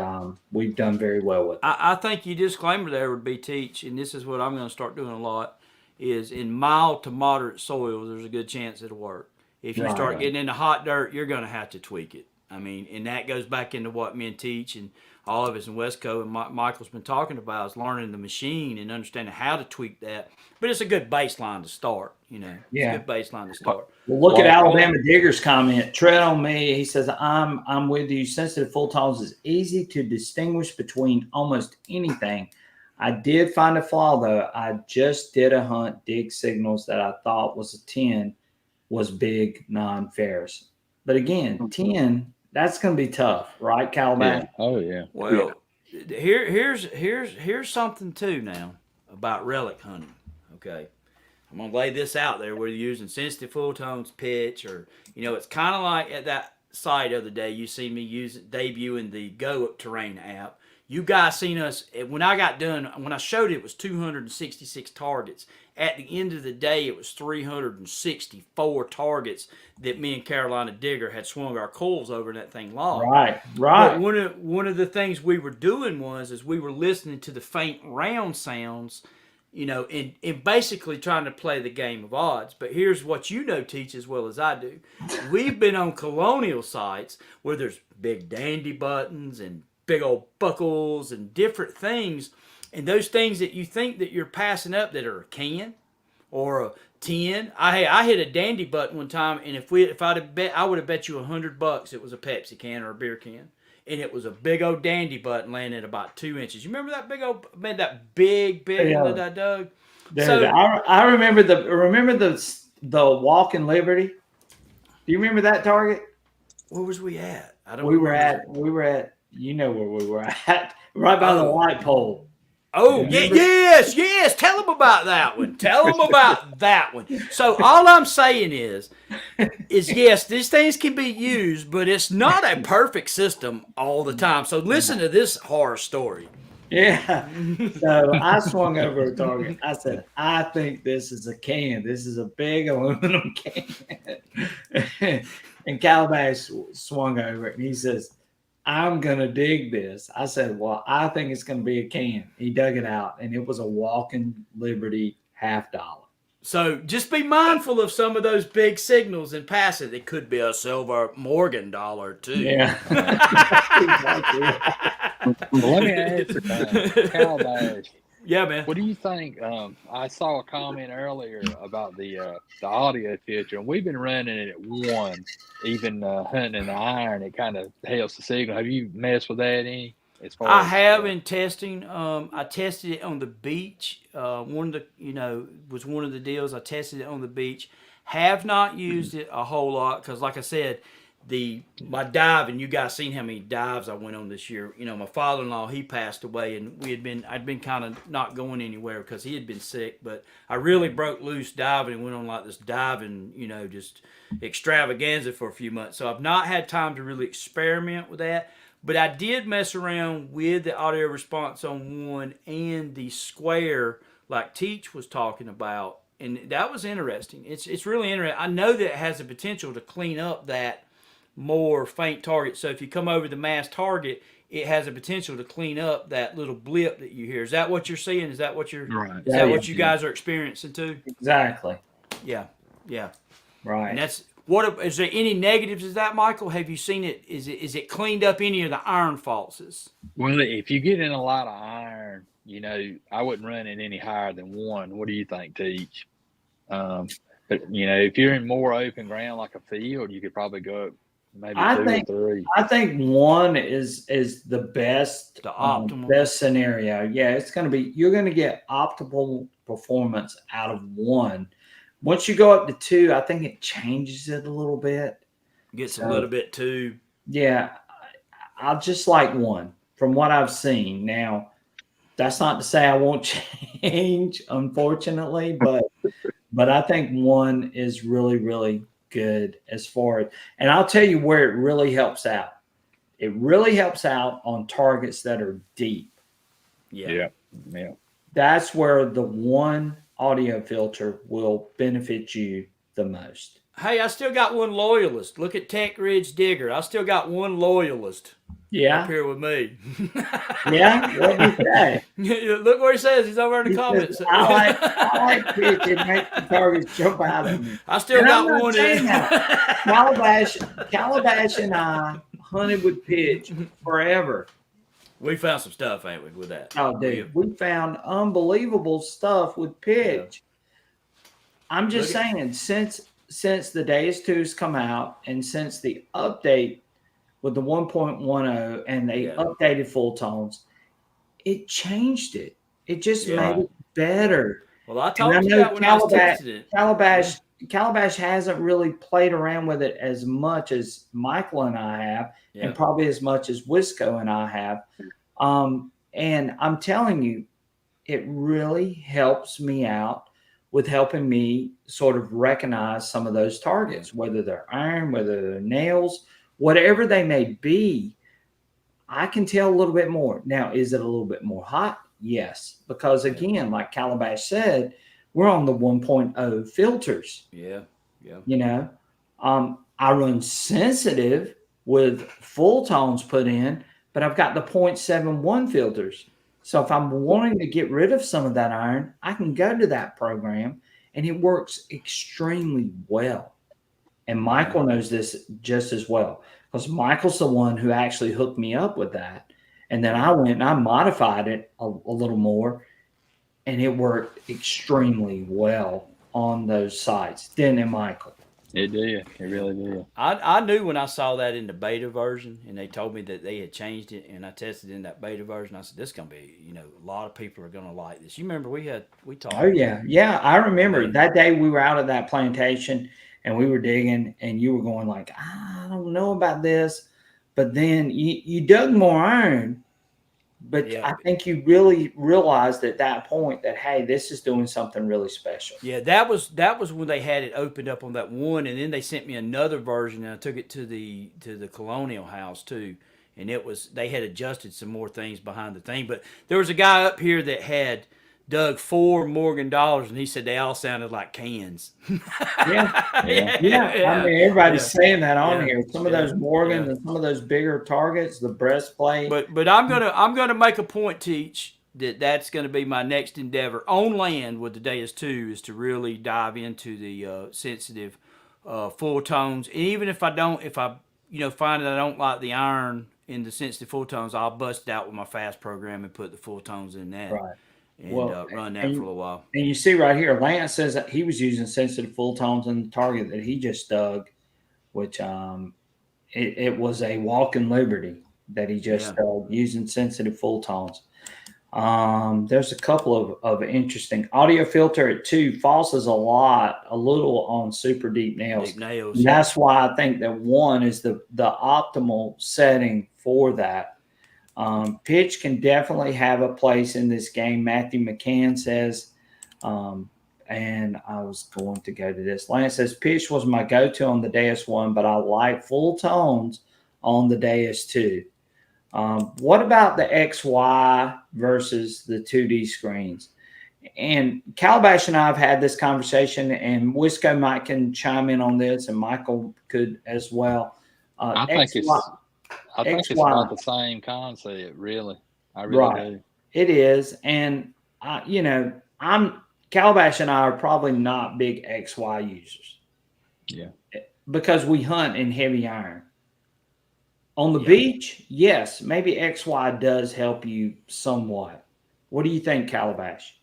we've done very well with it. I think your disclaimer there would be, Teach, and this is what I'm going to start doing a lot, is in mild to moderate soils, there's a good chance it'll work. If you start getting into hot dirt, you're going to have to tweak it. I mean, and that goes back into what me and Teach and all of us in Westco and Michael's been talking about, is learning the machine and understanding how to tweak that. But it's a good baseline to start, Yeah. It's a good baseline to start. Well, look at Alabama Digger's comment. Tread on me. He says, I'm with you. Sensitive full tones is easy to distinguish between almost anything. I did find a flaw, though. I just did a hunt, dig signals that I thought was a 10 was big non-ferrous. But again, 10, that's going to be tough, right, Calabash? Yeah. Oh, yeah. Well, here's something too now about relic hunting. Okay, I'm gonna lay this out there. Whether you're using sensitive full tones, pitch, or it's kind of like at that site the other day. You see me debuting the Go Up Terrain app. You guys seen us when I got done. When I showed it was 266 targets. At the end of the day, it was 364 targets that me and Carolina Digger had swung our coils over, and that thing logged. Right. But one of the things we were doing is we were listening to the faint round sounds, and basically trying to play the game of odds. But here's what Teach, as well as I do. We've been on colonial sites where there's big dandy buttons and big old buckles and different things. And those things that you think that you're passing up that are a can or a 10. I hit a dandy button one time, and if I'd have bet, I would have bet you $100 it was a Pepsi can or a beer can. And it was a big old dandy button laying at about 2 inches. You remember that big old, man, that big one that I dug? Dude, so, I remember the Walk in Liberty. Do you remember that target? Where was we at? We were at, where we were at, right by the light pole. Oh, yes. Tell them about that one. So all I'm saying is yes, these things can be used, but it's not a perfect system all the time. So listen to this horror story. Yeah. So I swung over a target. I said, I think this is a can. This is a big aluminum can. And Calabash swung over it, and he says, I'm going to dig this. I said, well, I think it's going to be a can. He dug it out, and it was a Walking Liberty $50. So just be mindful of some of those big signals and pass it. It could be a silver Morgan dollar too. Yeah. Well, let me ask you, Calabash. Yeah, man. What do you think? I saw a comment earlier about the audio filter, and we've been running it at 1, even hunting the iron. It kind of helps the signal. Have you messed with that any? As far I as, have in testing. I tested it on the beach. One of the, was one of the deals. I tested it on the beach. Have not used it a whole lot because, like I said, my diving. You guys seen how many dives I went on this year. My father-in-law, he passed away, and I'd been kind of not going anywhere because he had been sick. But I really broke loose diving and went on like this diving, just extravaganza for a few months. So I've not had time to really experiment with that. But I did mess around with the audio response on 1 and the square, like Teach was talking about, and that was interesting. It's really interesting. I know that it has the potential to clean up that more faint target. So if you come over the mass target, it has a potential to clean up that little blip that you hear. Is that what you're seeing? Is that what you're? Right. Is that what you guys are experiencing too? Exactly. Yeah. Right. And that's. What is there any negatives? Is that, Michael? Have you seen it? Is it cleaned up any of the iron faults? Well, if you get in a lot of iron, I wouldn't run it any higher than 1. What do you think, Teach? But if you're in more open ground like a field, you could probably go up maybe 2 or 3. I think 1 is the best, The optimal best scenario. Yeah, you're going to get optimal performance out of 1. Once you go up to 2, I think it changes it a little bit. Gets a little bit too. Yeah, I just like 1 from what I've seen. Now, that's not to say I won't change, unfortunately, but I think 1 is really, really good as far as, and I'll tell you where it really helps out. It really helps out on targets that are deep. Yeah. That's where the 1 audio filter will benefit you the most. Hey, I still got 1 loyalist. Look at Tech Ridge Digger. I still got 1 loyalist. Yeah. Up here with me. Yeah. What do you say? Look where he says. He's over in the comments. Says, I like pitch. It makes the targets jump out of me. I still got 1 in. Calabash and I hunted with pitch forever. We found some stuff, ain't we, with that? Oh, dude, we found unbelievable stuff with pitch. Yeah. I'm just saying, since the Deus 2's come out and since the update with the 1.10 and they updated full tones, it changed it. It just made it better. Well, I told you that when I was testing it. Calabash hasn't really played around with it as much as Michael and I have, and probably as much as Wisco and I have. And I'm telling you, it really helps me out with helping me sort of recognize some of those targets, whether they're iron, whether they're nails, whatever they may be. I can tell a little bit more. Now, is it a little bit more hot? Yes, because again, like Calabash said, we're on the 1.0 filters. Yeah. I run sensitive with full tones put in, but I've got the 0.71 filters. So if I'm wanting to get rid of some of that iron, I can go to that program, and it works extremely well. And Michael knows this just as well, because Michael's the one who actually hooked me up with that. And then I went and I modified it a little more, and it worked extremely well on those sites. Then and Michael. It did. It really did. I knew when I saw that in the beta version, and they told me that they had changed it, and I tested in that beta version. I said, "This is gonna be, a lot of people are gonna like this." You remember we talked. Oh yeah. I remember that day we were out at that plantation and we were digging, and you were going like, "I don't know about this," but then you dug more iron. But I think you really realized at that point that, hey, this is doing something really special. Yeah, that was when they had it opened up on that 1, and then they sent me another version, and I took it to the Colonial House too, and they had adjusted some more things behind the thing. But there was a guy up here that had dug 4 Morgan dollars, and he said they all sounded like cans. Yeah. yeah. I mean, everybody's yeah. saying that on Yeah. here. Some of Yeah. those Morgans Yeah. and some of those bigger targets, the breastplate. But I'm gonna make a point, Teach, that's gonna be my next endeavor on land with the Deus 2 is to really dive into the sensitive full tones. And even if I find that I don't like the iron in the sensitive full tones, I'll bust it out with my fast program and put the full tones in that. Right. And Well, run that for a little while. And you see right here, Lance says that he was using sensitive full tones in the target that he just dug, which it was a Walking Liberty that he just dug using sensitive full tones. There's a couple of interesting audio filter at 2 falses a little on super deep nails. And that's why I think that 1 is the optimal setting for that. Pitch can definitely have a place in this game. Matthew McCann says, and I was going to go to this. Lance says, pitch was my go-to on the Deus 1, but I like full tones on the Deus 2. What about the XY versus the 2D screens? And Calabash and I have had this conversation, and Wisco might can chime in on this, and Michael could as well. I think it's about the same concept, really. I really do. It is, and Calabash and I are probably not big XY users. Yeah, because we hunt in heavy iron. On the beach, yes, maybe XY does help you somewhat. What do you think, Calabash?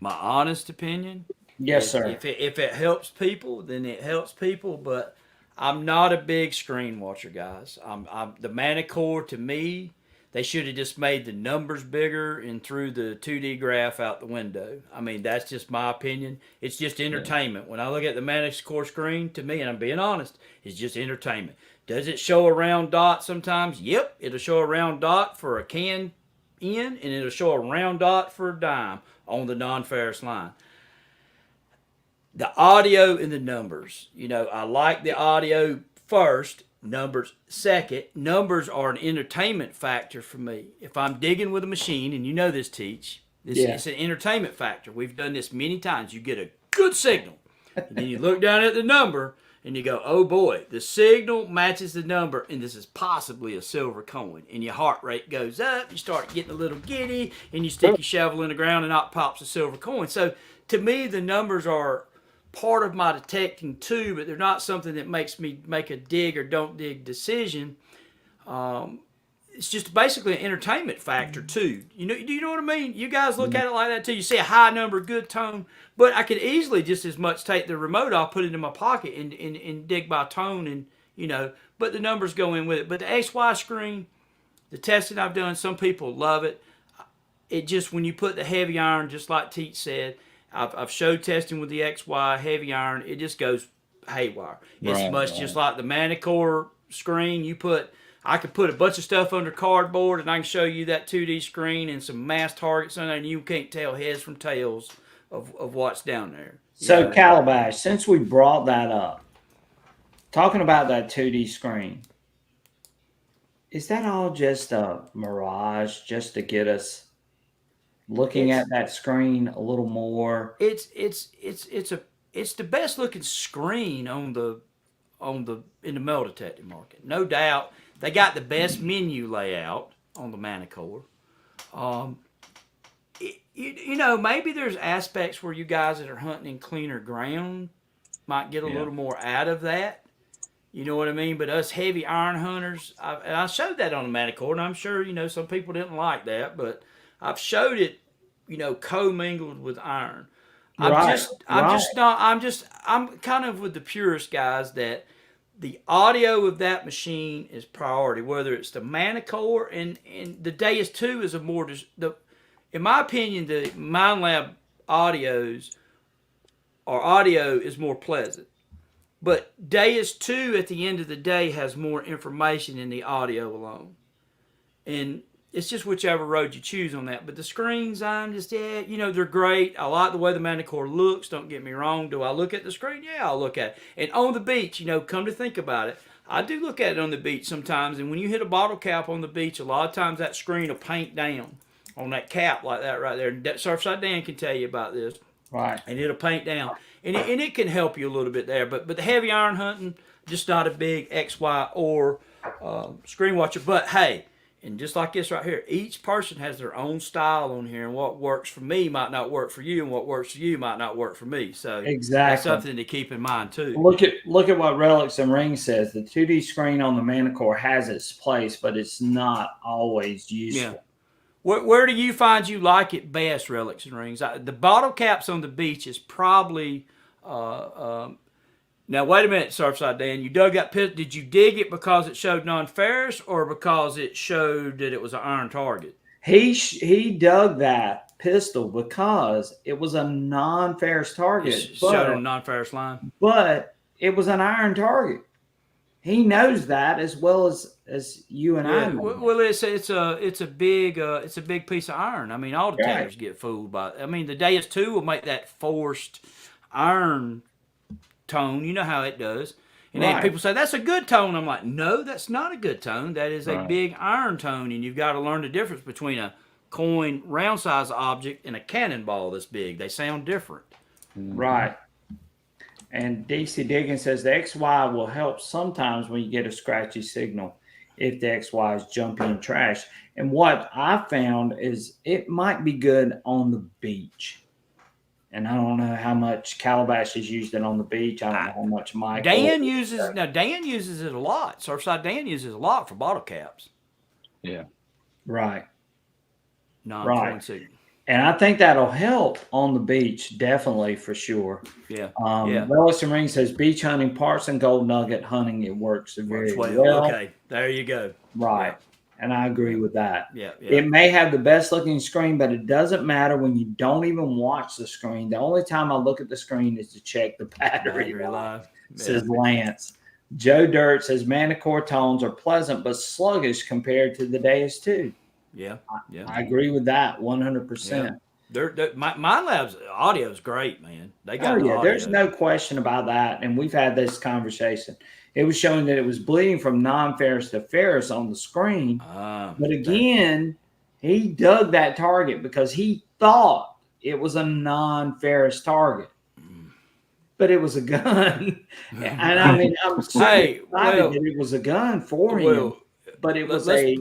My honest opinion? Yes, sir. If it helps people, then it helps people, but I'm not a big screen watcher, guys. I'm the Manticore, to me, they should have just made the numbers bigger and threw the 2D graph out the window. I mean, that's just my opinion. It's just entertainment. When I look at the Manticore screen, to me, and I'm being honest, it's just entertainment. Does it show a round dot sometimes? Yep, it'll show a round dot for a can in, and it'll show a round dot for a dime on the non-ferrous line. The audio and the numbers. I like the audio first, numbers second. Numbers are an entertainment factor for me. If I'm digging with a machine, and you know this, Teach, it's an entertainment factor. We've done this many times. You get a good signal, and then you look down at the number, and you go, oh boy, the signal matches the number, and this is possibly a silver coin. And your heart rate goes up, you start getting a little giddy, and you stick your shovel in the ground, and out pops a silver coin. So to me, the numbers are part of my detecting too, but they're not something that makes me make a dig or don't dig decision. It's just basically an entertainment factor too. Do you know what I mean? You guys look at it like that too. You see a high number, good tone, but I could easily just as much take the remote off, put it in my pocket, and dig by tone, and but the numbers go in with it. But the XY screen, the testing I've done, some people love it. It just, when you put the heavy iron, just like Teach said, I've showed testing with the XY heavy iron, it just goes haywire. It's just like the Manticore screen. I could put a bunch of stuff under cardboard, and I can show you that 2D screen and some mass targets on there, and you can't tell heads from tails of what's down there. So, Calabash, since we brought that up, talking about that 2D screen, is that all just a mirage just to get us looking at that screen a little more? It's the best looking screen in the metal detecting market, no doubt. They got the best menu layout on the Manticore. Maybe there's aspects where you guys that are hunting in cleaner ground might get a little more out of that. You know what I mean? But us heavy iron hunters, I showed that on the Manticore, and I'm sure some people didn't like that, but I've showed it, commingled with iron. I'm kind of with the purist guys that the audio of that machine is priority, whether it's the Manticore and the Deus 2 is in my opinion, the MindLab audio is more pleasant. But Deus 2 at the end of the day has more information in the audio alone. And it's just whichever road you choose on that. But the screens, they're great. I like the way the Manticore looks. Don't get me wrong. Do I look at the screen? Yeah, I'll look at it. And on the beach, come to think about it, I do look at it on the beach sometimes. And when you hit a bottle cap on the beach, a lot of times that screen will paint down. on that cap like that right there. Surfside Dan can tell you about this. Right. And it'll paint down. And it can help you a little bit there. But the heavy iron hunting, just not a big XY or screen watcher. But hey, and just like this right here, each person has their own style on here, and what works for me might not work for you, and what works for you might not work for me. So exactly, that's something to keep in mind too. Look at what Relics and Rings says. The 2D screen on the Manticore has its place, but it's not always useful. Yeah. Where do you find you like it best, Relics and Rings? The bottle caps on the beach is probably. Now wait a minute, Surfside Dan. You dug that pit. Did you dig it because it showed non-ferrous, or because it showed that it was an iron target? He dug that pistol because it was a non-ferrous target. It showed on a non-ferrous line, but it was an iron target. He knows that as well as you and I know. Well, it's a big piece of iron. I mean, all detectors get fooled by it. I mean, the Deus 2 will make that forced iron tone. You know how it does. And then people say that's a good tone. I'm like, no, that's not a good tone. That is a big iron tone, and you've got to learn the difference between a coin round size object and a cannonball this big. They sound different. Right. And DC Diggins says the XY will help sometimes when you get a scratchy signal if the XY is jumpy and trash. And what I found is it might be good on the beach. And I don't know how much Calabash is used it on the beach. I don't know how much Mike. Dan uses it a lot. Surfside Dan uses it a lot for bottle caps. Yeah. Right. Non-coin signal. And I think that'll help on the beach, definitely, for sure. Yeah. Relics and Rings says beach hunting, parts and gold nugget hunting, it works very well. Okay, there you go. Right. And I agree with that. Yeah. It may have the best looking screen, but it doesn't matter when you don't even watch the screen. The only time I look at the screen is to check the battery life. Says Lance. Joe Dirt says Manticore tones are pleasant but sluggish compared to the Deus 2. Yeah. I agree with that 100%. Mind Lab's audio is great, man. They got there's no question about that. And we've had this conversation. It was showing that it was bleeding from non-ferrous to ferrous on the screen. But again, he dug that target because he thought it was a non-ferrous target. But it was a gun. And I mean, I'm so excited that it was a gun for him. But it was a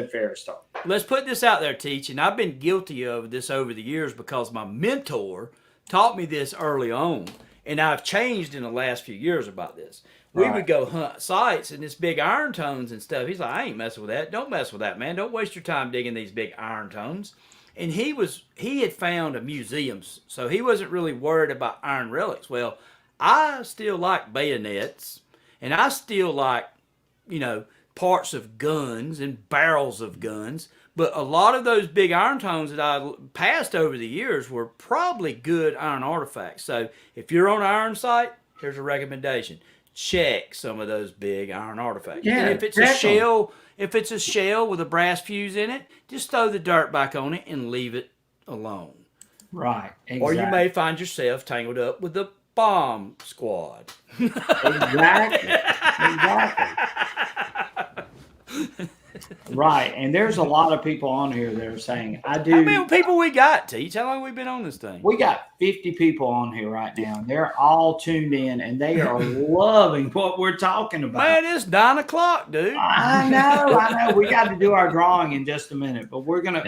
ferrous target. Let's put this out there, Teach, and I've been guilty of this over the years because my mentor taught me this early on, and I've changed in the last few years about this. We would go hunt sites and this big iron tones and stuff. He's like, I ain't messing with that. Don't mess with that, man. Don't waste your time digging these big iron tones. And he had found a museum, so he wasn't really worried about iron relics. Well, I still like bayonets, and I still like, parts of guns and barrels of guns, but a lot of those big iron tones that I passed over the years were probably good iron artifacts. So if you're on an iron site, here's a recommendation: check some of those big iron artifacts. Yeah, and if it's a shell with a brass fuse in it, just throw the dirt back on it and leave it alone. Right. Exactly. Or you may find yourself tangled up with the bomb squad. Exactly. Right. And there's a lot of people on here that are saying, I do. How many people we got, Teach? How long have we been on this thing? We got 50 people on here right now. They're all tuned in, and they are loving what we're talking about. Man, it's 9 o'clock, dude. I know. We got to do our drawing in just a minute, but we're gonna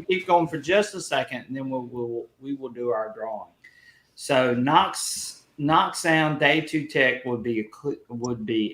keep going for just a second, and then we will do our drawing. So Knox Sound Day 2 Tech would be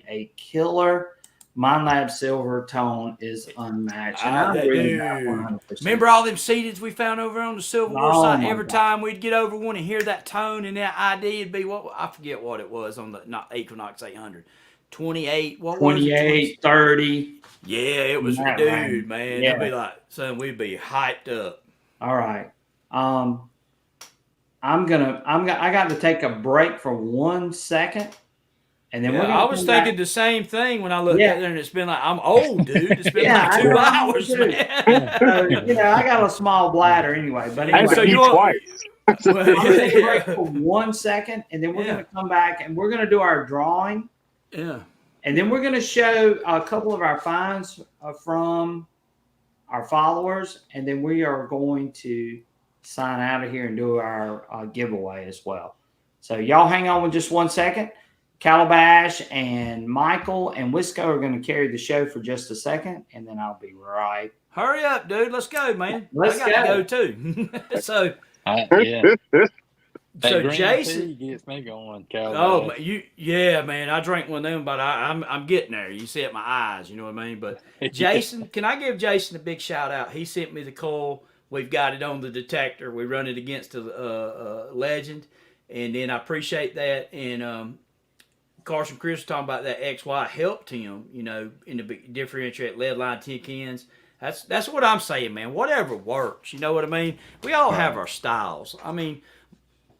a killer. Mind Lab Silver Tone is unmatched. And I agree with that 100%. Remember all them seededs we found over on the Silverware site? Every time we'd get over one and hear that tone and that ID, it'd be I forget what it was on the Equinox 800. 28, what 28, 30. Yeah, it was, dude, man. Yeah. It'd be like, son, we'd be hyped up. All right. I got to take a break for 1 second. And then I was thinking the same thing when I looked at there, and it's been like, I'm old, dude. It's been like 2 hours, man. I got a small bladder anyway. But anyway, so you twice. I'm going to take a break for 1 second, and then we're going to come back, and we're going to do our drawing. Yeah. And then we're going to show a couple of our finds from our followers, and then we are going to sign out of here and do our giveaway as well. So y'all hang on with just 1 second. Calabash and Michael and Wisco are going to carry the show for just a second, and then I'll be right. Hurry up, dude. Let's go, man. Let's I got to go too. So Yeah. That So green Jason- tea gets me going. Oh, Calabash. yeah, man. I drank one of them, but I'm getting there. You see it in my eyes, you know what I mean? But Jason, can I give Jason a big shout out? He sent me the coil. We've got it on the detector. We run it against a legend, and then I appreciate that. And Carson Chris was talking about that XY helped him, you know, in the differentiate lead line tin cans. That's what I'm saying, man. Whatever works, you know what I mean? We all have our styles. I mean,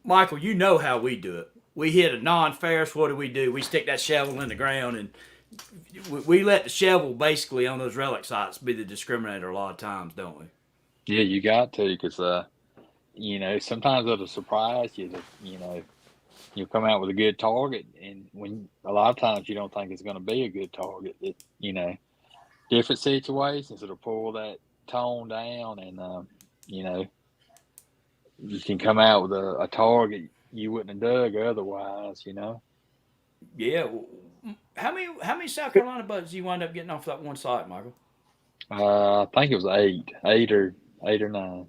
Michael, you know how we do it. We hit a non-ferrous. What do? We stick that shovel in the ground, and we let the shovel basically on those relic sites be the discriminator a lot of times, don't we? Yeah, you got to, because you know, sometimes it'll surprise you. You know, you'll come out with a good target, and when a lot of times you don't think it's going to be a good target. It, you know, different situations it'll pull that tone down, and you know, you can come out with a target you wouldn't have dug otherwise. You know. Yeah. How many South Carolina buds do you wind up getting off that one site, Michael? I think it was eight or 9.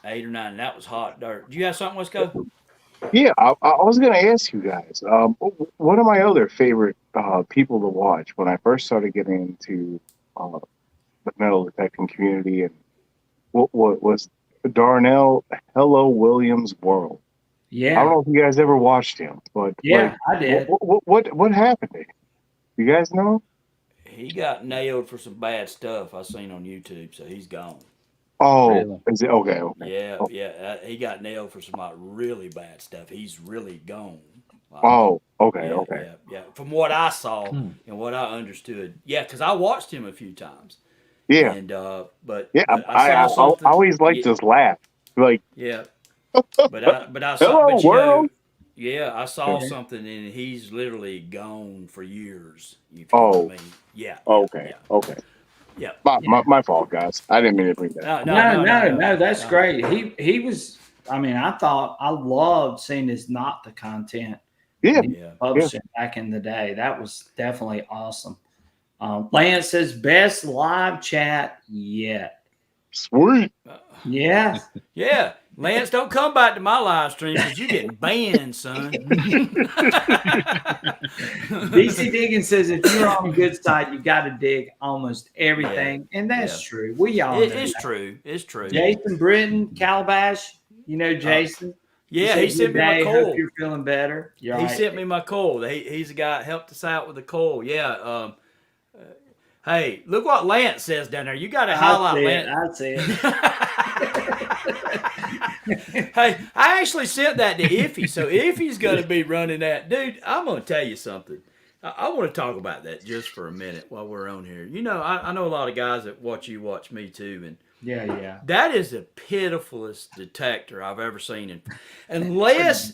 8 or 9. And that was hot dirt. Do you have something? Let's go. Yeah, I was going to ask you guys. One of my other favorite people to watch when I first started getting into the metal detecting community, and what was Darnell Hello Williams World. I don't Yeah, know if you guys ever watched him, but yeah, I did. what happened to him? You guys know? He got nailed for some bad stuff I seen on YouTube, so he's gone. Oh, Really? is it okay? Okay. Yeah, Oh, yeah. He got nailed for some like really bad stuff. He's really gone. Like, oh, okay, yeah, okay. yeah. From what I saw Hmm. and what I understood, yeah, because I watched him a few times. Yeah, And but yeah. I saw I something. always like to laugh. Like, Yeah, but I saw. hello But you know, world. yeah, I saw Okay. something, and he's literally gone for years. If you know Oh, what I mean? Yeah. okay, okay. Yeah. My fault, guys. I didn't mean to bring that. No, that's no. great. He was. I mean, I loved seeing his not the content Yeah, Yeah. publishing back in the day. That was definitely awesome. Lance says best live chat yet. sweet. Yeah, Yeah. Lance, don't come back to my live stream because you're getting banned, son. DC Diggins says if you're on a good site, you got to dig almost everything, and that's Yeah. true. We all know It's that. true. It's true. Jason Britton, Calabash, you know Jason. Yeah, he sent me my Day, coal. hope you're feeling better. You're He right. sent me my coal. He's the guy that helped us out with the coal. Yeah. Hey, look what Lance says down there. You got to highlight Lance. I see it. Hey, I actually sent that to Iffy, so Iffy's going to be running that. Dude, I'm going to tell you something. I want to talk about that just for a minute while we're on here. You know, I know a lot of guys that watch me too, and Yeah. that is the pitifulest detector I've ever seen. Unless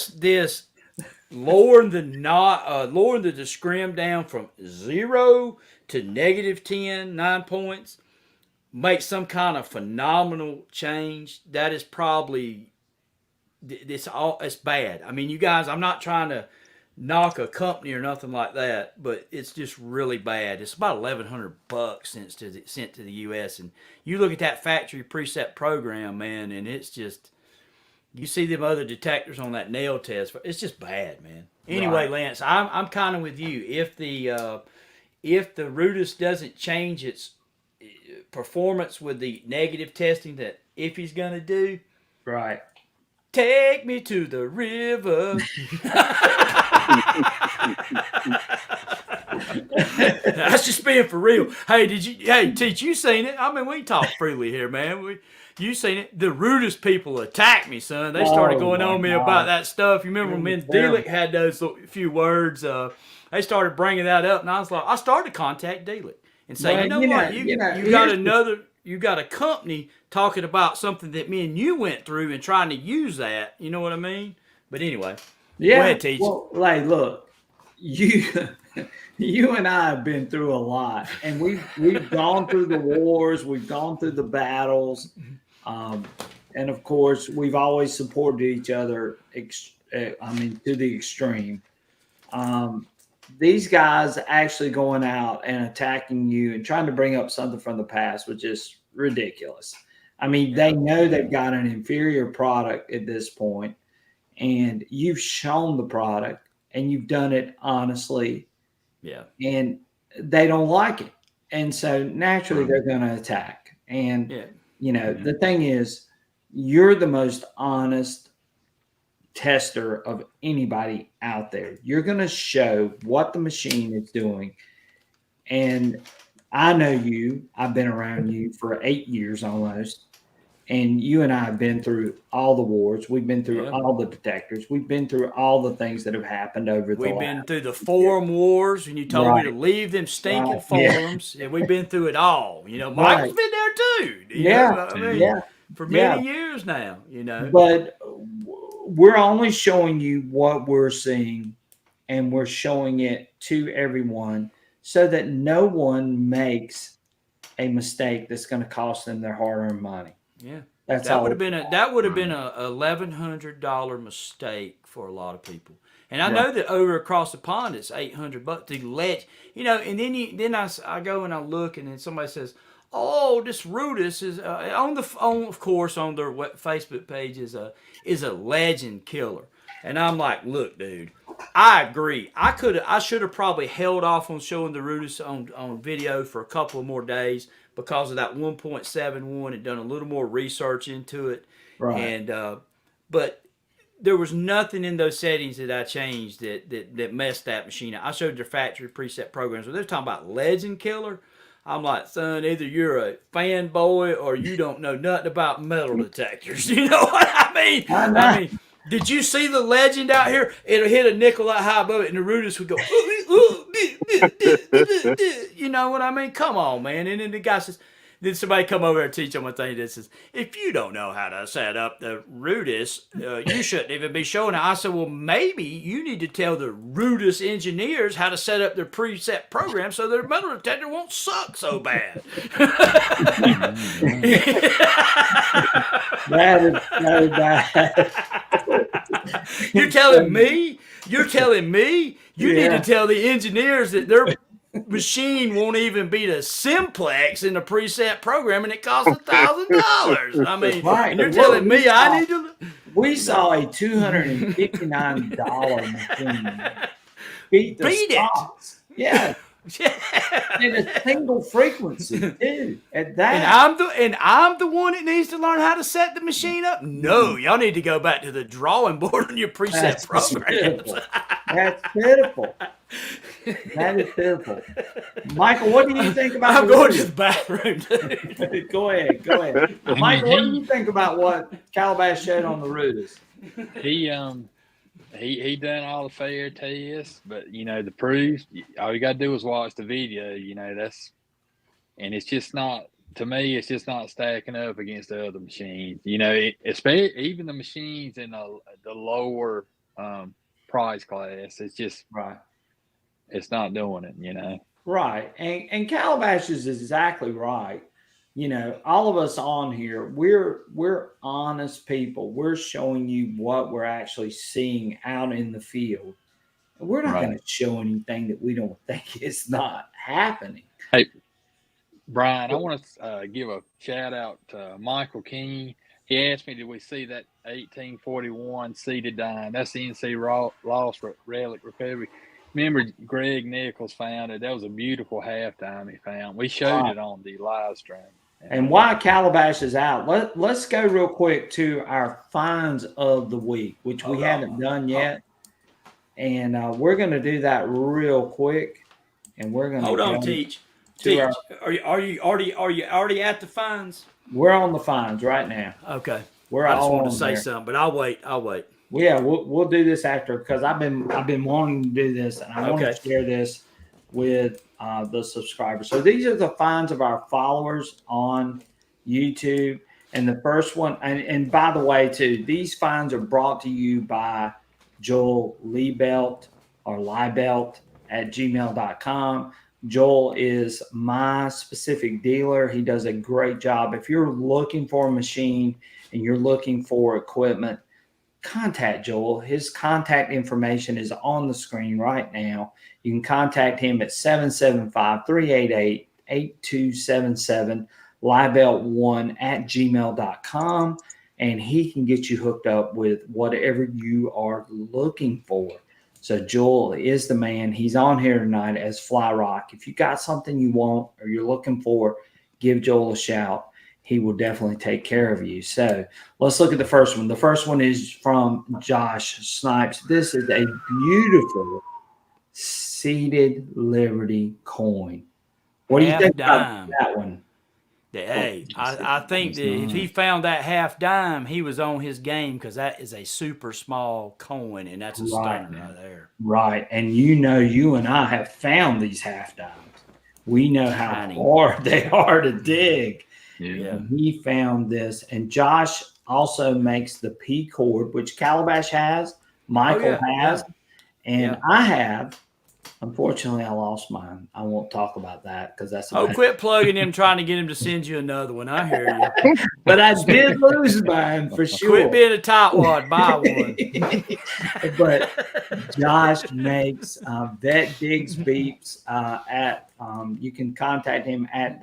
this lowering the scrim down from 0 to -10, 9 points, make some kind of phenomenal change, that is probably it's bad. I mean, you guys, I'm not trying to knock a company or nothing like that, but it's just really bad. It's about $1,100 sent to the U.S. And you look at that factory preset program, man, and it's just, you see them other detectors on that nail test. It's just bad, man. Anyway, Right. Lance, I'm kind of with you. If the Rudis doesn't change its performance with the negative testing that Iffy's gonna do, Right. take me to the river. That's just being for real. Hey, Teach, you seen it? I mean, we talk freely here, man. You seen it? The Rudis people attacked me, son. They started Oh, going my on me God. about that stuff. You remember when me and Delic had those few words? They started bringing that up, and I was like, I started to contact Delic and say, Well, you know what? You got a company talking about something that me and you went through and trying to use that. You know what I mean? But anyway, Yeah. go ahead, Teach. Well, like, look, you you and I have been through a lot, and we've gone through the wars, we've gone through the battles, and of course, we've always supported each other. To the extreme. These guys actually going out and attacking you and trying to bring up something from the past was just ridiculous. I mean, they know they've got an inferior product at this point, and you've shown the product and you've done it honestly. Yeah. And they don't like it. And so naturally they're going to attack. And, the thing is, you're the most honest tester of anybody out there. You're going to show what the machine is doing. And I know you, I've been around you for 8 years almost. And you and I have been through all the wars. We've been through all the detectors. We've been through all the things that have happened over the We've been through the forum wars, and you told me to leave them stinking forums. And we've been through it all. Michael's been there too. You know, for many years now. But we're only showing you what we're seeing, and we're showing it to everyone so that no one makes a mistake that's going to cost them their hard-earned money. Yeah, that would have been a $1,100 mistake for a lot of people. And I know that over across the pond it's $800 to let And then I go and I look, and then somebody says, "Oh, this Rudis is of course on their Facebook page is a legend killer." And I'm like, "Look, dude, I agree. I should have probably held off on showing the Rudis on video for a couple of more days." Because of that 1.71, and done a little more research into it, and but there was nothing in those settings that I changed that messed that machine up. I showed their factory preset programs, but they're talking about Legend Killer. I'm like, son, either you're a fanboy or you don't know nothing about metal detectors. You know what I mean? I mean, did you see the Legend out here? It'll hit a nickel that high above it, and the Rudis would go, you know what I mean? Come on, man. And then the guy says, then somebody come over and teach them a thing that says, if you don't know how to set up the Rudis, you shouldn't even be showing it. I said, well, maybe you need to tell the Rudis engineers how to set up their preset program so their metal detector won't suck so bad. That is so bad. You're telling me you need to tell the engineers that their machine won't even beat a simplex in the preset program, and it costs $1,000. I mean, and you're telling me I need to. We saw a $259 machine beat stocks. Yeah. In a single frequency, too. At that, and I'm the one that needs to learn how to set the machine up. No, y'all need to go back to the drawing board on your preset programs. That's pitiful. That is pitiful. Michael, what do you think about? I'm going to the bathroom, dude. Go ahead. Michael, what do you think about what Calabash showed on the Rudis? He done all the fair tests, but the proofs, all you got to do is watch the video. And it's just not, to me, it's just not stacking up against the other machines. Especially even the machines in the lower price class. It's just it's not doing it. Right, and Calabash is exactly right. All of us on here, we're honest people. We're showing you what we're actually seeing out in the field. And we're not going to show anything that we don't think is not happening. Hey, Brian, I want to give a shout out to Michael King. He asked me, did we see that 1841 seated dime? That's the NC Lost Relic Recovery. Remember, Greg Nichols found it. That was a beautiful halftime he found. We showed it on the live stream. And while Calabash is out, let's go real quick to our finds of the week, which we haven't done yet. And we're going to do that real quick. And we're going to hold on, Teach. Are you already at the finds? We're on the finds right now. Okay. I just wanted to say something, but I'll wait. Yeah, we'll do this after, because I've been wanting to do this, and I want to share this with the subscribers. So these are the finds of our followers on YouTube. And the first one, and by the way, too, these finds are brought to you by Joel Liebelt or Liebelt. joel@gmail.com. Joel is my specific dealer. He does a great job. If you're looking for a machine and you're looking for equipment, contact Joel. His contact information is on the screen right now. You can contact him at 775-388-8277, livebelt1@gmail.com, and he can get you hooked up with whatever you are looking for. So Joel is the man. He's on here tonight as Fly Rock. If you got something you want or you're looking for, give Joel a shout. He will definitely take care of you. So let's look at the first one. The first one is from Josh Snipes. This is a beautiful seated Liberty coin. What do you think about that one? Hey, I think that if he found that half dime, he was on his game, because that is a super small coin, and that's a stunner right there. Right. And you and I have found these half dimes. We know how hard they are to dig. Yeah. And he found this. And Josh also makes the P cord, which Calabash has, Michael has, and I have. Unfortunately, I lost mine. I won't talk about that because that's. Quit plugging him, trying to get him to send you another one. I hear you. But I did lose mine for sure. Quit being a tightwad. Buy one. But Josh makes Vet Digs Beeps at. You can contact him at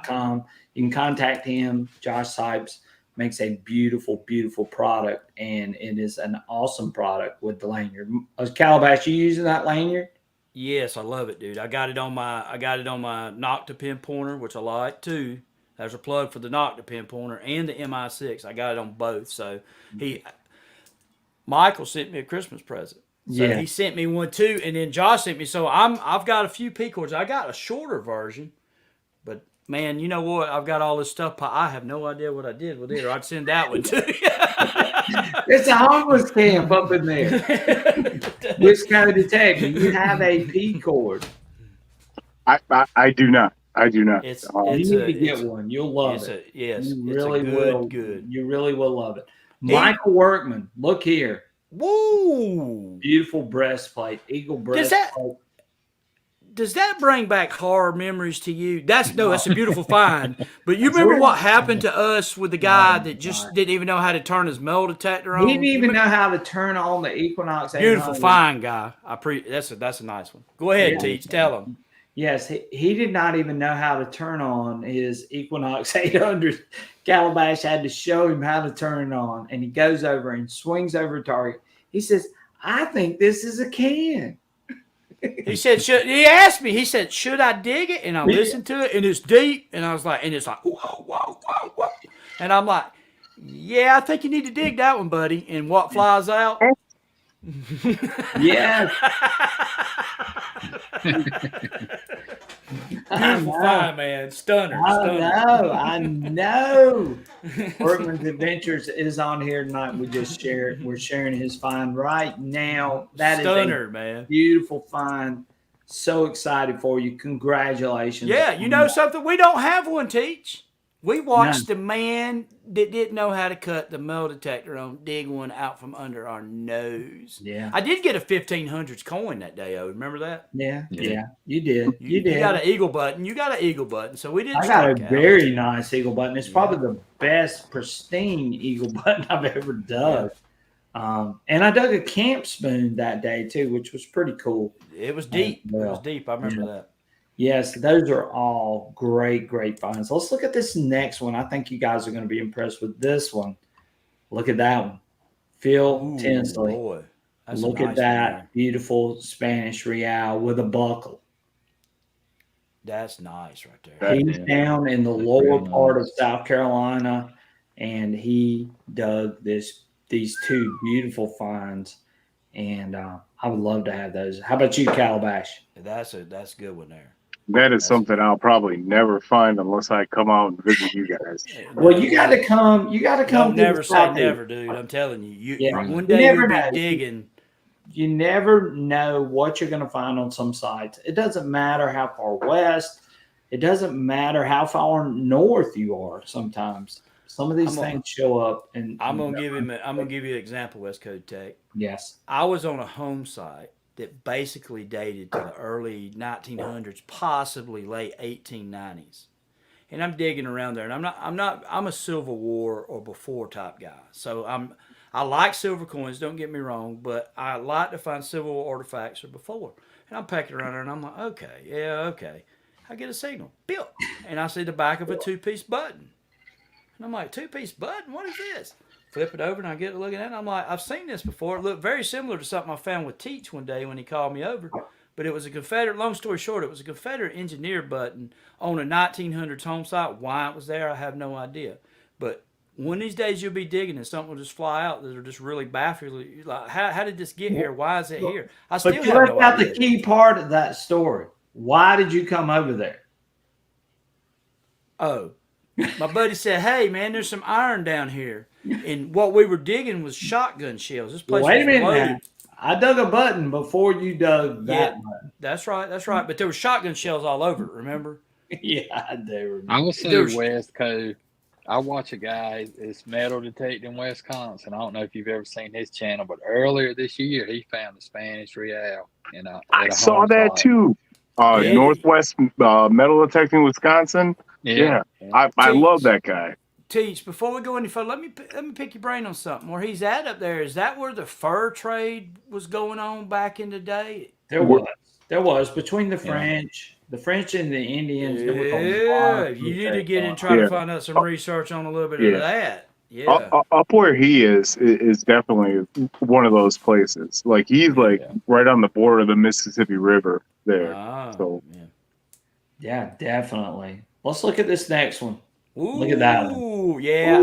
.com. You can contact him. Josh Sipes makes a beautiful, beautiful product, and it is an awesome product with the lanyard. Calabash, you using that lanyard? Yes, I love it, dude. I got it on my Nocta pin pointer, which I like too. There's a plug for the Nocta pin pointer and the MI6. I got it on both. So Michael sent me a Christmas present. So he sent me one too, and then Josh sent me. So I've got a few P cords. I got a shorter version, but man, you know what? I've got all this stuff. I have no idea what I did with it, or I'd send that one to you. It's a homeless camp up in there. Which kind of detector? You have a P cord. I do not. I do not. You need to get one. You'll love it. You really will. Good. You really will love it. Michael Workman, look here. Woo! Beautiful breastplate, eagle breastplate. Does that bring back horror memories to you? That's a beautiful find. But you remember what happened to us with the guy that just didn't even know how to turn his metal detector on? He didn't even know how to turn on the Equinox. Beautiful find, guy. That's a nice one. Go ahead, Teach. Tell him. Yes, he did not even know how to turn on his Equinox 800. Calabash had to show him how to turn it on, and he goes over and swings over a target. He says, "I think this is a can." He said, he asked me, he said, "Should I dig it?" And I listened to it, and it's deep, and I was like, and it's like, whoa, whoa, whoa, whoa. And I'm like, yeah, I think you need to dig that one, buddy. And what flies out? Yeah. Beautiful find, man. Stunner. I know. Workman's Adventures is on here tonight. We're sharing his find right now. That Stunner, is man. Beautiful find. So excited for you. Congratulations. Yeah, you know something? We don't have one, Teach. We watched the man that didn't know how to cut the metal detector on dig one out from under our nose. Yeah. I did get a 1500s coin that day, remember that? Yeah. You did. You did. You got an eagle button. So we did. I got a very nice eagle button. It's probably the best pristine eagle button I've ever dug. Yeah. And I dug a camp spoon that day too, which was pretty cool. It was deep. It was deep. I remember that. Yes, those are all great, great finds. Let's look at this next one. I think you guys are going to be impressed with this one. Look at that one. Phil Tinsley. Boy, look at that beautiful Spanish real with a buckle. That's nice right there. He's down in the lower part of South Carolina, and he dug these two beautiful finds. And I would love to have those. How about you, Calabash? That's a good one there. That's something I'll probably never find unless I come out and visit you guys. Well, you got to come. You got to come. Don't never say never, dude. I'm telling you. One day you'll be digging. You never know what you're going to find on some sites. It doesn't matter how far west. It doesn't matter how far north you are. Sometimes some of these things show up. And I'm gonna give you an example, West Coast Tech. Yes. I was on a home site that basically dated to the early 1900s, possibly late 1890s. And I'm digging around there, and I'm a Civil War or before type guy. So I like silver coins, don't get me wrong, but I like to find Civil War artifacts or before. And I'm pecking around there, and I'm like, okay. I get a signal, built, and I see the back of a two-piece button. And I'm like, two-piece button? What is this? Flip it over, and I get to looking at it, and I'm like, I've seen this before. It looked very similar to something I found with Teach one day when he called me over. But it was a Confederate, long story short, it was a Confederate engineer button on a 1900s home site. Why it was there, I have no idea. But one of these days you'll be digging and something will just fly out that'll just really baffle you. Like, how did this get here? Why is it here? I still But have you left no out idea. the key part of that story. Why did you come over there? Oh, my buddy said, hey, man, there's some iron down here. And what we were digging was shotgun shells. This place Wait a was minute loaded. now. I dug a button before you dug that button. That's right. But there were shotgun shells all over it, remember? Yeah, I do remember. I will say There's- West Coast. I watch a guy that's metal detecting Wisconsin. I don't know if you've ever seen his channel, but earlier this year he found a Spanish real. I saw that too. Yeah. Northwest Metal Detecting Wisconsin. Yeah. I love that guy. Teach, before we go any further, let me pick your brain on something. Where he's at up there, is that where the fur trade was going on back in the day? There was between the French and the Indians. There was a lot of You need to trade get in going and try Yeah. to find out some research on a little bit of that. Yeah. Up where he is definitely one of those places. Like he's right on the border of the Mississippi River there. So Yeah, definitely. Let's look at this next one. Ooh, Look at that one. Ooh, yeah.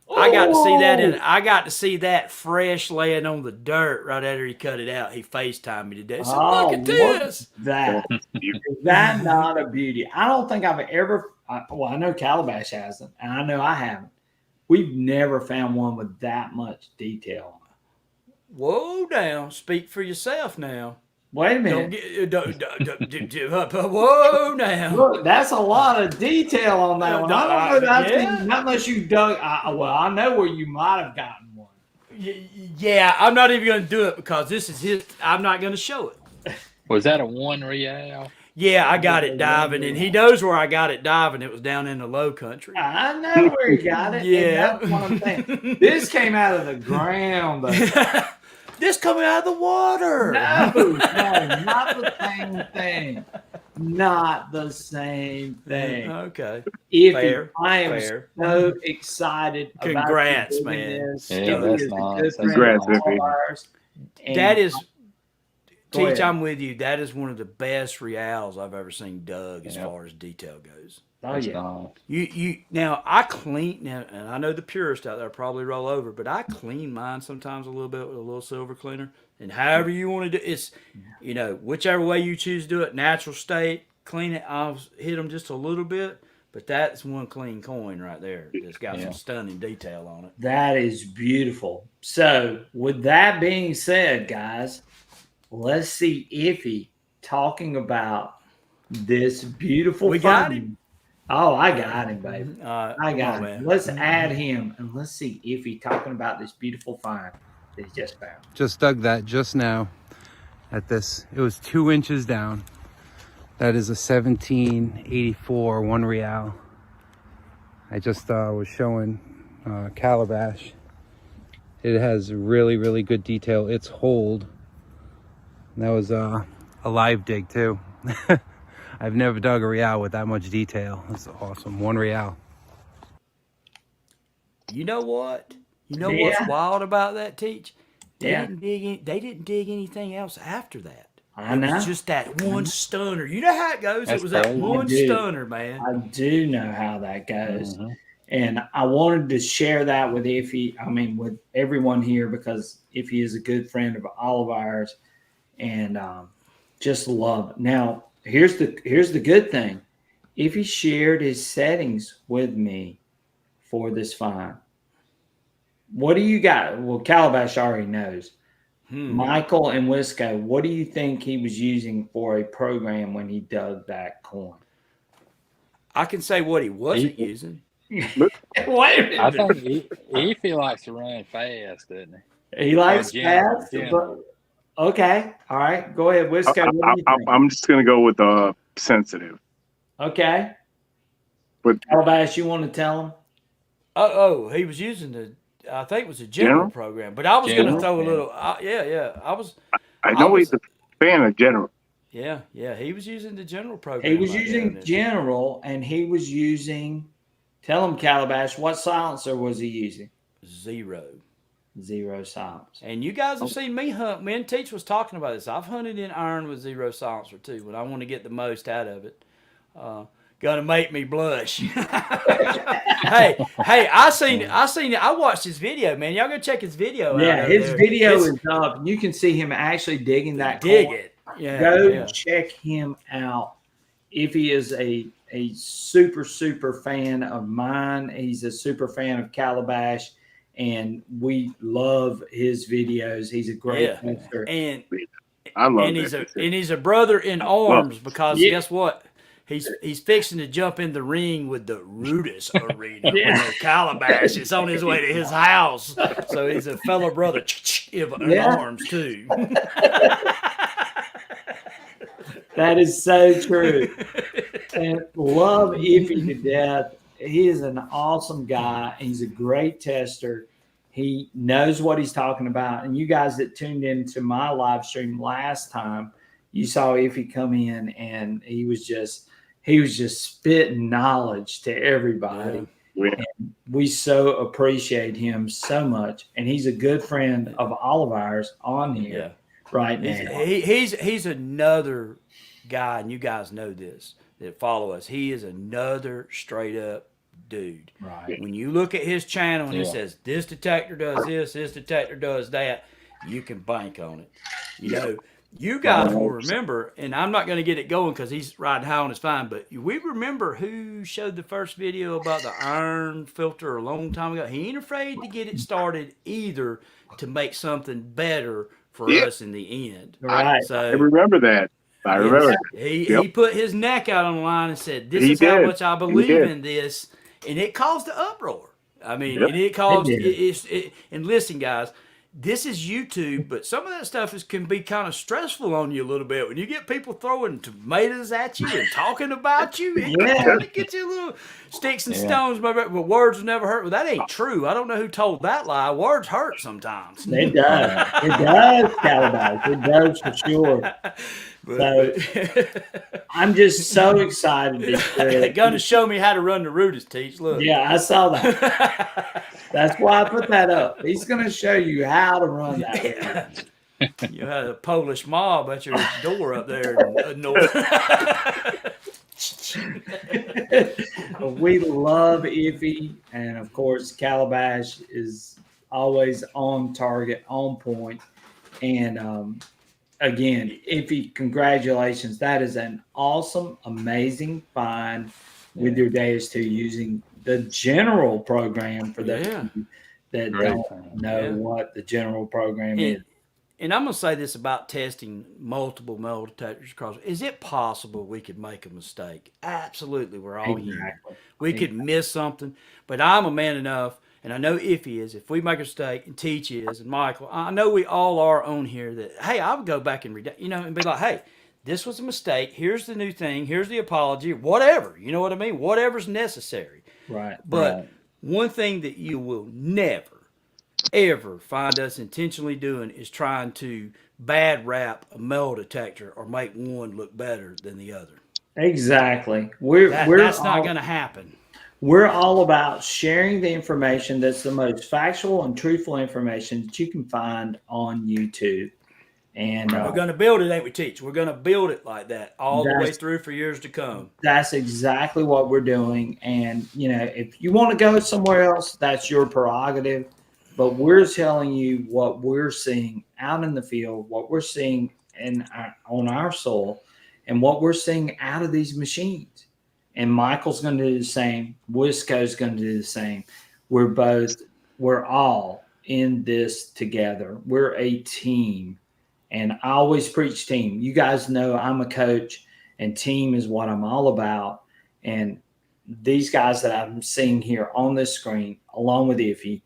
I got to see that. I got to see that fresh laying on the dirt right after he cut it out. He FaceTimed me today. So look at this. That. Is that not a beauty? I don't think I've ever. I know Calabash hasn't, and I know I haven't. We've never found one with that much detail on it. Whoa, now. Speak for yourself now. Wait a minute. Whoa, now. Look, that's a lot of detail on that one. I don't know that. Yeah. Not unless you dug. I know where you might have gotten one. Yeah, I'm not even going to do it because this is his. I'm not going to show it. Was that a 1 real? Yeah, I got it diving, and he knows where I got it diving. It was down in the low country. I know where you got it. Yeah. And that's what I'm saying. This came out of the ground. This coming out of the water. No, not the same thing. Not the same thing. Okay. Fair, I am fair. so excited. Congrats, about man. this. Yeah, He that's is a nice. good friend Congrats, of all Iffy. ours. And That is, Go Teach, ahead. I'm with you. That is one of the best reals I've ever seen dug as Yep. far as detail goes. Oh That's yeah. nice. You now I clean now, and I know the purists out there probably roll over, but I clean mine sometimes a little bit with a little silver cleaner. And however you want to do it's, whichever way you choose to do it, natural state, clean it. I'll hit them just a little bit, but that's one clean coin right there. It's got some stunning detail on it. That is beautiful. So, with that being said, guys, let's see Iffy talking about this beautiful. We got find. him. Oh, I got him, baby. I I got him. Let's add him and let's see Iffy talking about this beautiful find that he just found. Just dug that just now at this. It was 2 inches down. That is a 1784 1 real. I just was showing Calabash. It has really, really good detail. It's hold. And that was a live dig too. I've never dug a real with that much detail. That's awesome. 1 real. You know what? You know Yeah. what's wild about that, Teach? They Yeah. didn't dig anything else after that. I It know. was just that one stunner. You know how it goes. That's it was that crazy. one I do. stunner, man. I do know how that goes. Mhm. And I wanted to share that with with everyone here, because Iffy is a good friend of all of ours, and just love it. Now, here's the good thing. Iffy shared his settings with me for this find. What do you got? Well, Calabash already knows. Michael and Wisco, what do you think he was using for a program when he dug that coin? I can say what he wasn't using. Wait a minute. I think Ify likes to run fast, doesn't he? He likes General, fast, general. Okay. All right. Go ahead, Wisco. What do you think? I'm just gonna go with sensitive. Okay. But Calabash, you want to tell him? Oh, he was using I think it was a general General? program, but I was going to General, throw a yeah. little. Yeah. I I know was. he's a fan of general. Yeah. He was using the general program. He was out there, using and general, and he was using. Tell him, Calabash, what silencer was he using? zero. Zero silence. And you guys have seen me hunt. Me and Teach was talking about this. I've hunted in iron with zero silencer too, when I want to get the most out of it. Gonna make me blush. hey, I watched his video, man. Y'all go check his video out. Yeah, over his there. video It's- is up. You can see him actually digging that. dig corn. it. Yeah. Go yeah. check him out. If he is a super fan of mine, he's a super fan of Calabash, and we love his videos. He's a great tester. And I love and that. he's a brother in arms because Yeah. guess what? He's fixing to jump in the ring with the Rudis arena. Yeah. With Calabash. It's on his way to his house. So he's a fellow brother in Yeah. arms too. That is so true. And love Iffy to death. He is an awesome guy. He's a great tester. He knows what he's talking about. And you guys that tuned into my live stream last time, you saw Iffy come in and he was just spitting knowledge to everybody. Yeah. And we so appreciate him so much. And he's a good friend of all of ours on here right now. He's another guy, and you guys know this, that follow us. He is another straight up dude. Right. When you look at his channel and he says, this detector does this detector does that, you can bank on it. You know, you guys will remember, and I'm not going to get it going because he's riding high on his fine, but we remember who showed the first video about the iron filter a long time ago. He ain't afraid to get it started either to make something better for us in the end. Right. So I remember that. I remember. he put his neck out on the line and said, "This He is how did. much I believe in this," and it caused an uproar. I mean, and it caused it. And listen, guys, this is YouTube, but some of that stuff can be kind of stressful on you a little bit when you get people throwing tomatoes at you and talking about you. It kind of gets you a little sticks and stones. But words never hurt. Well, that ain't true. I don't know who told that lie. Words hurt sometimes. It does. It does, Calabash. It does for sure. So I'm just so excited. They're going to show me how to run the Rudis, Teach. Look. Yeah, I saw that. That's why I put that up. He's going to show you how to run that. You had a Polish mob at your door up there in north. We love Iffy, and of course, Calabash is always on target, on point. And again, Iffy, congratulations. That is an awesome, amazing find with your Deus 2 using the general program for those of you that don't know what the general program is. And I'm going to say this about testing multiple metal detectors across. Is it possible we could make a mistake? Absolutely. We're all human. We could miss something. But I'm a man enough, and I know Iffy is, if we make a mistake, and Teach is, and Michael, I know we all are on here that, hey, I would go back and read, and be like, hey, this was a mistake. Here's the new thing. Here's the apology. Whatever. You know what I mean? Whatever's necessary. Right. But one thing that you will never, ever find us intentionally doing is trying to bad rap a metal detector or make one look better than the other. Exactly. That's not going to happen. We're all about sharing the information that's the most factual and truthful information that you can find on YouTube. And we're going to build it, ain't we, Teach? We're going to build it like that all the way through for years to come. That's exactly what we're doing. And, if you want to go somewhere else, that's your prerogative. But we're telling you what we're seeing out in the field, what we're seeing on our soil, and what we're seeing out of these machines. And Michael's going to do the same. Wisco's going to do the same. We're all in this together. We're a team. And I always preach team. You guys know I'm a coach, and team is what I'm all about. And these guys that I'm seeing here on this screen, along with Iffy,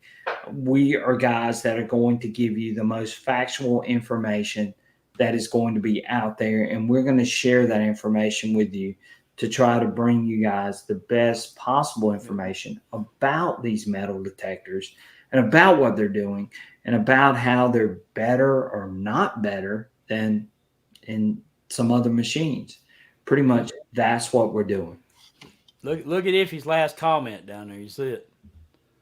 we are guys that are going to give you the most factual information that is going to be out there, and we're going to share that information with you to try to bring you guys the best possible information about these metal detectors and about what they're doing and about how they're better or not better than in some other machines. Pretty much that's what we're doing. Look at Iffy's last comment down there. You see it?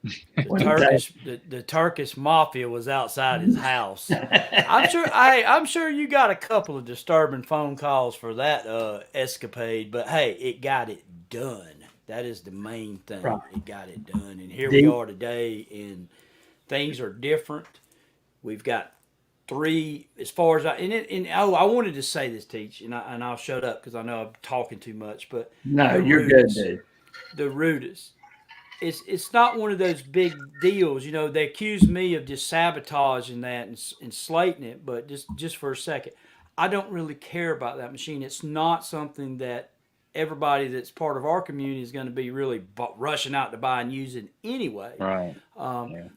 The Turkish mafia was outside his house. I'm sure you got a couple of disturbing phone calls for that escapade, but hey, it got it done. That is the main thing. Right. It got it done, and here we are today, and things are different. We've got 3 as far as I wanted to say this, Teach, and I'll shut up because I know I'm talking too much, but no, you're good, dude. The Rudas. It's not one of those big deals. You know, they accuse me of just sabotaging that and slating it, but just for a second, I don't really care about that machine. It's not something that everybody that's part of our community is going to be really rushing out to buy and using anyway. Right.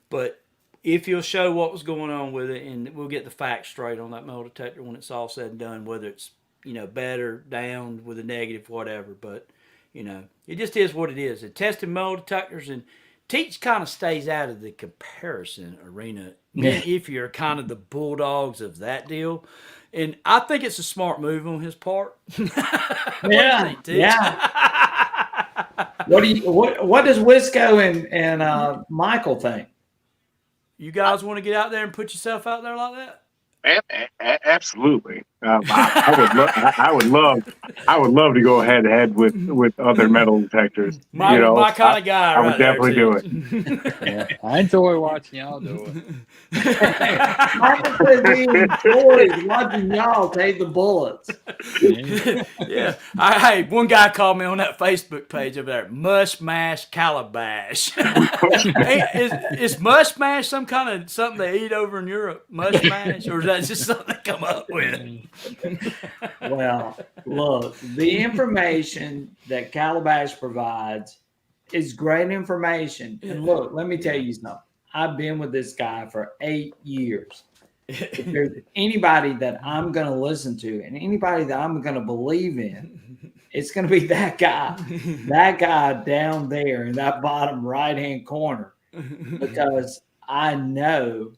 But if you'll show what was going on with it, and we'll get the facts straight on that metal detector when it's all said and done, whether it's, you know, better, down with a negative, whatever. But you know, it just is what it is. And testing metal detectors, and Teach kind of stays out of the comparison arena if you're kind of the bulldogs of that deal. And I think it's a smart move on his part. Yeah, yeah. What does Wisco and Michael think? You guys want to get out there and put yourself out there like that? Absolutely. I would love to go head to head with other metal detectors. My kind of guy. I would definitely do it. Yeah, I enjoy watching y'all do it. Michael says he enjoys watching y'all take the bullets. Yeah. Hey, one guy called me on that Facebook page over there. Mush Mash Calabash. Is mush mash some kind of something they eat over in Europe? Mush mash, or is that just something they come up with? Well, look, the information that Calabash provides is great information. And look, let me tell you something. I've been with this guy for 8 years. If there's anybody that I'm going to listen to and anybody that I'm going to believe in, it's going to be that guy down there in that bottom right-hand corner, because I know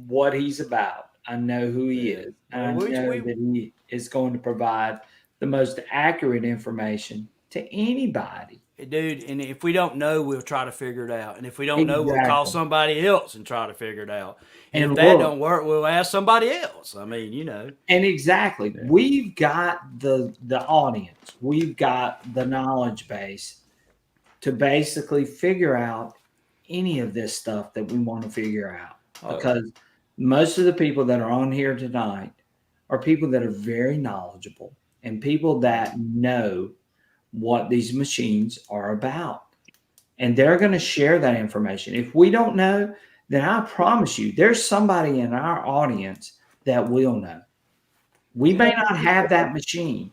what he's about. I know who he is. And I know that he is going to provide the most accurate information to anybody. Dude, and if we don't know, we'll try to figure it out. And if we don't know, we'll call somebody else and try to figure it out. And if that don't work, we'll ask somebody else. I mean, you know. And exactly. We've got the audience. We've got the knowledge base to basically figure out any of this stuff that we want to figure out. Because most of the people that are on here tonight are people that are very knowledgeable and people that know what these machines are about. And they're going to share that information. If we don't know, then I promise you, there's somebody in our audience that will know. We may not have that machine.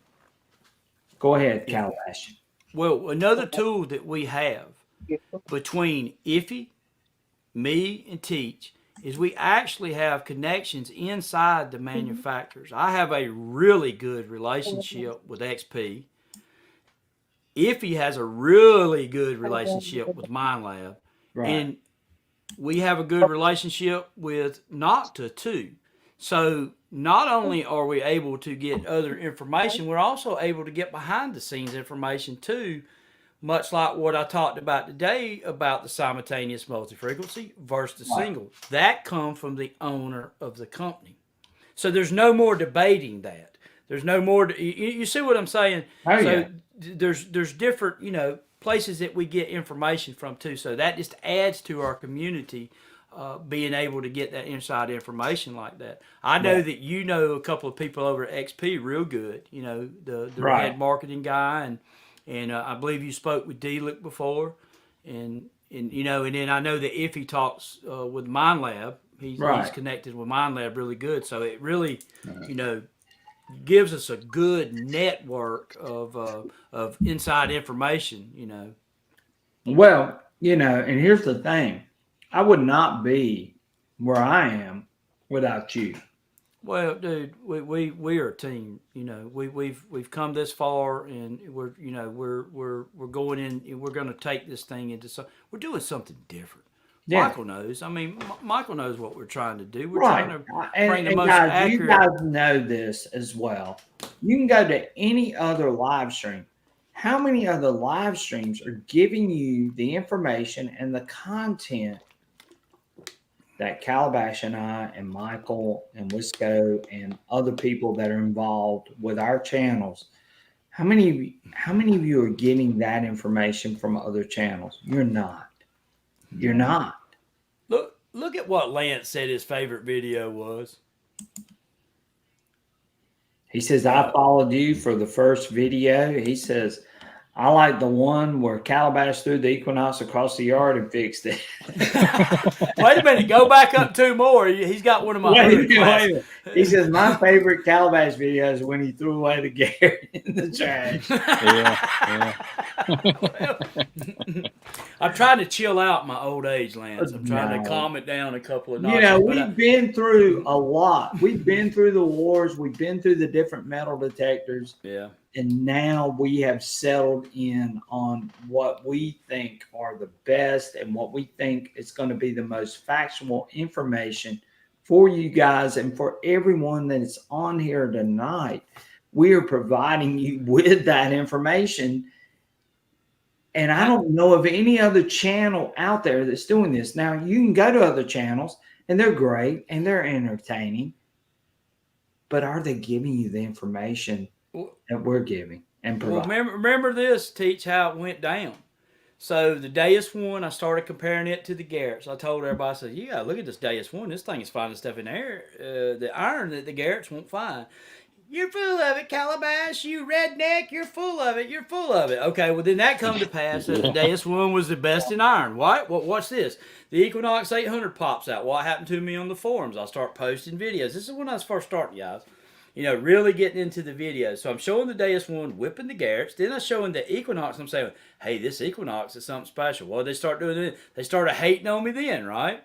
Go ahead, Calabash. Well, another tool that we have between Iffy, me, and Teach is we actually have connections inside the manufacturers. I have a really good relationship with XP. Iffy has a really good relationship with MindLab. Right. And we have a good relationship with Nocta too. So not only are we able to get other information, we're also able to get behind the scenes information too, much like what I talked about today about the simultaneous multi-frequency versus the single. That comes from the owner of the company. So there's no more debating that. There's no more, you see what I'm saying? Oh, so yeah. There's different, places that we get information from too. So that just adds to our community being able to get that inside information like that. I know that you know a couple of people over at XP real good. The head marketing guy, and I believe you spoke with D-Lick before, and then I know that if he talks with MindLab, he's connected with MindLab really good. So it really, gives us a good network of inside information. Well, and here's the thing. I would not be where I am without you. Well, dude, we are a team. You know, we've come this far, and we're going in. We're going to take this thing into we're doing something different. Yeah. Michael knows. I mean, Michael knows what we're trying to do. We're Right. trying to bring the And most guys, you accurate. guys know this as well. You can go to any other live stream. How many other live streams are giving you the information and the content that Calabash and I and Michael and Wisco and other people that are involved with our channels? How many of you are getting that information from other channels? You're not. You're not. Look at what Lance said his favorite video was. He says, I followed you for the first video. He says, I like the one where Calabash threw the Equinox across the yard and fixed it. Wait a minute. Go back up 2 more. He's got one of my favorite classes. He says, my favorite Calabash video is when he threw away the Garrett in the trash. I'm trying to chill out my old age, Lance. I'm trying to calm it down a couple of notches. You know, we've been through a lot. We've been through the wars. We've been through the different metal detectors. Yeah. And now we have settled in on what we think are the best and what we think is going to be the most factual information for you guys and for everyone that is on here tonight. We are providing you with that information. And I don't know of any other channel out there that's doing this. Now, you can go to other channels, and they're great, and they're entertaining. But are they giving you the information that we're giving and providing? Well, remember this, Teach, how it went down. So the Deus one, I started comparing it to the Garretts. I told everybody, I said, yeah, look at this Deus one. This thing is finding stuff in there, the iron that the Garretts won't find. You're full of it, Calabash. You redneck. You're full of it. You're full of it. Okay, well, then that come to pass that the Deus one was the best in iron. What? Well, what's this? The Equinox 800 pops out. What happened to me on the forums? I'll start posting videos. This is when I was first starting, guys. You know, really getting into the videos. So I'm showing the Deus one, whipping the Garretts. Then I'm showing the Equinox. I'm saying, hey, this Equinox is something special. Well, they start doing it. They started hating on me then, right?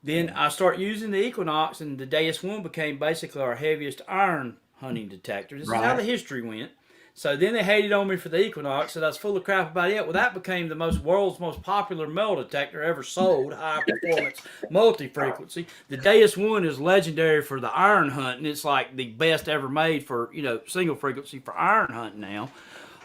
Then I start using the Equinox, and the Deus one became basically our heaviest iron hunting detector. This is how the history went. So then they hated on me for the Equinox, and I was full of crap about it. Well, that became the world's most popular metal detector ever sold, high performance, multi-frequency. The Deus One is legendary for the iron hunting. It's like the best ever made for, single frequency for iron hunting now.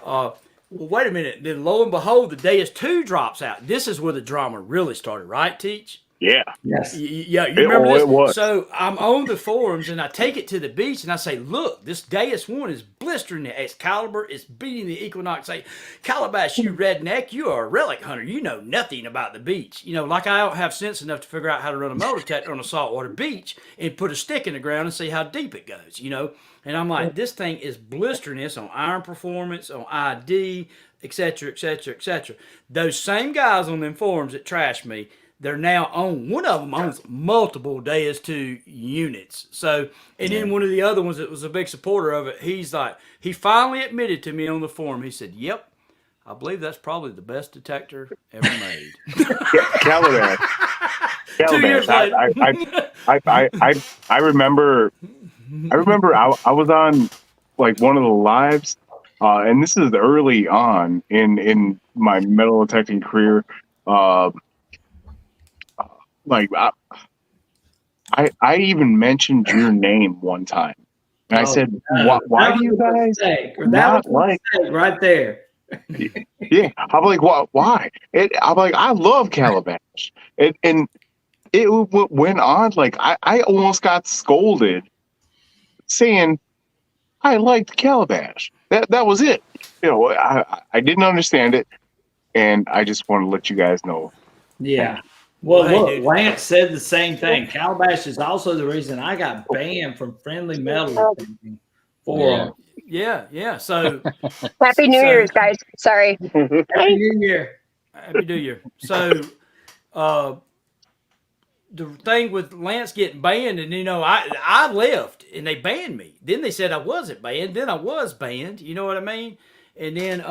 Well, wait a minute. Then lo and behold, the Deus 2 drops out. This is where the drama really started, right, Teach? Yeah. Yes. Yeah, you remember this? It was. So I'm on the forums, and I take it to the beach, and I say, look, this Deus 1 is blistering the Excalibur. It's beating the Equinox. Say, Calabash, you redneck, you are a relic hunter. You know nothing about the beach. Like I don't have sense enough to figure out how to run a metal detector on a saltwater beach and put a stick in the ground and see how deep it goes, And I'm like, this thing is blistering this on iron performance, on ID, etc., etc., etc. Those same guys on them forums that trash me, they're now on. One of them owns multiple Deus 2 units. So, and then one of the other ones that was a big supporter of it, he's like, he finally admitted to me on the forum. He said, yep, I believe that's probably the best detector ever made. Calabash. 2 years later. I remember I was on like one of the lives, and this is early on in my metal detecting career. I even mentioned your name one time, and I said, "Why do you guys not like right there?" Yeah, I'm like, why? I'm like, I love Calabash, and it went on like I almost got scolded, saying I liked Calabash. That was it. I didn't understand it, and I just want to let you guys know. Yeah. Well, look, Lance said the same thing. Calabash is also the reason I got banned from Friendly Metal. Yeah. So Happy New Year's, guys. Sorry. Happy New Year. Happy New Year. So the thing with Lance getting banned, and I left and they banned me. Then they said I wasn't banned. Then I was banned. You know what I mean? And then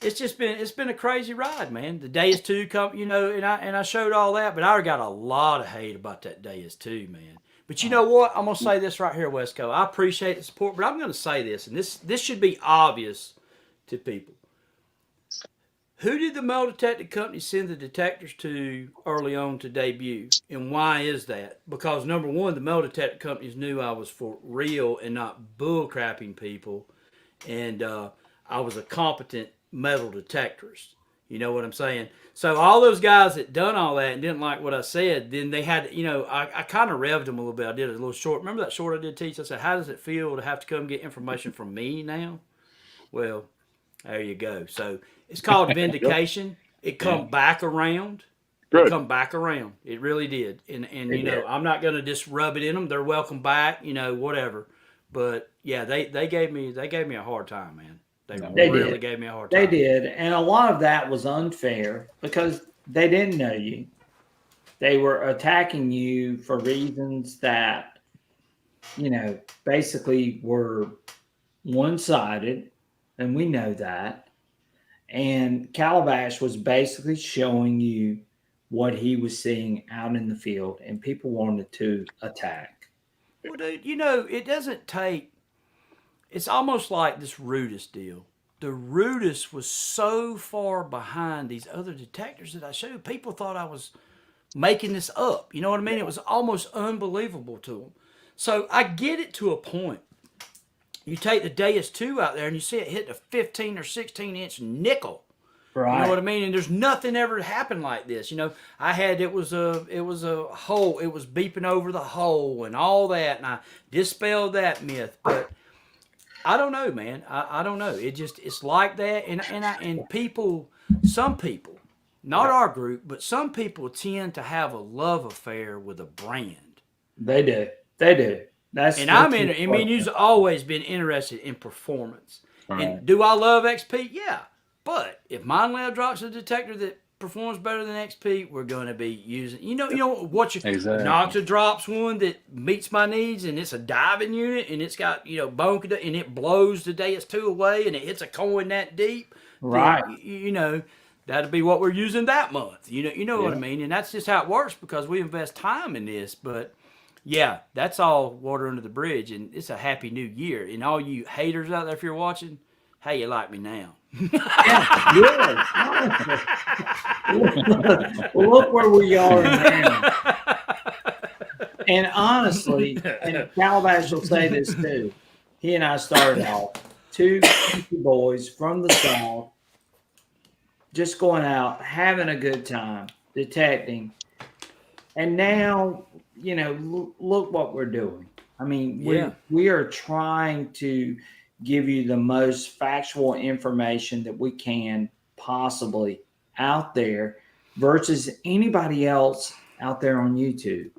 it's been a crazy ride, man. The Deus 2 come, and I showed all that, but I got a lot of hate about that Deus 2, man. But you know what? I'm gonna say this right here, Wesco. I appreciate the support, but I'm gonna say this, and this should be obvious to people. Who did the metal detecting company send the detectors to early on to debut? And why is that? Because number one, the metal detector companies knew I was for real and not bull crapping people. And I was a competent metal detectorist. You know what I'm saying? So all those guys that done all that and didn't like what I said, then they had, I kind of revved them a little bit. I did a little short. Remember that short I did teach? I said, how does it feel to have to come get information from me now? Well, there you go. So it's called vindication. It come back around. Good. It come back around. It really did. And I'm not going to just rub it in them. They're welcome back. Whatever. But yeah, they gave me a hard time, man. They really gave me a hard time. They did, and a lot of that was unfair because they didn't know you. They were attacking you for reasons that, basically were one-sided, and we know that. And Calabash was basically showing you what he was seeing out in the field, and people wanted to attack. Well, dude, it doesn't take. It's almost like this Rudis deal. The Rudis was so far behind these other detectors that I showed. People thought I was making this up. You know what I mean? It was almost unbelievable to them. So I get it to a point. You take the Deus 2 out there and you see it hit a 15 or 16 inch nickel. Right. You know what I mean? And there's nothing ever happened like this. It was a hole. It was beeping over the hole and all that, and I dispelled that myth. But I don't know, man. I don't know. It's like that, and some people, not our group, but some people tend to have a love affair with a brand. They do. You've always been interested in performance. Right. And do I love XP? Yeah. But if Mind Lab drops a detector that performs better than XP, we're going to be using. Exactly. Noxa drops one that meets my needs, and it's a diving unit, and it's got bone, and it blows the Deus 2 away, and it hits a coin that deep. Right. Then, that'll be what we're using that month. You know what I mean? And that's just how it works because we invest time in this. But yeah, that's all water under the bridge, and it's a happy new year. And all you haters out there, if you're watching, hey, you like me now. Yeah, look where we are now. And honestly, and Calabash will say this too. He and I started off two boys from the South, just going out, having a good time, detecting. And now, look what we're doing. I mean, we are trying to give you the most factual information that we can possibly out there versus anybody else out there on YouTube.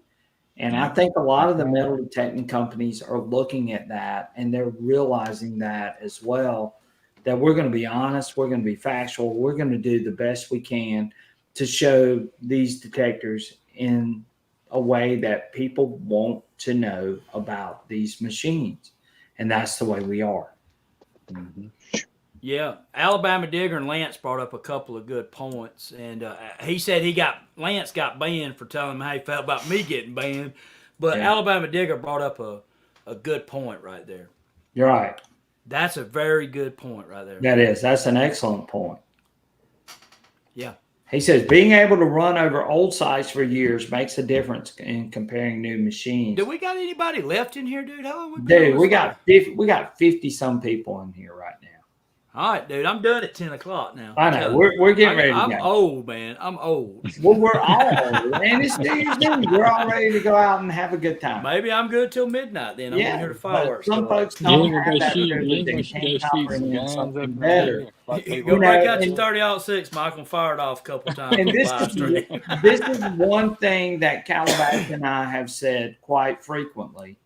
And I think a lot of the metal detecting companies are looking at that, and they're realizing that as well, that we're going to be honest, we're going to be factual, we're going to do the best we can to show these detectors in a way that people want to know about these machines. And that's the way we are. Mm-hmm. Yeah, Alabama Digger and Lance brought up a couple of good points, and he said Lance got banned for telling him how he felt about me getting banned, but Alabama Digger brought up a good point right there. You're right. That's a very good point right there. That's an excellent point. Yeah. He says being able to run over old sites for years makes a difference in comparing new machines. Do we got anybody left in here, dude? How long we been? Dude, we got 50 some people in here right now. All right, dude. I'm done at 10 o'clock now. I know. We're getting ready to go. I'm old, man. I'm old. Well, we're all old. Man, it's New Year's Eve. We're all ready to go out and have a good time. Maybe I'm good till midnight then. I'm going to hear the fireworks. Some folks don't have that privilege. They can't comprehend something better. Go break out your 30-06, Michael, and fire it off a couple times. And this is one thing that Calabash and I have said quite frequently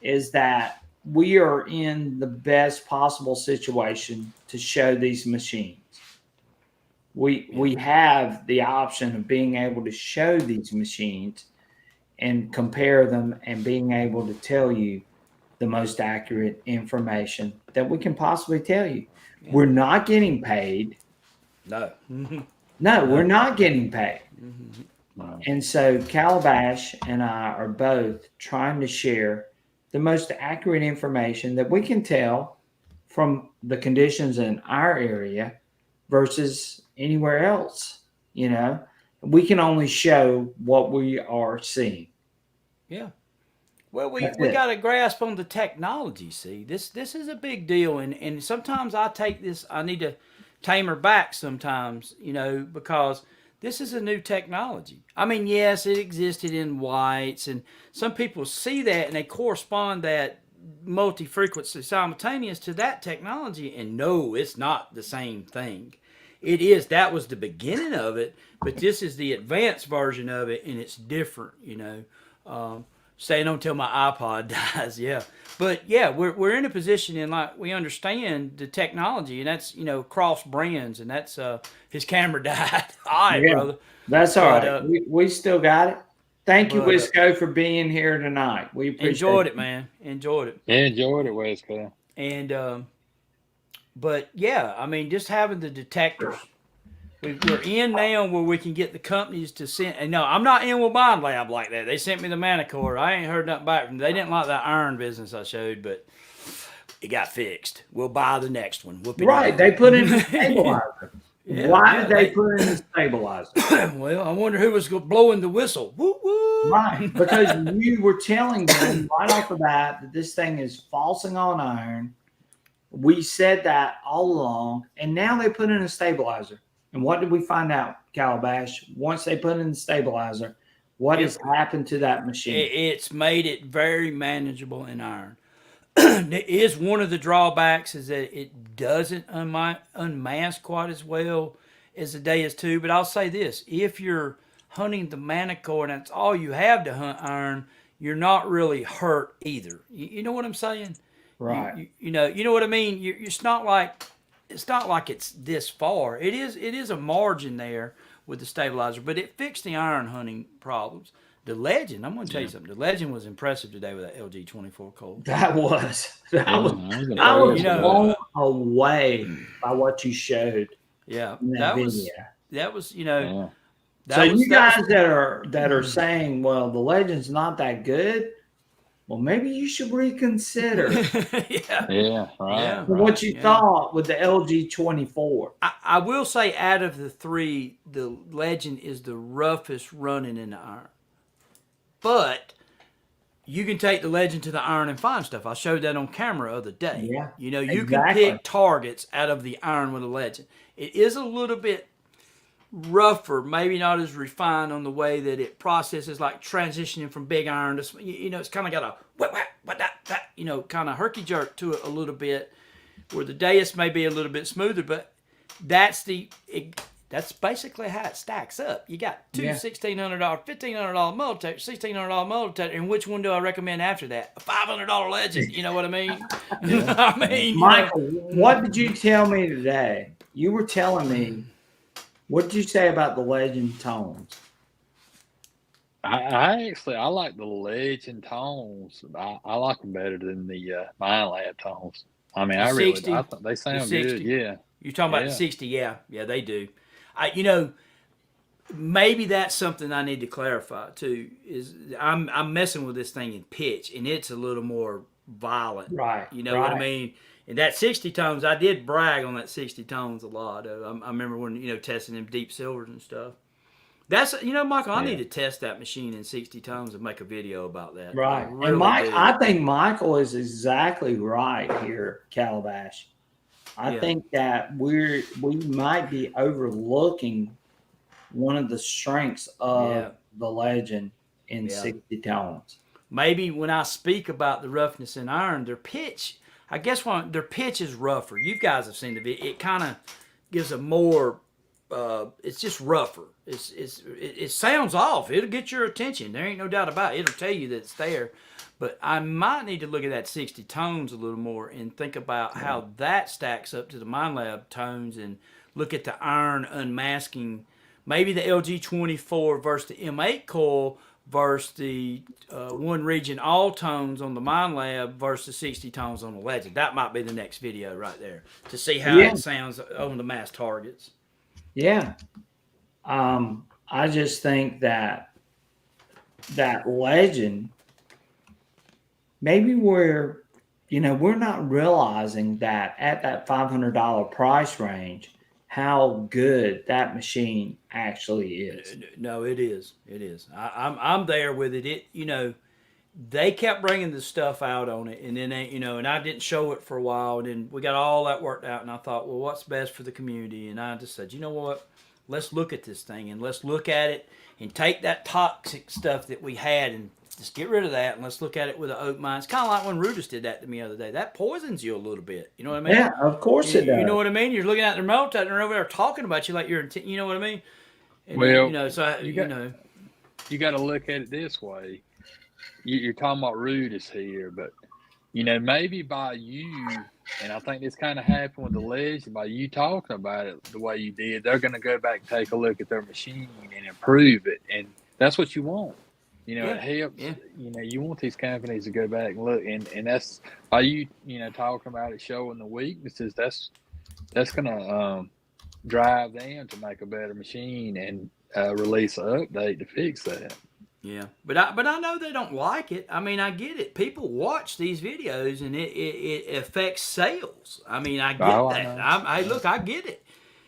is that we are in the best possible situation to show these machines. We have the option of being able to show these machines and compare them and being able to tell you the most accurate information that we can possibly tell you. Yeah. We're not getting paid. No. No, we're not getting paid. Mm-hmm. And so Calabash and I are both trying to share the most accurate information that we can tell from the conditions in our area versus anywhere else. You know, we can only show what we are seeing. Yeah. Well, we That's it. got a grasp on the technology. See, this is a big deal, and sometimes I take this. I need to tame her back sometimes, you know, because this is a new technology. I mean, yes, it existed in whites, and some people see that and they correspond that multi-frequency simultaneous to that technology, and no, it's not the same thing. It is. That was the beginning of it, but this is the advanced version of it, and it's different, you know. Staying on till my iPod dies, yeah. But yeah, we're in a position in like we understand the technology, and that's, you know, cross brands, and that's his camera died. All right, Yeah, brother. that's all But, right. We still got it. Thank you, but, Wisco, for being here tonight. We appreciate Enjoyed it, man. Enjoyed it. Yeah, enjoyed it, Wesco. And but yeah, I mean, just having the detectors. We're in now where we can get the companies to send. And no, I'm not in with Bond Lab like that. They sent me the Manticore. I ain't heard nothing back from them. They didn't like that iron business I showed, but it got fixed. We'll buy the next one. Whoop it Right, down. they put in a stabilizer. Yeah, Why yeah, did they put in a stabilizer? Well, I wonder who was blowing the whistle. Woo woo. Right, because you were telling them right off the bat that this thing is falsing on iron. We said that all along, and now they put in a stabilizer. And what did we find out, Calabash? Once they put in the stabilizer, what has happened to that machine? It's made it very manageable in iron. It is one of the drawbacks is that it doesn't unmask quite as well as the Deus 2. But I'll say this: if you're hunting the Manticore and that's all you have to hunt iron, you're not really hurt either. You know what I'm saying? Right. You know what I mean. It's not like it's this far. It is a margin there with the stabilizer, but it fixed the iron hunting problems. The Legend, I'm going to tell you something. The Legend was impressive today with that LG 24 Colt. That was I was You know, blown away by what you showed Yeah, in that video. that was, you know. Yeah. That So was, you guys that are saying, well, the Legend's not that good, well, maybe you should reconsider yeah. Yeah, right. Yeah. what you thought with the LG 24. I will say, out of the three, the Legend is the roughest running in the iron. But you can take the Legend to the iron and find stuff. I showed that on camera the other day. Yeah, You know, you exactly. can pick targets out of the iron with a Legend. It is a little bit rougher, maybe not as refined on the way that it processes, like transitioning from big iron to, you know, it's kind of got a what that, you know, kind of herky jerk to it a little bit, where the Deus may be a little bit smoother, but that's basically how it stacks up. You got two $1,600, $1,500 motor detector, $1,600 motor detector, and which one do I recommend after that? A $500 Legend. You know what I mean? I mean, Michael, what did you tell me today? You were telling me, what did you say about the Legend tones? I like the Legend tones. I like them better than the Mind Lab tones. I mean, I thought they sound good. Yeah. You're talking about the 60, yeah, they do. You know, maybe that's something I need to clarify too. Is I'm messing with this thing in pitch, and it's a little more violent. Right. You know what I mean? And that 60 tones, I did brag on that 60 tones a lot. I remember when, you know, testing them deep silvers and stuff. That's, you know, Michael, I need to test that machine in 60 tones and make a video about that. Right. Really And Mike, do. I think Michael is exactly right here, Calabash. I think that we might be overlooking one of the strengths of the Legend in 60 tones. Maybe when I speak about the roughness in iron, their pitch, I guess their pitch is rougher. You guys have seen the video. It kind of gives a more, it's just rougher. It sounds off. It'll get your attention. There ain't no doubt about it. It'll tell you that it's there. But I might need to look at that 60 tones a little more and think about how that stacks up to the Mind Lab tones, and look at the iron unmasking. Maybe the LG 24 versus the M8 coil versus the one region all tones on the Mind Lab versus 60 tones on the Legend. That might be the next video right there, to see how it sounds on the mass targets. Yeah. I just think that legend, maybe we're not realizing that at that $500 price range, how good that machine actually is. No, it is. It is. I'm there with it. They kept bringing the stuff out on it, and then and I didn't show it for a while, and then we got all that worked out, and I thought, well, what's best for the community? And I just said, you know what? Let's look at this thing, and let's look at it, and take that toxic stuff that we had, and just get rid of that, and let's look at it with an open mind. It's kind of like when Rudis did that to me the other day. That poisons you a little bit. You know what I mean? Yeah, of course it does. You know what I mean? You're looking at their metal detector, and they're over there talking about you like you're, you know what I mean? And, Well, so you got to look at it this way. You're talking about Rudis here, but maybe by you, and I think this kind of happened with the legend, by you talking about it the way you did, they're going to go back and take a look at their machine and improve it, and that's what you want. It helps. Yeah. You want these companies to go back and look, and that's by you, talking about it, showing the weaknesses. That's going to drive them to make a better machine and release an update to fix that. Yeah, but I know they don't like it. I mean, I get it. People watch these videos, and it affects sales. I mean, I get that. Hey, look, I get it.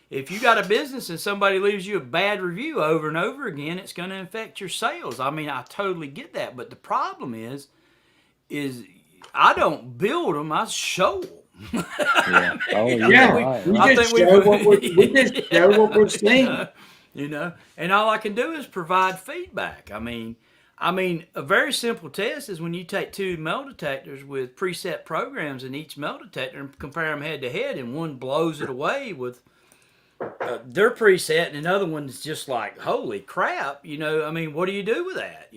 If you got a business and somebody leaves you a bad review over and over again, it's going to affect your sales. I mean, I totally get that. But the problem is I don't build them; I show them. Yeah. Oh, yeah. We just show what we're seeing. And all I can do is provide feedback. I mean, a very simple test is when you take two metal detectors with preset programs in each metal detector and compare them head to head, and one blows it away with their preset, and another one's just like, holy crap, I mean, what do you do with that?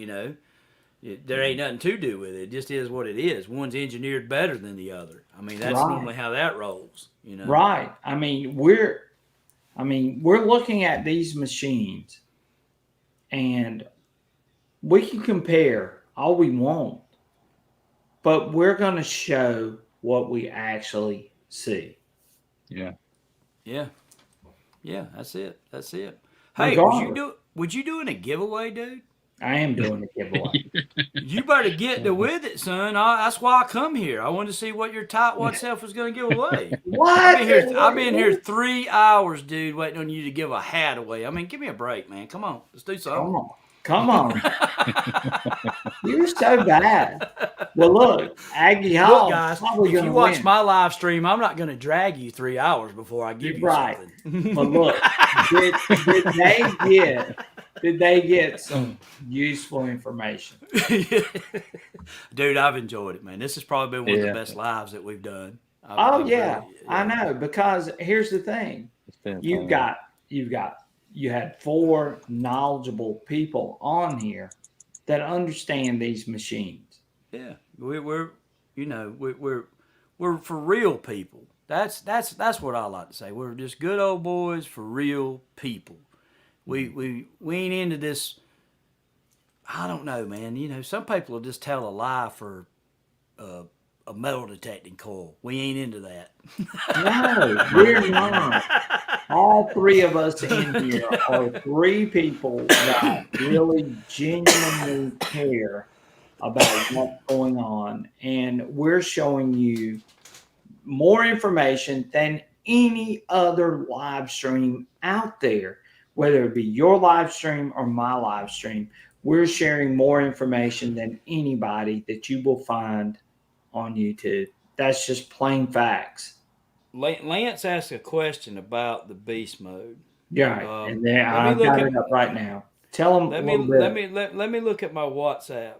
There ain't nothing to do with it. It just is what it is. One's engineered better than the other. I mean, that's normally how that rolls. Right. I mean, we're looking at these machines, and we can compare all we want, but we're going to show what we actually see. Yeah. Yeah. Yeah, that's it. Hey, would you doing a giveaway, dude? I am doing a giveaway. You better get with it, son. That's why I come here. I wanted to see what your tightwad self was going to give away. What? I've been here 3 hours, dude, waiting on you to give a hat away. I mean, give me a break, man. Come on. Let's do something. Come on. You're so bad. Well, look, Aggie Hall. Look, guys, if you watch my live stream, I'm not going to drag you 3 hours before I give you something. But look, did they get some useful information? Dude, I've enjoyed it, man. This has probably been one of the best lives that we've done. I know, because here's the thing. You had 4 knowledgeable people on here that understand these machines. Yeah, we're for real people. That's what I like to say. We're just good old boys for real people. We ain't into this. I don't know, man. Some people will just tell a lie for a metal detecting coil. We ain't into that. No, we're not. All 3 of us in here are 3 people that really genuinely care about what's going on, and we're showing you more information than any other live stream out there, whether it be your live stream or my live stream. We're sharing more information than anybody that you will find on YouTube. That's just plain facts. Lance asked a question about the beast mode. Yeah, and then I've got it up right now. Tell them. Let me look at my WhatsApp.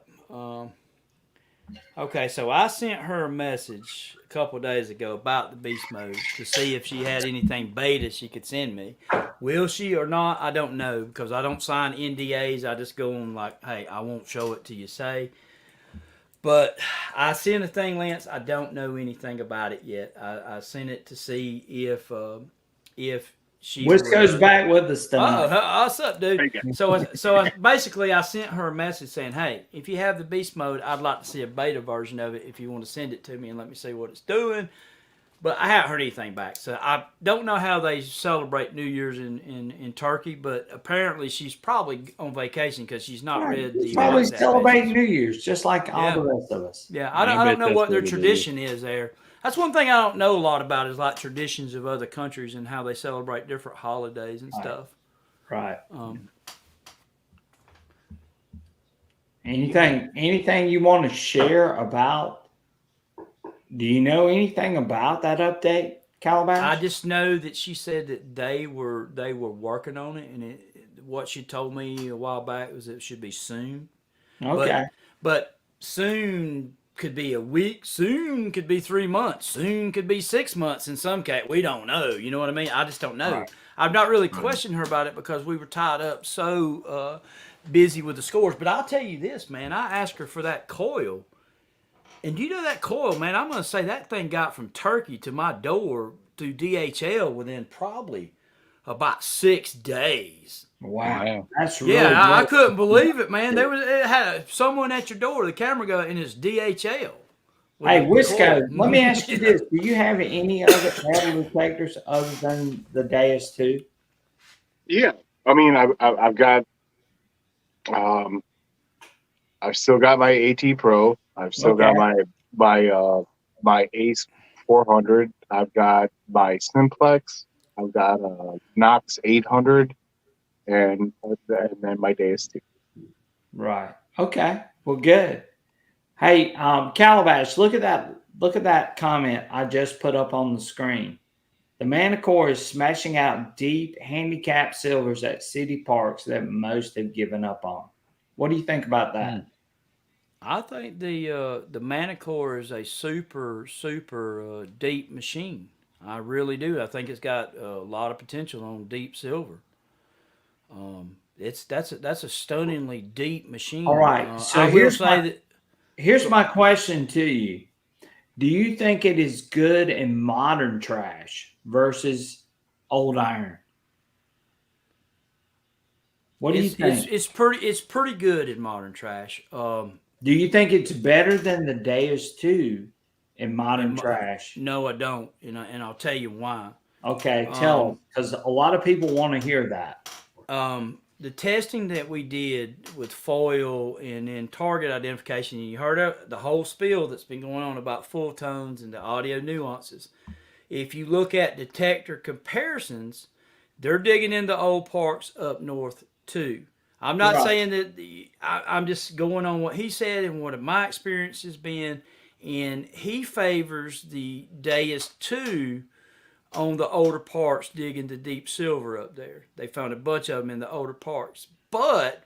Okay, so I sent her a message a couple of days ago about the beast mode to see if she had anything beta she could send me. Will she or not? I don't know, because I don't sign NDAs. I just go on like, hey, I won't show it till you say. But I sent a thing, Lance. I don't know anything about it yet. I sent it to see if she. Which goes back with the stuff. Oh, what's up, dude? So basically, I sent her a message saying, "Hey, if you have the beast mode, I'd like to see a beta version of it. If you want to send it to me and let me see what it's doing." But I haven't heard anything back. So I don't know how they celebrate New Year's in Turkey, but apparently she's probably on vacation because she's not Right. read It's the probably WhatsApp celebrating messages. New Year's, just like all Yeah. the rest of us. Yeah, I I don't bet know that's what their what it is. tradition is there. That's one thing I don't know a lot about is like traditions of other countries and how they celebrate different holidays and Right. stuff. Right. Um, Anything you want to share about? Do you know anything about that update, Calabash? I just know that she said that they were working on it, and what she told me a while back was it should be soon. Okay. But soon could be a week, soon could be 3 months, soon could be 6 months in some case. We don't know. You know what I mean? I just don't know. Right. I've not really questioned her about it because we were tied up so busy with the scores. But I'll tell you this, man. I asked her for that coil. And you know that coil, man, I'm going to say that thing got from Turkey to my door through DHL within probably about 6 days. Wow. Wow. That's really Yeah, I good. couldn't believe it, man. It had someone at your door, the camera guy, and it's DHL. with Hey, the Wisco, coil. let me ask you this. Do you have any other metal detectors other than the Deus 2? Yeah, I mean, I've got, I've still got my AT Pro. I've still got my Ace 400. I've got my Simplex. I've got a Knox 800, and then my Deus 2. Right. Okay. Well, good. Hey, Calabash, look at that. Look at that comment I just put up on the screen. The Manticore is smashing out deep handicap silvers at city parks that most have given up on. What do you think about that? I think the Manticore is a super deep machine. I really do. I think it's got a lot of potential on deep silver. That's a stunningly deep machine. All right. So I will say that. here's my question to you. Do you think it is good in modern trash versus old iron? What do you think? It's pretty good in modern trash. Do you think it's better than the Deus 2 in modern trash? No, I don't, and I'll tell you why. Okay, tell us, because a lot of people want to hear that. The testing that we did with foil and then target identification, you heard of the whole spiel that's been going on about full tones and the audio nuances. If you look at detector comparisons, they're digging into old parks up north too. I'm not saying that I'm just going on what he said and what my experience has been, and he favors the Deus 2 on the older parts digging the deep silver up there. They found a bunch of them in the older parts. But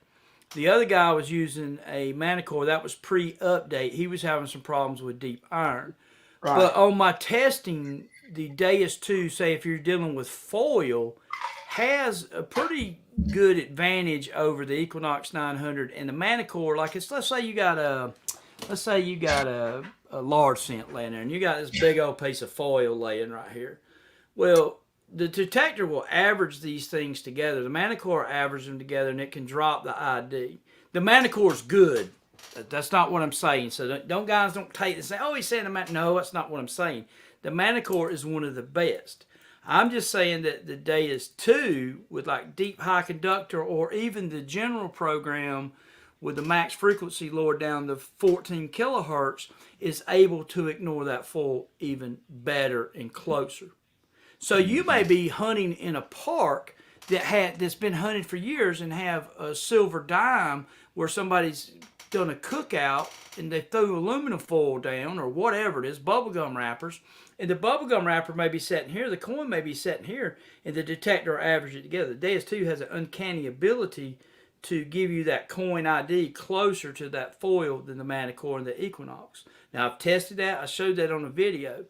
the other guy was using a Manticore that was pre-update. He was having some problems with deep iron. Right. But on my testing, the Deus 2, say if you're dealing with foil, has a pretty good advantage over the Equinox 900 and the Manticore. Like let's say you got a large cent laying there and you got this big old piece of foil laying right here. Well, the detector will average these things together. The Manticore averages them together, and it can drop the ID. The Manticore's good. That's not what I'm saying. So don't take this and say, oh, he's saying the Manticore. No, that's not what I'm saying. The Manticore is one of the best. I'm just saying that the Deus 2 with like deep high conductor or even the general program with the max frequency lowered down to 14 kilohertz is able to ignore that foil even better and closer. So you may be hunting in a park that's been hunted for years and have a silver dime where somebody's done a cookout and they threw aluminum foil down or whatever it is, bubblegum wrappers, and the bubblegum wrapper may be sitting here, the coin may be sitting here, and the detector averages it together. The Deus 2 has an uncanny ability to give you that coin ID closer to that foil than the Manticore and the Equinox. Now, I've tested that. I showed that on a video.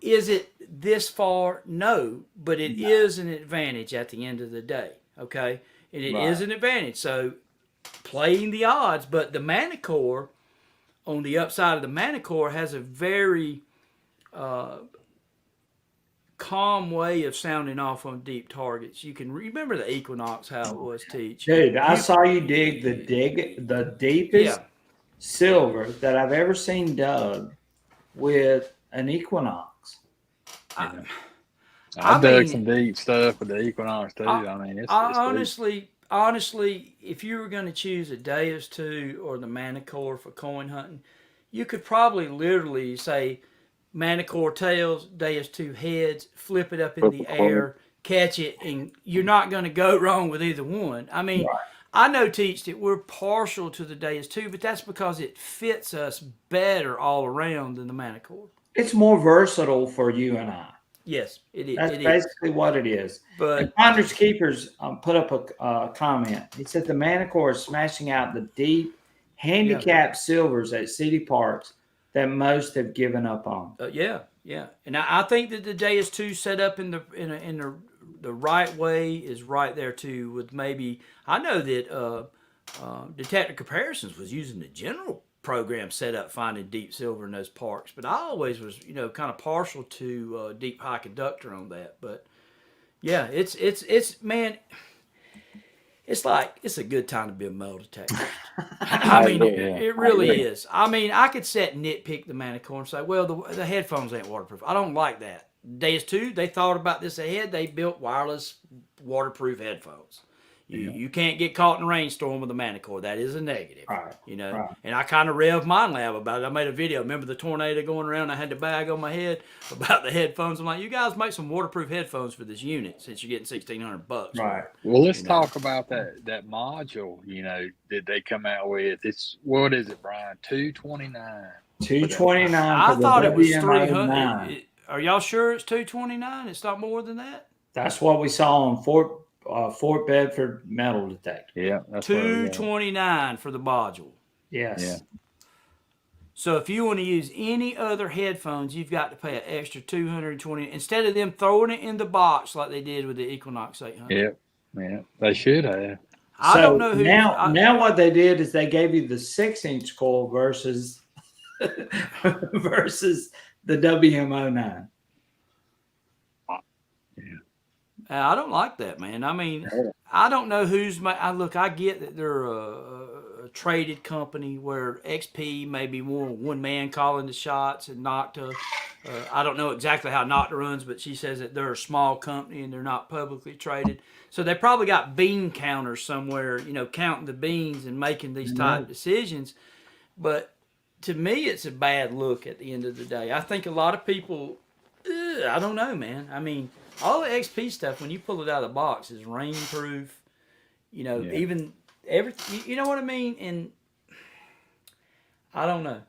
Is it this far? No, but it is an advantage at the end of the day, okay? And it is an advantage. So playing the odds, but the Manticore, on the upside of the Manticore, has a very calm way of sounding off on deep targets. You can remember the Equinox, how it was, Teach. Dude, I saw you dig the deepest silver that I've ever seen dug with an Equinox. I I dug mean, some deep stuff with the Equinox too. I mean, it's honestly, if you were going to choose a Deus 2 or the Manticore for coin hunting, you could probably literally say Manticore tails, Deus 2 heads, flip it up in the air, catch it, and you're not going to go wrong with either one. I mean, I know, Teach, that we're partial to the Deus 2, but that's because it fits us better all around than the Manticore. It's more versatile for you and I. Yes, it is. That's basically what it is. But and Finders Keepers put up a comment. He said the Manticore is smashing out the deep handicapped silvers at city parks that most have given up on. Yeah, and I think that the Deus 2 set up in the right way is right there too. With maybe I know that Detector Comparisons was using the general program set up finding deep silver in those parks, but I always was kind of partial to deep high conductor on that. But yeah, it's man. It's like it's a good time to be a metal detector. I mean, it really is. I mean, I could sit and nitpick the Manticore and say, well, the headphones ain't waterproof. I don't like that. Deus 2, they thought about this ahead. They built wireless waterproof headphones. You can't get caught in a rainstorm with a Manticore. That is a negative. Right. And I kind of revved Mind Lab about it. I made a video. Remember the tornado going around? I had the bag on my head about the headphones. I'm like, you guys make some waterproof headphones for this unit since you're getting $1,600. Right. Well, let's talk about that module. That they come out with. It's what is it, Brian? $229. $229. I thought it was WM09. $300. Are y'all sure it's $229? It's not more than that. That's what we saw on Fort Bedford metal detector. Yeah, that's $229 for the module. Yes. Yeah. So if you want to use any other headphones, you've got to pay an extra $220 instead of them throwing it in the box like they did with the Equinox 800. Yeah, they should have. I don't know who. Now what they did is they gave you the 6-inch coil versus the WM09. I don't like that, man. I mean, I don't know who's. Look, I get that they're a traded company where XP may be one man calling the shots and Nocta. I don't know exactly how Nocta runs, but she says that they're a small company and they're not publicly traded. So they probably got bean counters somewhere, counting the beans and making these type decisions. But to me, it's a bad look at the end of the day. I think a lot of people, I don't know, man. I mean, all the XP stuff, when you pull it out of the box, is rainproof. Even everything. You know what I mean? And I don't know.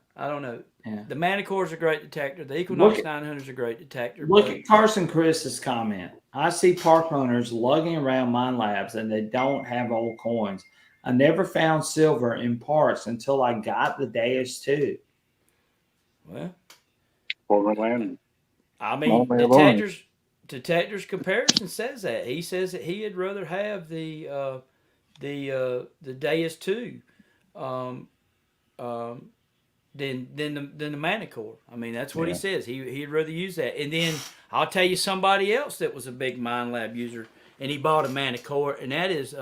Yeah. The Manticore is a great detector. The Equinox 900 is a great detector. Look at Carson Chris's comment. I see park owners lugging around mine labs and they don't have old coins. I never found silver in parks until I got the Deus 2. Well, Overland. I mean, Detectors Comparison says that. He says that he'd rather have the Deus 2 than the Manticore. I mean, that's what he says. He'd rather use that. And then I'll tell you somebody else that was a big Mind Lab user, and he bought a Manticore, and that is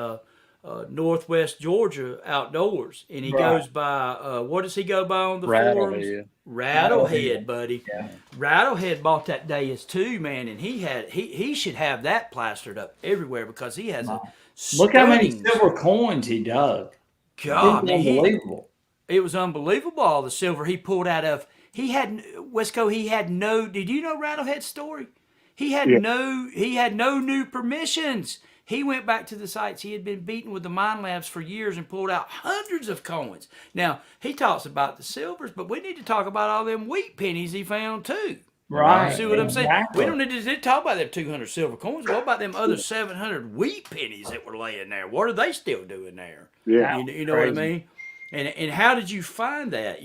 Northwest Georgia Outdoors. And he goes by, what does he go by on the forums? Rattlehead, buddy. Yeah. Rattlehead bought that Deus 2, man, and he should have that plastered up everywhere because he has a look how many silver coins he dug. God, man, unbelievable. It was unbelievable all the silver he pulled out of. He had no. Did you know Rattlehead's story? He had no new permissions. He went back to the sites he had been beaten with the Mind Labs for years and pulled out hundreds of coins. Now, he talks about the silvers, but we need to talk about all them wheat pennies he found too. Right. See what I'm saying? We don't need to talk about them 200 silver coins. What about them other 700 wheat pennies that were laying there? What are they still doing there? Yeah. You know what I mean? And how did you find that?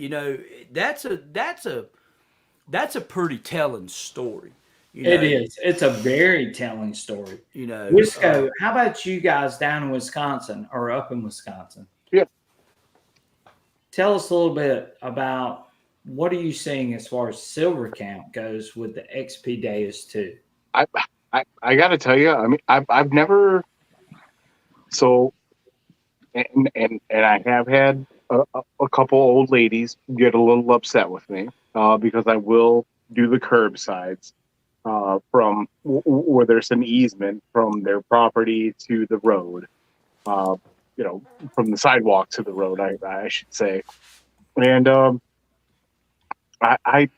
That's a pretty telling story. It is. It's a very telling story. Wisco, how about you guys down in Wisconsin or up in Wisconsin? Yeah. Tell us a little bit about what are you seeing as far as silver count goes with the XP Deus 2? I got to tell you, I mean, I've never and I have had a couple old ladies get a little upset with me because I will do the curbsides. from where there's an easement from their property to the road, from the sidewalk to the road, I should say. And I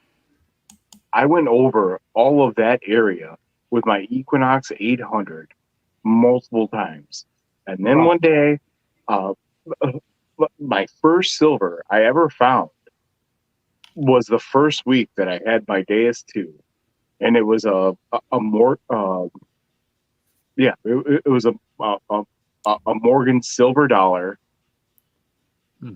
I went over all of that area with my Equinox 800 multiple times, and then one day, uh, my first silver I ever found was the first week that I had my Deus 2, and it was a more it was a Morgan silver dollar,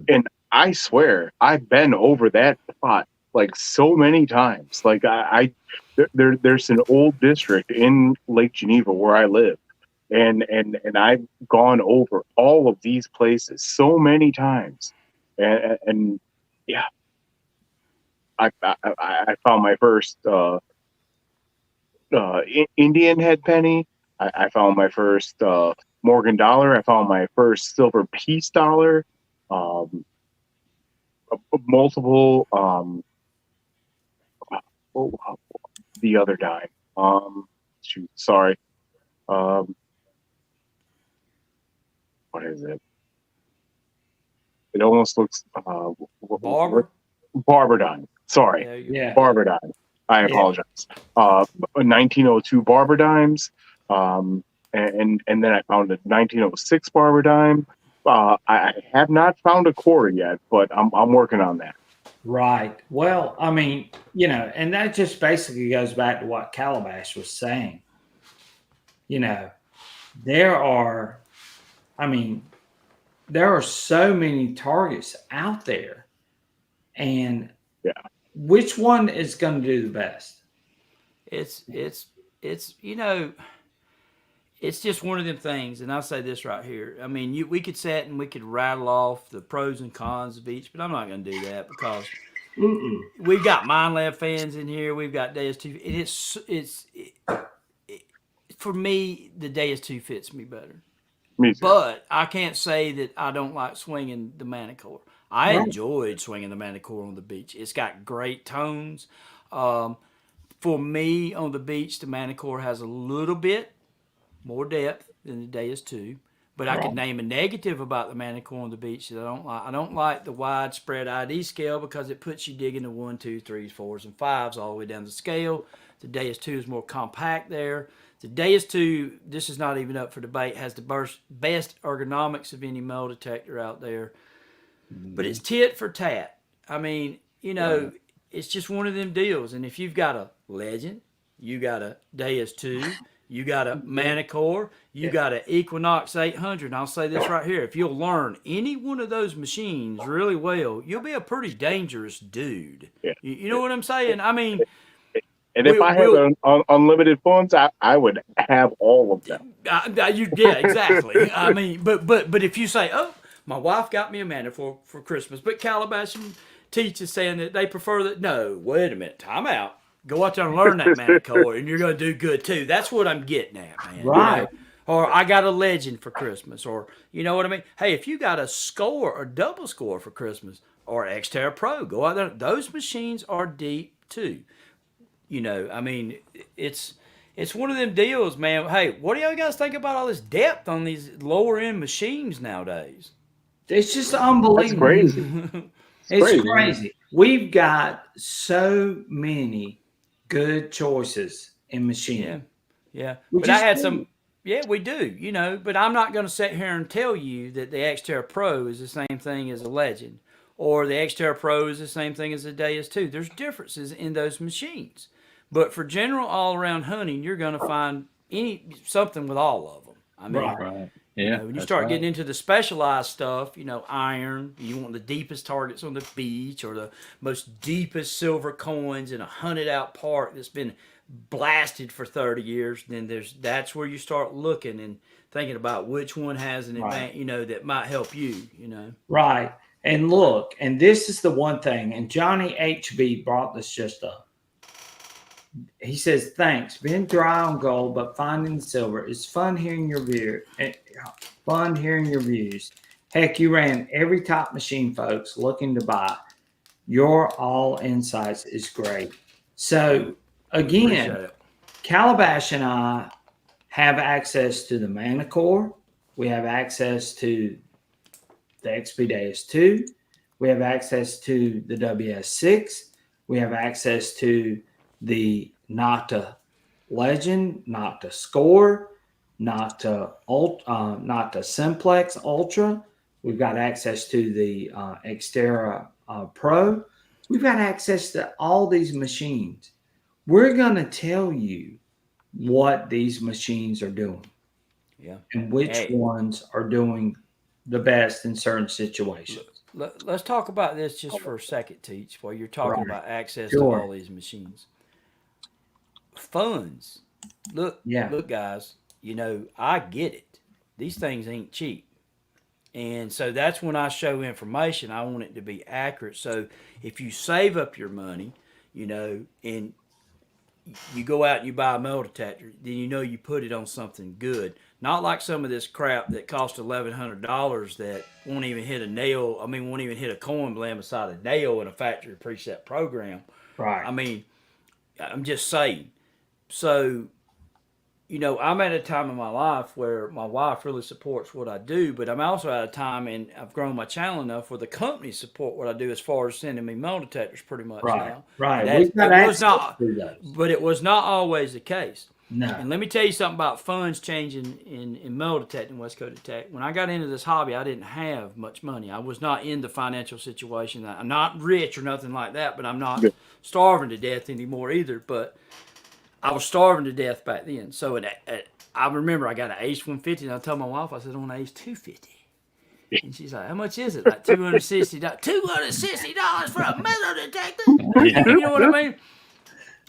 and I swear I've been over that spot like so many times. Like there's an old district in Lake Geneva where I live, and I've gone over all of these places so many times, and yeah, I found my first Indian head penny. I found my first Morgan dollar. I found my first silver piece dollar. Multiple the other dime. Sorry. What is it? It almost looks Barber dime. Sorry. Yeah. Barber dime. I apologize. 1902 Barber dimes. And then I found a 1906 Barber dime. I have not found a quarter yet, but I'm working on that. Right. Well, I mean, and that just basically goes back to what Calabash was saying. There are so many targets out there, and which one is going to do the best? It's it's just one of them things, and I'll say this right here. I mean, we could sit and we could rattle off the pros and cons of each, but I'm not going to do that because we've got Mind Lab fans in here. We've got Deus 2. For me, the Deus 2 fits me better. Me too. But I can't say that I don't like swinging the Manticore. I enjoyed swinging the Manticore on the beach. It's got great tones. For me, on the beach, the Manticore has a little bit more depth than the Deus 2. But I could name a negative about the Manticore on the beach that I don't like. I don't like the widespread ID scale because it puts you digging the 1, 2, 3s, 4s, and 5s all the way down the scale. The Deus 2 is more compact there. The Deus 2, this is not even up for debate, has the best ergonomics of any metal detector out there. But it's tit for tat. I mean, it's just one of them deals. And if you've got a Legend, you got a Deus 2, you got a Manticore, you got an Equinox 800. And I'll say this right here. If you'll learn any one of those machines really well, you'll be a pretty dangerous dude. Yeah. You know what I'm saying? I mean... And if I had unlimited funds, I would have all of them. Yeah, exactly. I mean, but if you say, oh, my wife got me a Manticore for Christmas, but Calabash and Teach is saying that they prefer that. No, wait a minute. Time out. Go out there and learn that Manticore, and you're going to do good, too. That's what I'm getting at, man. Right. Or I got a Legend for Christmas, or you know what I mean? Hey, if you got a score or double score for Christmas, or Xterra Pro, go out there. Those machines are deep, too. I mean, it's one of them deals, man. Hey, what do y'all guys think about all this depth on these lower end machines nowadays? It's just unbelievable. That's crazy. It's crazy. We've got so many good choices in machining. Yeah. But I had some. Yeah, we do. But I'm not going to sit here and tell you that the Xterra Pro is the same thing as a Legend, or the Xterra Pro is the same thing as a Deus 2. There's differences in those machines. But for general all-around hunting, you're going to find something with all of them. I mean, Right. Yeah. when you start getting into the specialized stuff, iron, you want the deepest targets on the beach or the most deepest silver coins in a hunted out park that's been blasted for 30 years, then that's where you start looking and thinking about which one has an advantage, that might help you, Right. And look, and this is the one thing, and Johnny HB brought this just up. He says, thanks. Been dry on gold, but finding silver. It's fun hearing your views. Heck, you ran every top machine, folks, looking to buy. Your all insights is great. So, again, Calabash and I have access to the Manticore. We have access to the XP Deus 2. We have access to the WS6. We have access to the Nocta Legend, Nocta Score, Nocta Simplex Ultra. We've got access to the Xterra Pro. We've got access to all these machines. We're going to tell you what these machines are doing. Yeah. And which ones are doing the best in certain situations. Let's talk about this just for a second, Teach, while you're talking about access to Sure. all these machines. Funds. Look, guys, I get it. These things ain't cheap. And so that's when I show information, I want it to be accurate. So if you save up your money, and you go out and you buy a metal detector, then you put it on something good. Not like some of this crap that costs $1,100 that won't even hit a nail. I mean, won't even hit a coin blend beside a nail in a factory preset program. Right. I mean, I'm just saying. So, I'm at a time in my life where my wife really supports what I do, but I'm also at a time, and I've grown my channel enough where the company support what I do as far as sending me metal detectors pretty much now. Right. But it was not always the case. No. And let me tell you something about funds changing in metal detecting, West Coast Detect. When I got into this hobby, I didn't have much money. I was not in the financial situation. I'm not rich or nothing like that, but I'm not starving to death anymore either. But I was starving to death back then. So I remember I got an Ace 150, and I told my wife, I said, I want an Ace 250. And she's like, how much is it? Like $260. $260 for a metal detector? You know what I mean?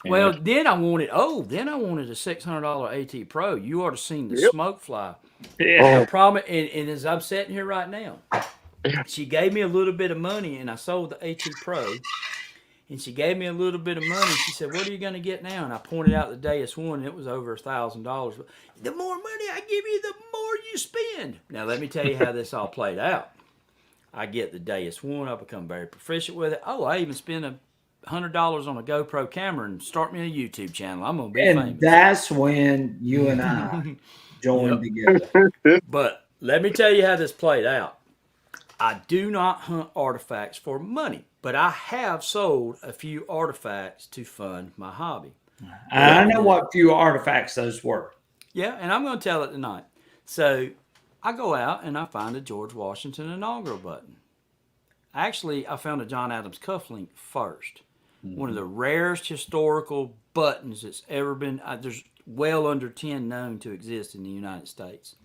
Well, then I wanted a $600 AT Pro. You ought to seen the smoke fly. Yeah. I promise, and as I'm sitting here right now, she gave me a little bit of money, and I sold the AT Pro. And she gave me a little bit of money. She said, what are you going to get now? And I pointed out the Deus 1, and it was over $1,000. The more money I give you, the more you spend. Now, let me tell you how this all played out. I get the Deus 1. I become very proficient with it. Oh, I even spend $100 on a GoPro camera and start me a YouTube channel. I'm going to be famous. And that's when you and I joined together. But let me tell you how this played out. I do not hunt artifacts for money, but I have sold a few artifacts to fund my hobby. I know what few artifacts those were. Yeah, and I'm going to tell it tonight. So I go out and I find a George Washington inaugural button. Actually, I found a John Adams cufflink first. One of the rarest historical buttons that's ever been, there's well under 10 known to exist in the United States.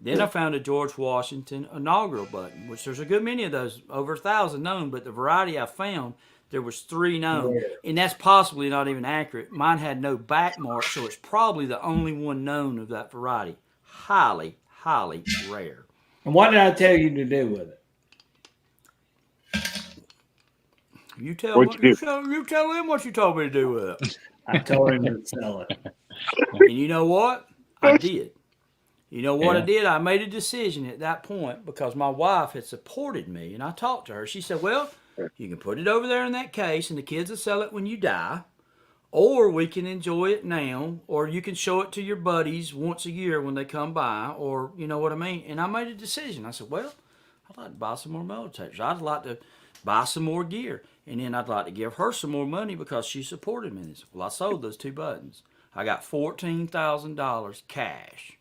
Then I found a George Washington inaugural button, which there's a good many of those, over 1,000 known, but the variety I found, there was 3 known, and that's possibly not even accurate. Mine had no back mark, so it's probably the only one known of that variety. Highly, highly rare. And what did I tell you to do with it? You tell him what you told me to do with it. I told him to sell it. And you know what? I did. You know what I did? I made a decision at that point because my wife had supported me, and I talked to her. She said, well, you can put it over there in that case, and the kids will sell it when you die, or we can enjoy it now, or you can show it to your buddies once a year when they come by, or you know what I mean? And I made a decision. I said, well, I'd like to buy some more metal detectors. I'd like to buy some more gear, and then I'd like to give her some more money because she supported me. Well, I sold those 2 buttons. I got $14,000 cash.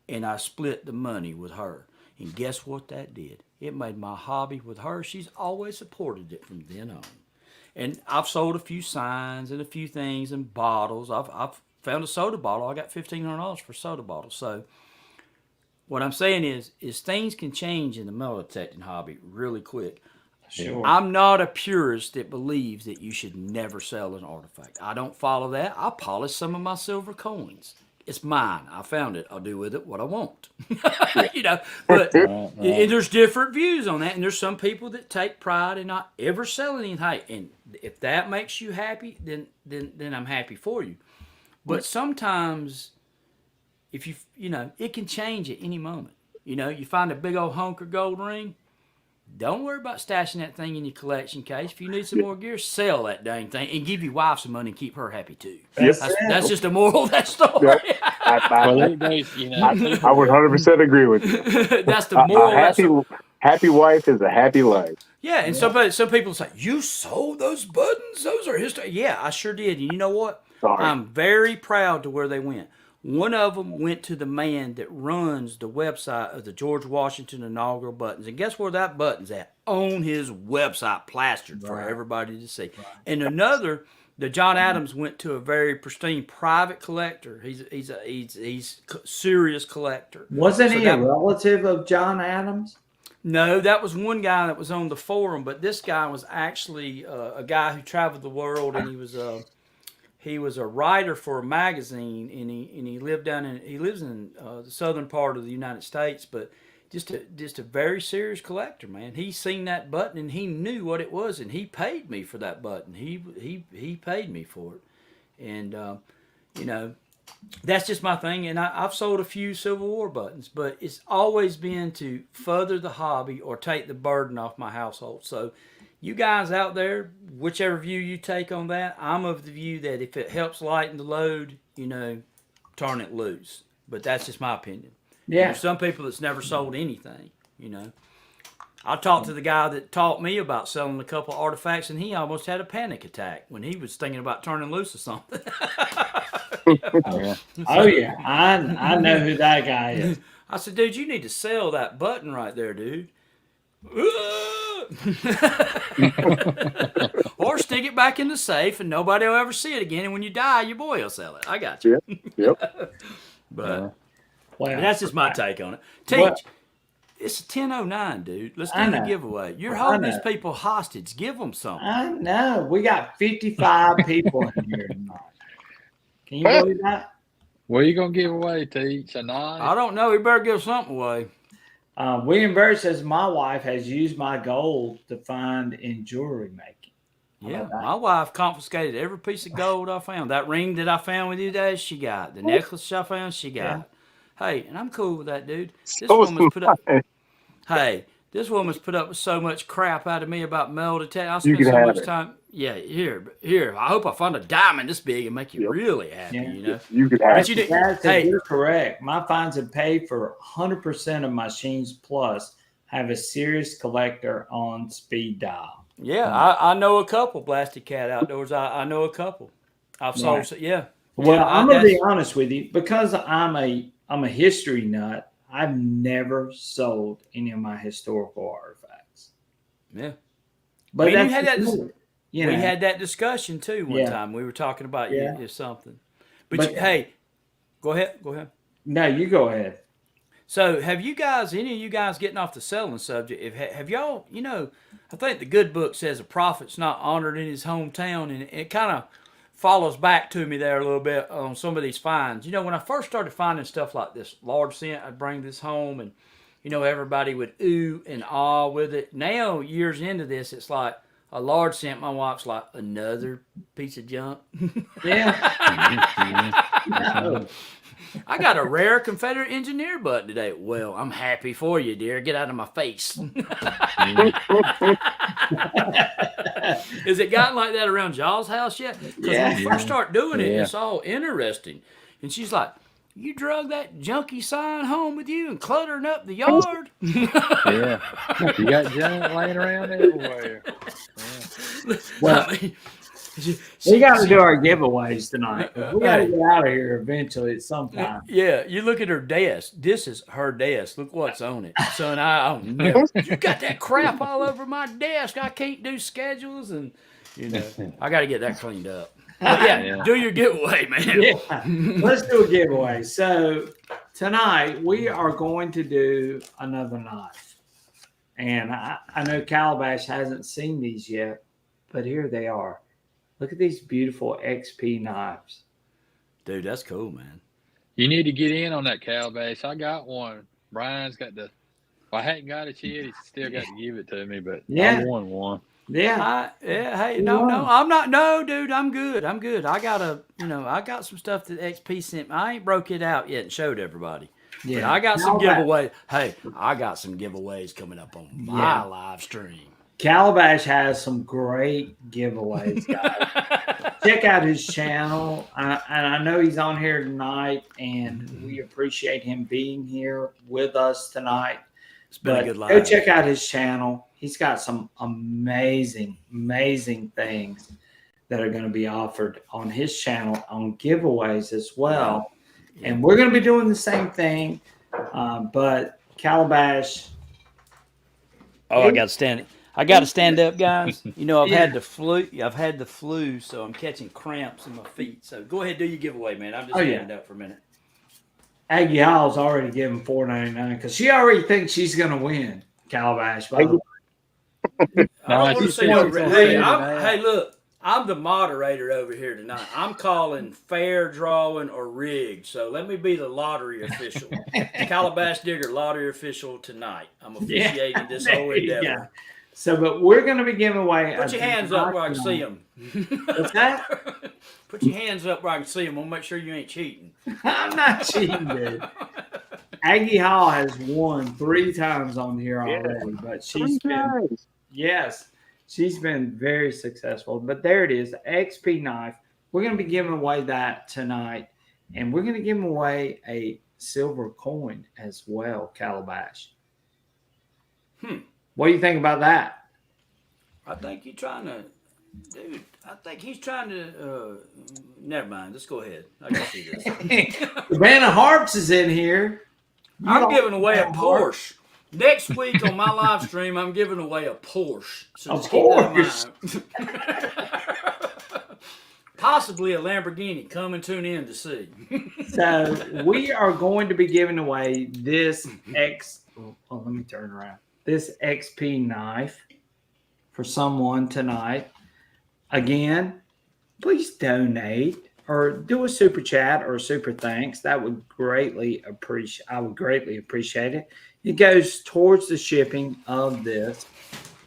And I split the money with her. And guess what that did? It made my hobby with her. She's always supported it from then on. And I've sold a few signs and a few things and bottles. I've found a soda bottle. I got $1,500 for soda bottles. So what I'm saying is things can change in the metal detecting hobby really quick. Sure. I'm not a purist that believes that you should never sell an artifact. I don't follow that. I polish some of my silver coins. It's mine. I found it. I'll do with it what I want. But and there's different views on that. And there's some people that take pride in not ever selling anything. And if that makes you happy, then I'm happy for you. But sometimes, if it can change at any moment. You find a big old hunk of gold ring. don't worry about stashing that thing in your collection case. If you need some more gear, sell that dang thing and give your wife some money and keep her happy too. That's just the moral of that story. Yep. Well, it goes, you know, I would 100% agree with you. That's the moral. Happy wife is a happy life. Yeah, and some people say, you sold those buttons? Those are history. Yeah, I sure did. And you know what? Sorry. I'm very proud to where they went. One of them went to the man that runs the website of the George Washington inaugural buttons. And guess where that button's at? On his website, plastered for everybody to see. Right. And another, the John Adams went to a very pristine private collector. He's a serious collector. Wasn't he a relative of John Adams? No, that was one guy that was on the forum, but this guy was actually a guy who traveled the world, and he was a writer for a magazine, and he lives in the southern part of the United States, but just a very serious collector, man. He seen that button and he knew what it was, and he paid me for that button. He paid me for it, and you know. That's just my thing, and I've sold a few Civil War buttons, but it's always been to further the hobby or take the burden off my household. So you guys out there, whichever view you take on that, I'm of the view that if it helps lighten the load, you know, turn it loose. But that's just my opinion. Yeah. There's some people that's never sold anything, you know. I talked to the guy that taught me about selling a couple artifacts, and he almost had a panic attack when he was thinking about turning loose or something. Oh yeah, I know who that guy is. I said, dude, you need to sell that button right there, dude. Or stick it back in the safe and nobody will ever see it again. And when you die, your boy will sell it. I got you. Yep. But that's just my take on it. Teach. It's 10:09, dude. Let's do the giveaway. You're holding these people hostage. Give them something. I know. We got 55 people in here tonight. Can you believe that? What are you going to give away, Teach? A knife? I don't know. We better give something away. William Bird says, my wife has used my gold to find in jewelry making. Yeah, my wife confiscated every piece of gold I found. That ring that I found with you today, she got. The necklace I found, she got. Yeah. Hey, and I'm cool with that, dude. This woman's put up with so much crap out of me about metal detectors. I spent so much time. Yeah, here. I hope I find a diamond this big and make you really happy. Yeah. You know, you could have it. Hey, you're correct. My finds have paid for 100% of my Sheens Plus. Have a serious collector on speed dial. Yeah, I know a couple. Blasted Cat Outdoors. I know a couple. I've sold. Yeah. Well, I'm gonna be honest with you, because I'm a history nut. I've never sold any of my historical artifacts. Yeah, but we had that discussion too one time. We were talking about something. But hey, go ahead. No, you go ahead. So, have you guys, any of you guys, getting off the selling subject? Have y'all? You know, I think the good book says a prophet's not honored in his hometown, and it kind of follows back to me there a little bit on some of these finds. You know, when I first started finding stuff like this large cent, I'd bring this home and, you know, everybody would ooh and ah with it. Now, years into this, it's like a large cent. My wife's like, another piece of junk. Yeah. No. I got a rare Confederate engineer button today. Well, I'm happy for you, dear. Get out of my face. Has it gotten like that around y'all's house yet? Because when you first start doing it, it's all interesting. And she's like, you drug that junky sign home with you and cluttering up the yard? Yeah. You got junk laying around everywhere. Yeah. Well, we got to do our giveaways tonight. We got to get out of here eventually at some time. Yeah, you look at her desk. This is her desk. Look what's on it. Son, I don't know. You got that crap all over my desk. I can't do schedules, and, you know, I got to get that cleaned up. But do your giveaway, man. Yeah, let's do a giveaway. So tonight we are going to do another knife. And I know Calabash hasn't seen these yet, but here they are. Look at these beautiful XP knives. Dude, that's cool, man. You need to get in on that, Calabash. I got one. Brian's got I hadn't got it yet. He's still got to give it to me, but I won one. Yeah. Hey, no, I'm not. No, dude, I'm good. I got some stuff that XP sent me. I ain't broke it out yet and showed everybody. But I got some giveaways. Hey, I got some giveaways coming up on my live stream. Calabash has some great giveaways, guys. Check out his channel. And I know he's on here tonight, and we appreciate him being here with us tonight. It's been a good live. Go check out his channel. He's got some amazing, amazing things that are going to be offered on his channel on giveaways as well. Yeah. And we're going to be doing the same thing. But Calabash. Oh, I got to stand up, guys. You know, I've had the flu, so I'm catching cramps in my feet. So go ahead, do your giveaway, man. I'm just standing up for a minute. Aggie Hall's already given $4.99 because she already thinks she's going to win. Calabash, by the way. Hey, look, I'm the moderator over here tonight. I'm calling fair, drawing, or rigged. So let me be the lottery official. Calabash Digger lottery official tonight. I'm officiating this whole endeavor. So, but we're going to be giving away. Put your hands up where I can see them. What's that? Put your hands up where I can see them. We'll make sure you ain't cheating. I'm not cheating, dude. Aggie Hall has won 3 times on here already, but she's been very successful. But there it is, the XP knife. We're going to be giving away that tonight, and we're going to give away a silver coin as well, Calabash. What do you think about that? I think he's trying to, dude. I think he's trying to. Never mind. Let's go ahead. I can see this. The Band of Harps is in here. I'm giving away a Porsche. Next week on my live stream, I'm giving away a Porsche. So just keep that in mind. Possibly a Lamborghini. Come and tune in to see. So we are going to be giving away this let me turn around. This XP knife for someone tonight. Again, please donate or do a super chat or a super thanks. That would greatly appreciate. I would greatly appreciate it. It goes towards the shipping of this,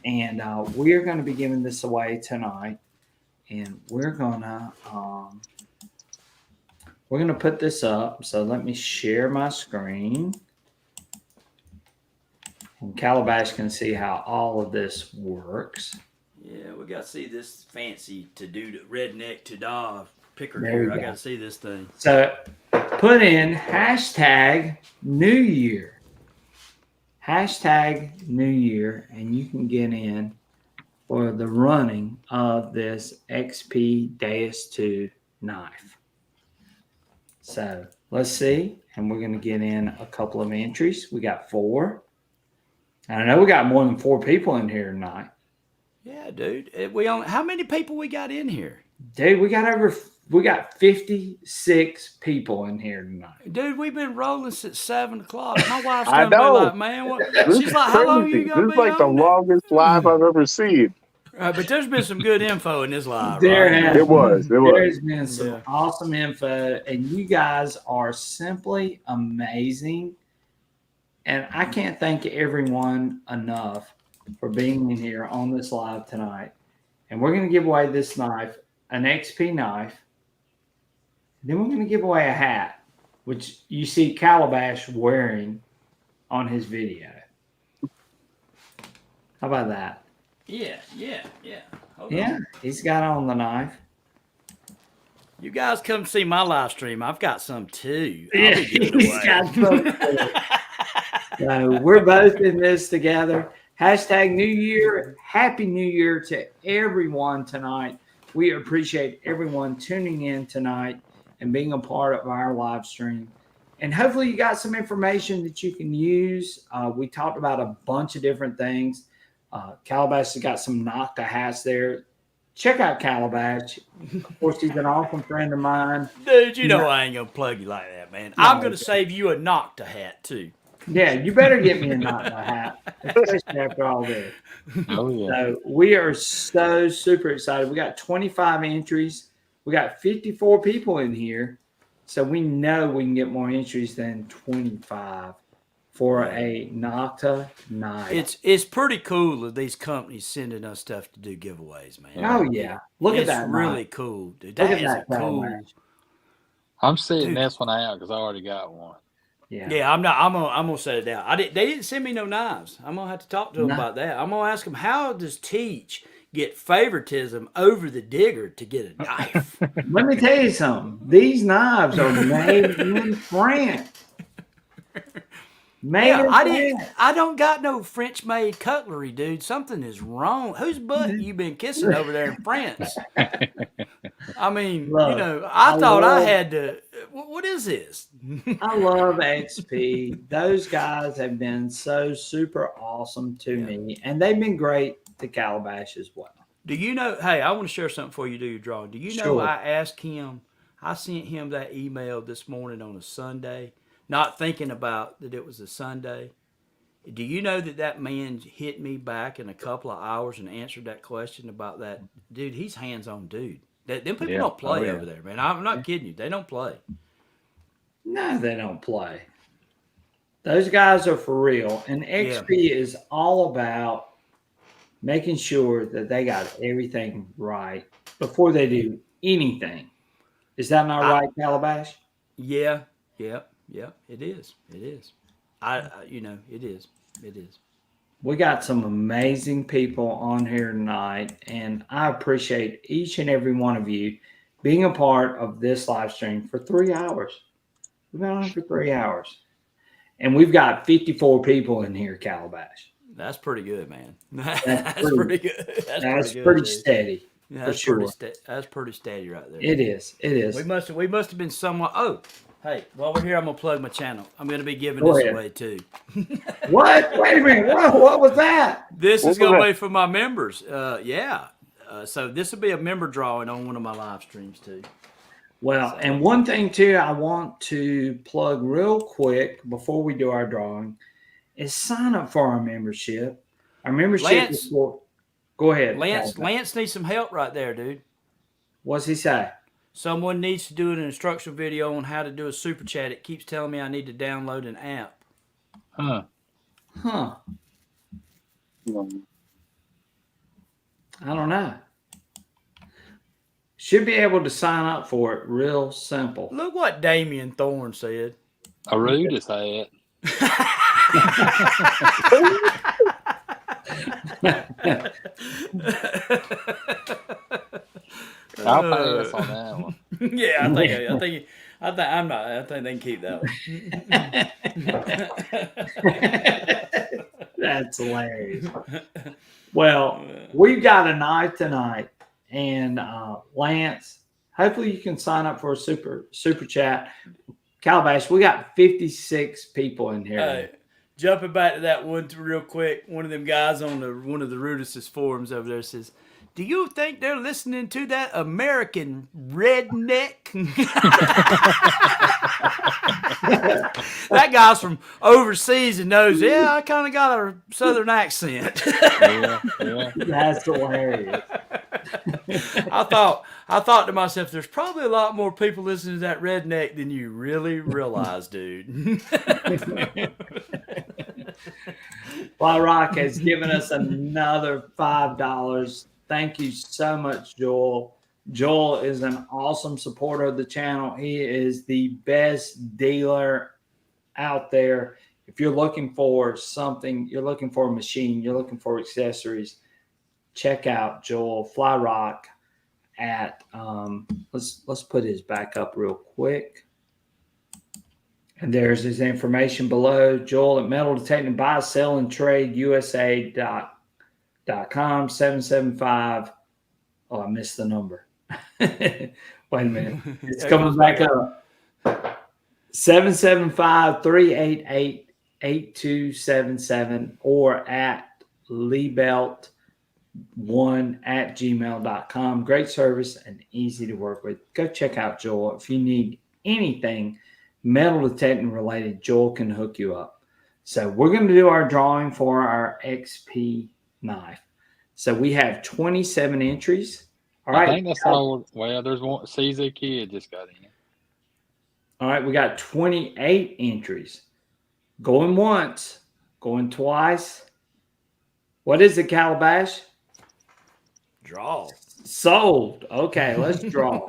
and we're going to be giving this away tonight. And we're gonna put this up. So let me share my screen. And Calabash can see how all of this works. Yeah, we got to see this fancy to-do redneck to-da picker here. I got to see this thing. So put in hashtag New Year. Hashtag New Year, and you can get in for the running of this XP Deus 2 knife. So let's see. And we're going to get in a couple of entries. We got 4. And I know we got more than 4 people in here tonight. Yeah, dude. How many people we got in here? Dude, we got 56 people in here tonight. Dude, we've been rolling since 7 o'clock. My wife's gonna be like, man, what? She's like, how long are you gonna be? This is like the longest live I've ever seen. But there's been some good info in this live. It was. There's been some awesome info, and you guys are simply amazing. And I can't thank everyone enough for being in here on this live tonight. And we're going to give away this knife, an XP knife. Then we're going to give away a hat, which you see Calabash wearing on his video. How about that? Yeah. Hold on. He's got on the knife. You guys come see my live stream. I've got some too. Yeah, he's got some too. So we're both in this together. Hashtag New Year. Happy New Year to everyone tonight. We appreciate everyone tuning in tonight and being a part of our live stream. And hopefully you got some information that you can use. We talked about a bunch of different things. Calabash has got some Nocta hats there. Check out Calabash. Of course, he's an awesome friend of mine. Dude, you know I ain't going to plug you like that, man. I'm going to save you a Nocta hat, too. Yeah, you better get me a Nocta hat, especially after all this. Oh, yeah. So we are so super excited. We got 25 entries. We got 54 people in here. So we know we can get more entries than 25 for a Nocta knife. It's pretty cool that these companies sending us stuff to do giveaways, man. Oh, yeah. Look at that. It's really cool, dude. Look That at is cool. I'm sitting this one out because I already got one. Yeah, I'm not. I'm gonna set it down. They didn't send me no knives. I'm gonna have to talk to them about that. I'm gonna ask them, how does Teach get favoritism over the digger to get a knife? Let me tell you something. These knives are made in France. Made in France. I don't got no French made cutlery, dude. Something is wrong. Whose butt you been kissing over there in France? I mean, Look, I thought I had to. What is this? I love XP. Those guys have been so super awesome to me, and they've been great to Calabash as well. Do you know? Hey, I want to share something for you. Do your drawing. Do you know? Sure. I asked him. I sent him that email this morning on a Sunday, not thinking about that it was a Sunday. Do you know that man hit me back in a couple of hours and answered that question about that? Dude, he's hands-on dude. Them people don't play over there, man. I'm not kidding you. They don't play. No, they don't play. Those guys are for real. And XP is all about making sure that they got everything right before they do anything. Is that not right, Calabash? Yeah. It is. It is. It is. It is. We got some amazing people on here tonight, and I appreciate each and every one of you being a part of this live stream for 3 hours. We've been on for 3 hours, and we've got 54 people in here, Calabash. That's pretty good, man. That's pretty good. That's pretty steady. That's for sure. That's pretty steady right there. It is. It is. We must have been somewhat. Oh, hey, while we're here, I'm gonna plug my channel. I'm gonna be giving Go this ahead. away too. What? Wait a minute. What was that? This is gonna be for my members. So this will be a member drawing on one of my live streams too. Well, and one thing too, I want to plug real quick before we do our drawing is sign up for our membership. Our membership is for. Go ahead, Lance needs some help right there, dude. What's he say? Someone needs to do an instructional video on how to do a super chat. It keeps telling me I need to download an app. Huh. I don't know. Should be able to sign up for it real simple. Look what Damian Thorne said. Aruda said. I'll pass on that one. Yeah, I think they can keep that one. That's hilarious. Well, we've got a night tonight, and Lance, hopefully you can sign up for a super chat. Calabash, we got 56 people in here. Jumping back to that one real quick, one of them guys on one of the Rudis' forums over there says, "Do you think they're listening to that American redneck?" That guy's from overseas and knows, I kind of got a southern accent. Yeah. That's hilarious. I thought to myself, there's probably a lot more people listening to that redneck than you really realize, dude. Fly Rock has given us another $5. Thank you so much, Joel. Joel is an awesome supporter of the channel. He is the best dealer out there. If you're looking for something, you're looking for a machine, you're looking for accessories, check out Joel Fly Rock at let's put his back up real quick. And there's his information below. Joel at Metal Detecting Buy, Sell, and Trade USA.com 775. Oh, I missed the number. Wait a minute. It's coming back up. 775-388-8277 or at leebelt1@gmail.com. Great service and easy to work with. Go check out Joel. If you need anything metal detecting related, Joel can hook you up. So we're going to do our drawing for our XP knife. So we have 27 entries. All right. I think that's all. Well, there's one. CZ Kid just got in. All right. We got 28 entries. Going once, going twice. What is it, Calabash? Draw. Sold. Okay, let's draw.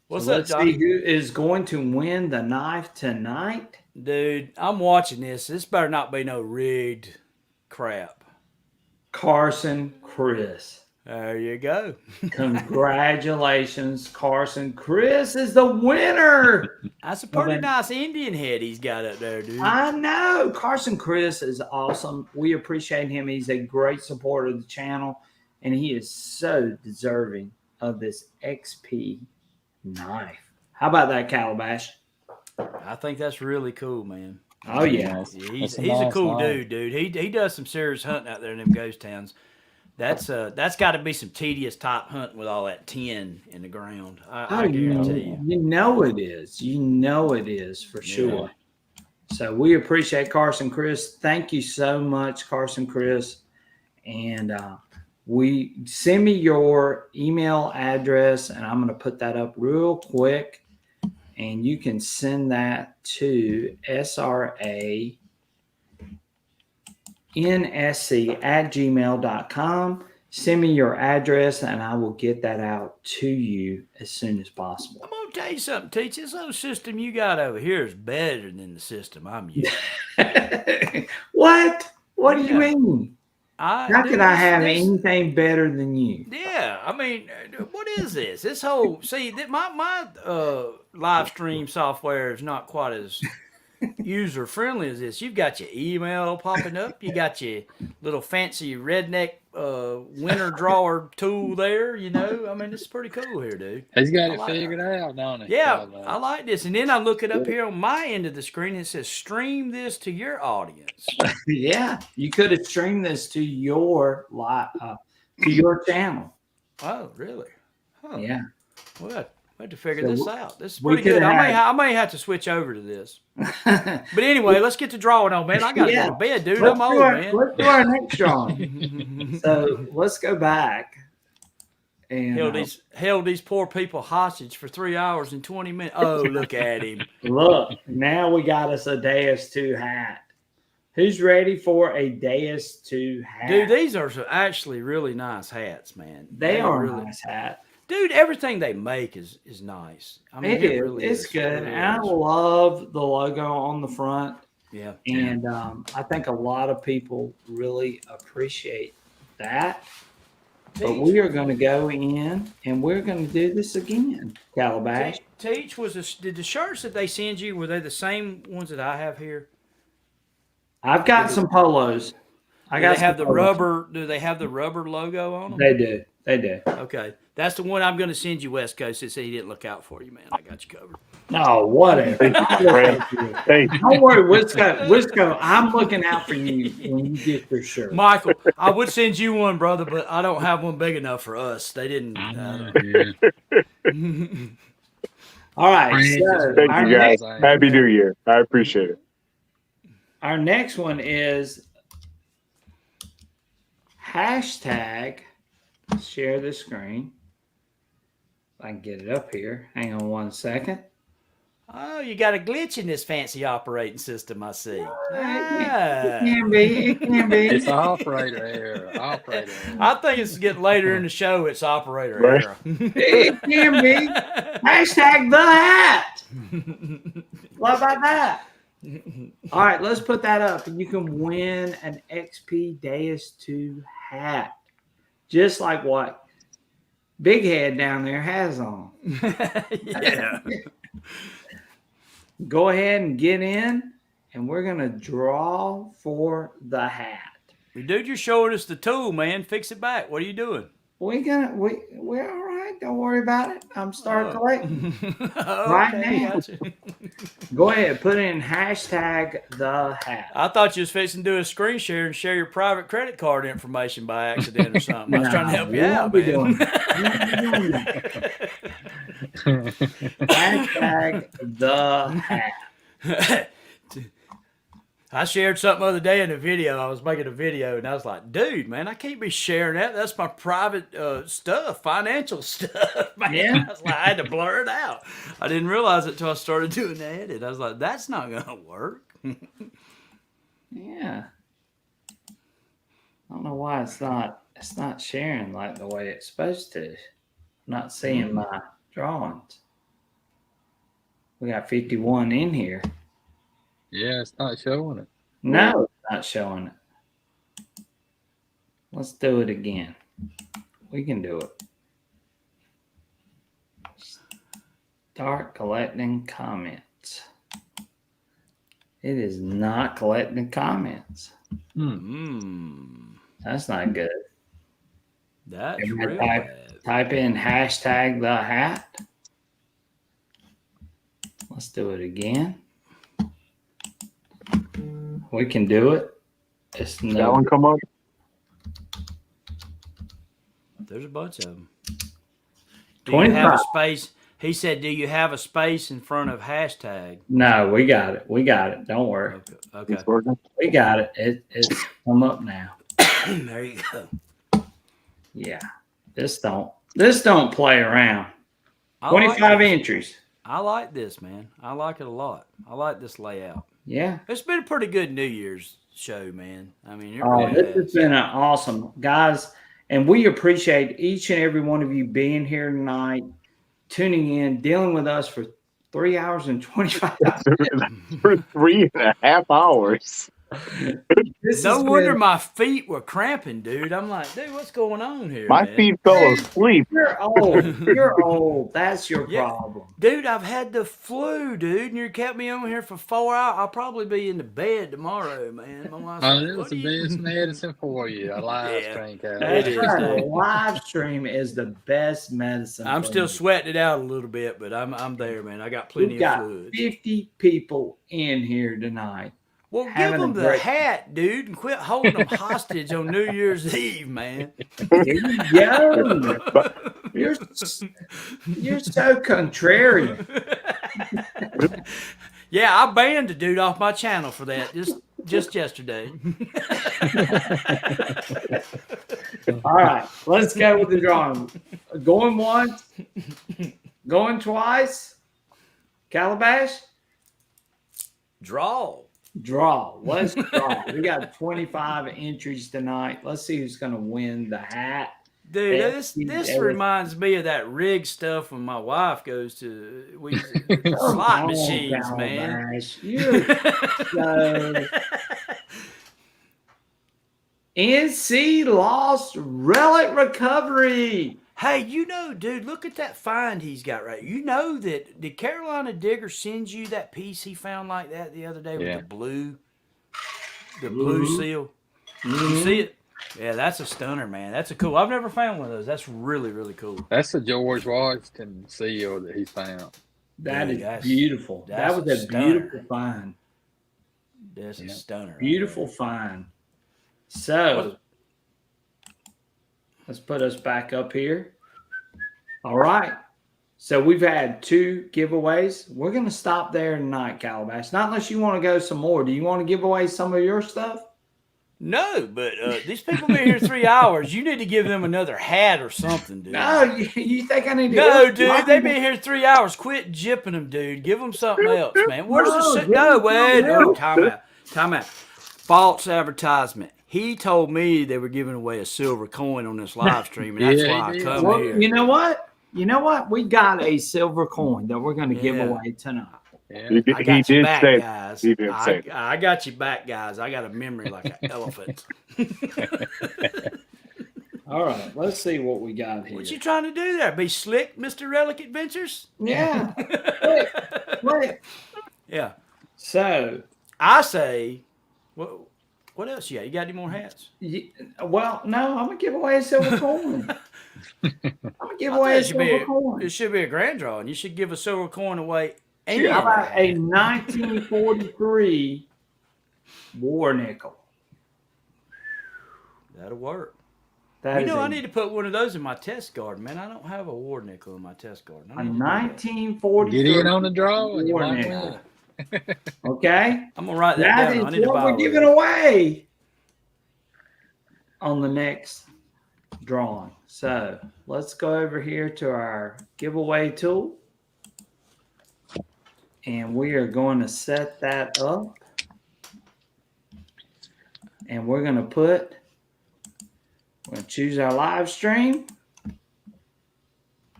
What's so up, let's Johnny? see who is going to win the knife tonight. Dude, I'm watching this. This better not be no rigged crap. Carson Chris. There you go. Congratulations, Carson. Chris is the winner. That's a pretty nice Indian head he's got up there, dude. I know. Carson Chris is awesome. We appreciate him. He's a great supporter of the channel, and he is so deserving of this XP knife. How about that, Calabash? I think that's really cool, man. Oh, yeah. He's a cool dude. He does some serious hunting out there in them ghost towns. That's got to be some tedious type hunting with all that tin in the ground. I guarantee you. You know it is. You know it is for sure. So we appreciate Carson Chris. Thank you so much, Carson Chris. And we send me your email address, and I'm going to put that up real quick. And you can send that to sransc@gmail.com. Send me your address, and I will get that out to you as soon as possible. I'm going to tell you something, Teach. This old system you got over here is better than the system I'm using. What? What do you mean? How Dude, could I have anything better than you? Yeah, I mean, what is this? This whole my live stream software is not quite as user friendly as this. You've got your email popping up. You got your little fancy redneck winter drawer tool there. You know, I mean, it's pretty cool here, dude. He's got it figured out, don't he? Yeah, I like this. And then I look it up here on my end of the screen. And it says, "Stream this to your audience." Yeah, you could have streamed this to your to your channel. Oh, really? Huh. Yeah. Well, I had to figure this out. This is we pretty good. could I may have to switch over to this. But anyway, let's get to drawing on, man. I got to go to bed, dude. I'm old, man. Let's do our next drawing. So let's go back. And held these poor people hostage for 3 hours and 20 minutes. Oh, look at him. Look, now we got us a Deus 2 hat. Who's ready for a Deus 2 hat? Dude, these are actually really nice hats, man. They are really a nice hat. Dude, everything they make is nice. I mean, it really it's is. good. It really and I is. love the logo on the front. Yeah. And I think a lot of people really appreciate that. But we are going to go in and we're going to do this again, Calabash. Teach, did the shirts that they send you, were they the same ones that I have here? I've got some polos. Do they have the rubber logo on them? They do. They do. Okay. That's the one I'm going to send you, West Coast, since he didn't look out for you, man. I got you covered. No, whatever. Hey, Don't worry, Wisco. I'm looking out for you when you get your shirt. Michael, I would send you one, brother, but I don't have one big enough for us. They didn't. All right. So thank you, guys. Happy New Year. I appreciate it. Our next one is hashtag share the screen. If I can get it up here. Hang on 1 second. Oh, you got a glitch in this fancy operating system, I see. It can be. It can be. It's operator error. Operator error. I think it's getting later in the show. It's operator Right. error. It can be. Hashtag the hat. What about that? All right, let's put that up. And you can win an XP Deus 2 hat. Just like what Big Head down there has on. Yeah. Go ahead and get in, and we're going to draw for the hat. Dude, you're showing us the tool, man. Fix it back. What are you doing? We're all right. Don't worry about it. I'm starting collecting Oh, right okay, now. gotcha. Go ahead, put in hashtag the hat. I thought you was fixing to do a screen share and share your private credit card information by accident or something. I was trying to help you out, man. Hashtag the hat. I shared something the other day in a video. I was making a video, and I was like, dude, man, I can't be sharing that. That's my private stuff, financial stuff, man. Yeah. I was like, I had to blur it out. I didn't realize it until I started doing the edit. I was like, that's not going to work. Yeah. I don't know why it's not sharing like the way it's supposed to. I'm not seeing my drawings. We got 51 in here. Yeah, it's not showing it. No, it's not showing it. Let's do it again. We can do it. Start collecting comments. It is not collecting comments. That's not good. That's Maybe real type, bad. type in hashtag the hat. Let's do it again. We can do it. It's That no. one come up? There's a bunch of them. Do you have a space? He said, "Do you have a space in front of hashtag?" No, we got it. We got it. Don't worry. Okay. It's working. We got it. It's come up now. There you go. Yeah. This don't play around. 25 entries. I like this, man. I like it a lot. I like this layout. Yeah. It's been a pretty good New Year's show, man. I mean, it Oh, really this has has. been an awesome, guys, and we appreciate each and every one of you being here tonight, tuning in, dealing with us for 3 hours and 25 minutes. For 3.5 hours. No wonder my feet were cramping, dude. I'm like, dude, what's going on here? My man? feet fell asleep. You're old. You're old. That's your problem. Dude, I've had the flu, dude, and you kept me on here for 4 hours. I'll probably be in the bed tomorrow, man. My wife's like, It was the best medicine for you. A live stream, Cal. That's It is, right. dude. A live stream is the best medicine. I'm for still you. sweating it out a little bit, but I'm there, man. I got plenty We've got of fluid. 50 people in here tonight. Well, give having a them the great- hat, dude, and quit holding them hostage on New Year's Eve, man. There you go. You're so contrarian. Yeah, I banned the dude off my channel for that just yesterday. All right, let's go with the drawing. Going once, going twice. Calabash, Draw. draw. Let's draw. We got 25 entries tonight. Let's see who's going to win the hat. Dude, Yeah, this reminds me of that rig stuff when my wife goes to slot machines, man. Calabash. You're so... NC lost relic recovery. Hey, dude, look at that find he's got right. You know that did Carolina Digger send you that piece he found like that the other day with the blue seal? You see it? Yeah, that's a stunner, man. That's a cool. I've never found one of those. That's really, really cool. That's the George Washington seal that he found. That Dude, is beautiful. That was a beautiful find. That's a stunner. Beautiful find. So let's put us back up here. All right. So we've had 2 giveaways. We're going to stop there tonight, Calabash. Not unless you want to go some more. Do you want to give away some of your stuff? No, but these people been here 3 hours. You need to give them another hat or something, dude. No, you think I need to? No, dude, they been here 3 hours. Quit jipping them, dude. Give them something else, man. Where's Time out. False advertisement. He told me they were giving away a silver coin on this live stream, and that's why I come Well, here. you know what? We got a silver coin that we're going to give away tonight. Yeah. He I got your back, say guys. He did say I got your back, guys. I got a memory like an elephant. All right, let's see what we got here. What you trying to do there? Be slick, Mr. Relic Adventures? Yeah. Wait. Yeah. So I say, what else you got? You got any more hats? Well, no, I'm gonna give away a silver coin. I'm gonna give away a silver coin. It should be a grand draw, and you should give a silver coin away. And How about a 1943 war nickel? That'll work. I need to put one of those in my test garden, man. I don't have a war nickel in my test garden. A 1943. Get in on the draw and you war might nickel. win. Okay. I'm gonna write that down. I need Is to what buy we're giving away on the next drawing. So let's go over here to our giveaway tool. And we are going to set that up. And we're going to choose our live stream.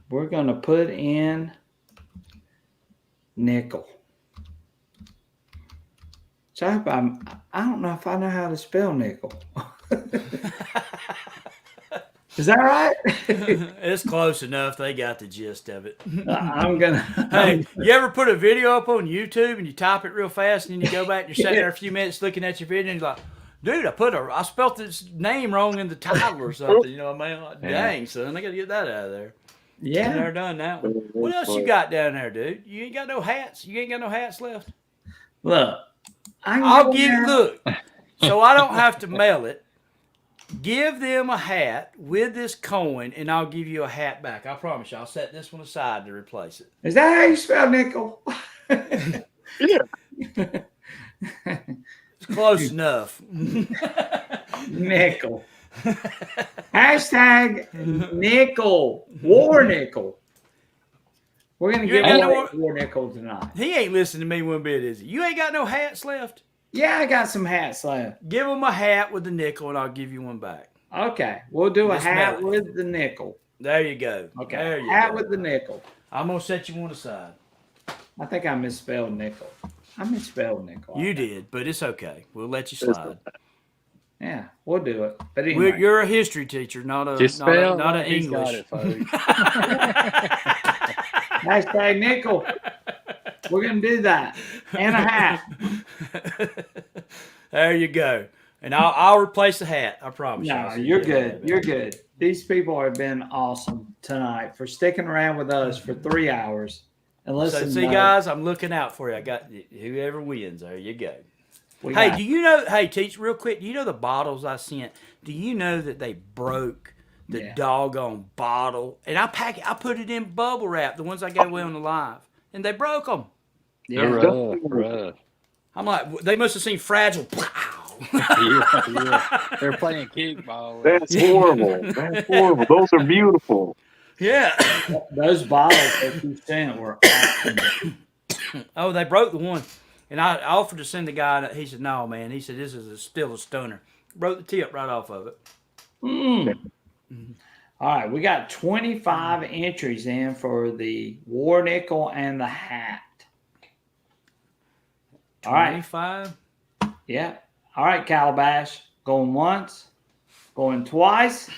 We're going to put in nickel. So I don't know if I know how to spell nickel. Is that right? It's close enough. They got the gist of it. I'm gonna. Hey, you ever put a video up on YouTube and you type it real fast and then you go back and you're sitting there a few minutes looking at your video and you're like, dude, I spelt this name wrong in the title or something. You know what I mean? Like, dang, son, I got to get that out of there. Yeah. I've never done that one. What else you got down there, dude? You ain't got no hats. You ain't got no hats left. Look, I'll give. Look, so I don't have to mail it. Give them a hat with this coin, and I'll give you a hat back. I promise you. I'll set this one aside to replace it. Is that how you spell nickel? Yeah. It's close enough. Nickel. Hashtag nickel. War nickel. We're going to give away war nickel tonight. He ain't listening to me one bit, is he? You ain't got no hats left? Yeah, I got some hats left. Give him a hat with the nickel, and I'll give you one back. Okay, we'll do a hat with the nickel. There you go. Okay, there you hat go. with the nickel. I'm going to set you one aside. I think I misspelled nickel. I misspelled nickel. You did, but it's okay. We'll let you slide. Yeah, we'll do it. But anyway. You're a history teacher, not an English. Hashtag nickel. We're going to do that. And a hat. There you go. And I'll replace the hat. I promise. No, you're good. You're good. These people have been awesome tonight for sticking around with us for 3 hours. And listen, so, see, guys, I'm looking out for you. I got whoever wins. There you go. Do you know? Hey, Teach, real quick. Do you know the bottles I sent? Do you know that they broke the doggone bottle? And I put it in bubble wrap. The ones I gave away on the live, and they broke them. Yeah, rough. I'm like, they must have seen Fragile. Yeah. They're playing kickball. That's horrible. That's horrible. Those are beautiful. Yeah. Those bottles that you sent were awesome. Oh, they broke the one. And I offered to send the guy. He said, no, man. He said, this is still a stunner. Broke the tip right off of it. All right, we got 25 entries in for the war nickel and the hat. All right. 25? Yeah. All right, Calabash. Going once. Going twice.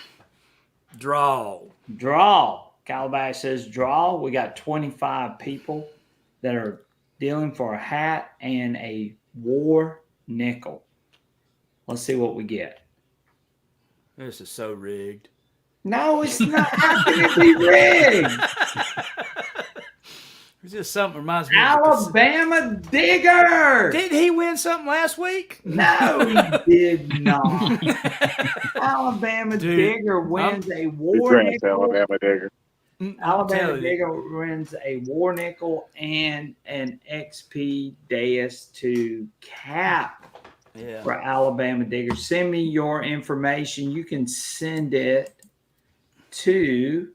Draw. Calabash says draw. We got 25 people that are dealing for a hat and a war nickel. Let's see what we get. This is so rigged. No, it's not. How can it be rigged? It's just something reminds me Alabama Digger. Did he win something last week? No, he did not. Alabama Digger wins a war nickel. Alabama Digger. Alabama Digger wins a war nickel and an XP Deus to cap for Alabama Digger. Send me your information. You can send it to,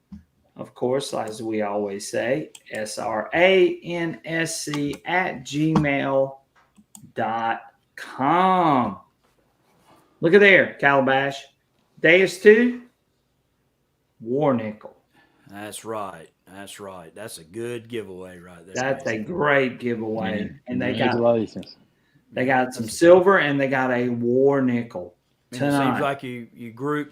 of course, as we always say, SRANSC@gmail.com. Look at there, Calabash. Deus 2, war nickel. That's right. That's a good giveaway right there. That's a great giveaway. And they got some silver and they got a war nickel tonight. It seems like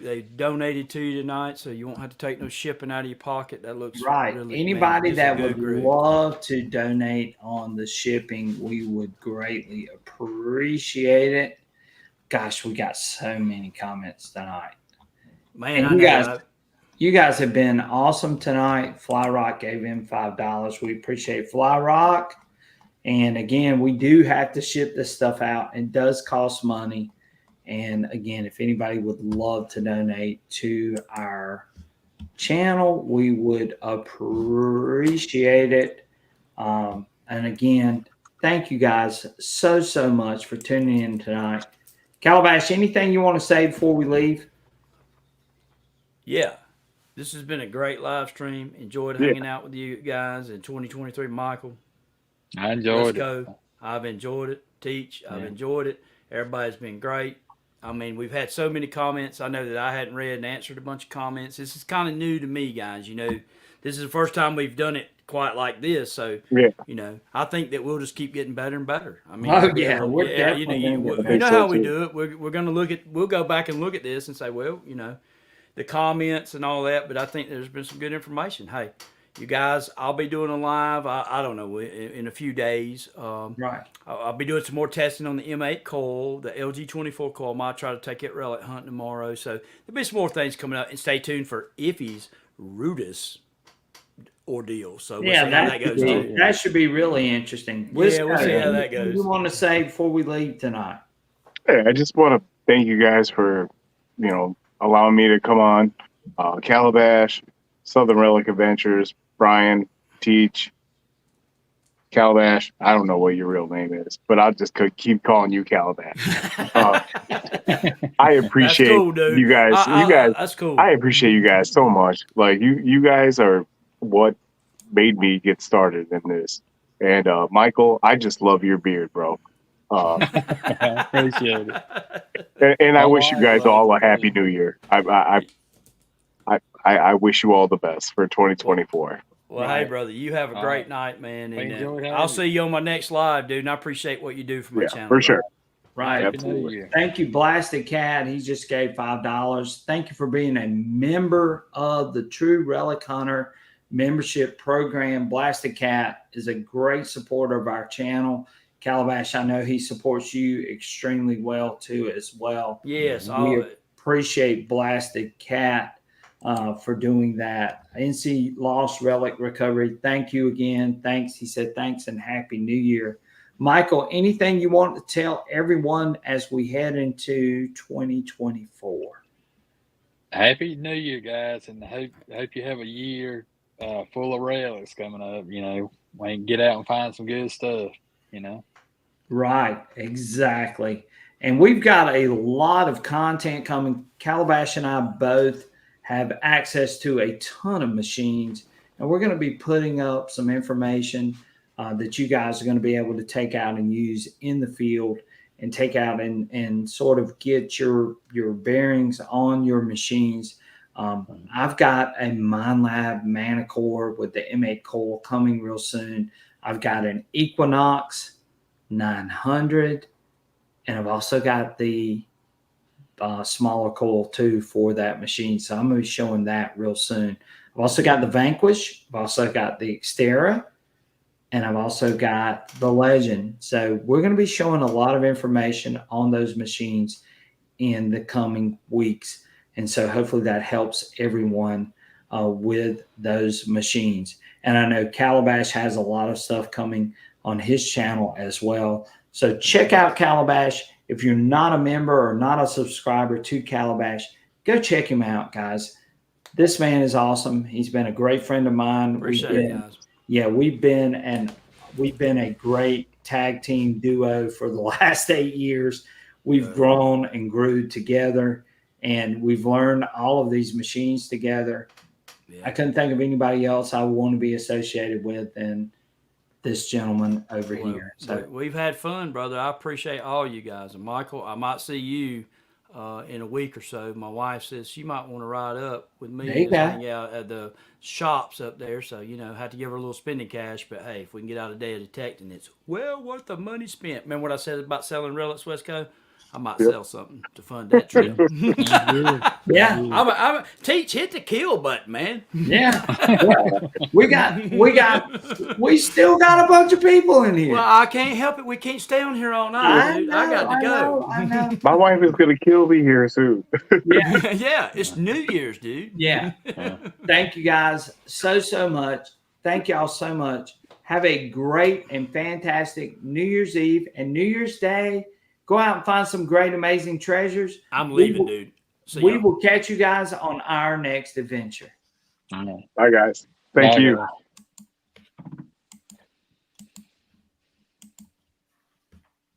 they donated to you tonight, so you won't have to take no shipping out of your pocket. That looks right. Really, anybody that would love to donate on the shipping, we would greatly appreciate it. Gosh, we got so many comments tonight. Man, you guys have been awesome tonight. Fly Rock gave him $5. We appreciate Fly Rock. And again, we do have to ship this stuff out. It does cost money. And again, if anybody would love to donate to our channel, we would appreciate it. And again, thank you guys so much for tuning in tonight. Calabash, anything you want to say before we leave? Yeah. This has been a great live stream. Enjoyed hanging out with you guys in 2023. Michael, I enjoyed it. Let's go. I've enjoyed it. Teach, I've enjoyed it. Everybody's been great. I mean, we've had so many comments. I know that I hadn't read and answered a bunch of comments. This is kind of new to me, guys. You know, this is the first time we've done it quite like this. So, Yeah. you know, I think that we'll just keep getting better and better. I mean, Oh, yeah, we're you definitely know, gonna get you know how so, we too. do it. We're going to we'll go back and look at this and say, well, you know, the comments and all that, but I think there's been some good information. Hey, you guys, I'll be doing a live, I don't know, in a few days. Right. I'll be doing some more testing on the M8 coil, the LG24 coil. I might try to take it relic hunting tomorrow. So there'll be some more things coming up. And stay tuned for Iffy's Rudis ordeal. So we'll see how that goes too. That should be really interesting. We'll see how that Anything goes. you want to say before we leave tonight? Hey, I just want to thank you guys for, you know, allowing me to come on. Calabash, Southern Relic Adventures, Brian, Teach, Calabash. I don't know what your real name is, but I'll just keep calling you Calabash. I appreciate you guys. That's cool. I appreciate you guys so much. Like you guys are what made me get started in this. And Michael, I just love your beard, bro. I appreciate it. And I wish you guys all a happy new year. I wish you all the best for 2024. Well, hey, brother, you have a great night, man. And I'll you. see you on my next live, dude. And I appreciate what you do for my channel. For sure. Right. Absolutely. Thank you, Blasted Cat. He just gave $5. Thank you for being a member of the True Relic Hunter membership program. Blasted Cat is a great supporter of our channel. Calabash, I know he supports you extremely well too, as well. Yes, we appreciate Blasted Cat for doing that. NC Lost Relic Recovery, thank you again. Thanks. He said thanks and Happy New Year. Michael, anything you want to tell everyone as we head into 2024? Happy New Year, guys, and hope you have a year full of relics coming up. You know, we can get out and find some good stuff. You know. Right, exactly. And we've got a lot of content coming. Calabash and I both have access to a ton of machines, and we're going to be putting up some information that you guys are going to be able to take out and use in the field and take out and sort of get your bearings on your machines. I've got a MineLab Manticore with the M8 coil coming real soon. I've got an Equinox 900, and I've also got the smaller coil too for that machine. So I'm going to be showing that real soon. I've also got the Vanquish. I've also got the Xterra, and I've also got the Legend. So we're going to be showing a lot of information on those machines in the coming weeks. And so hopefully that helps everyone with those machines. And I know Calabash has a lot of stuff coming on his channel as well. So check out Calabash. If you're not a member or not a subscriber to Calabash, go check him out, guys. This man is awesome. He's been a great friend of mine. Appreciate it, guys. Yeah, we've been a great tag team duo for the last 8 years. We've grown and grew together, and we've learned all of these machines together. Yeah. I couldn't think of anybody else I would want to be associated with than this gentleman over here. So we've had fun, brother. I appreciate all you guys. And Michael, I might see you in a week or so. My wife says she might want to ride up with me and hang out at the shops up there. So, you know, had to give her a little spending cash. But, hey, if we can get out a day of detecting, it's well worth the money spent. Remember what I said about selling relics, Wesco? I might sell something to fund that trip. I'm Teach, hit the kill button, man. Yeah. we still got a bunch of people in here. Well, I can't help it. We can't stay on here all night, dude. I got to go. I know. My wife is going to kill me here soon. Yeah, it's New Year's, dude. Yeah. Thank you guys so much. Thank y'all so much. Have a great and fantastic New Year's Eve and New Year's Day. Go out and find some great, amazing treasures. I'm leaving, dude. We will catch you guys on our next adventure. Bye, guys. Thank you.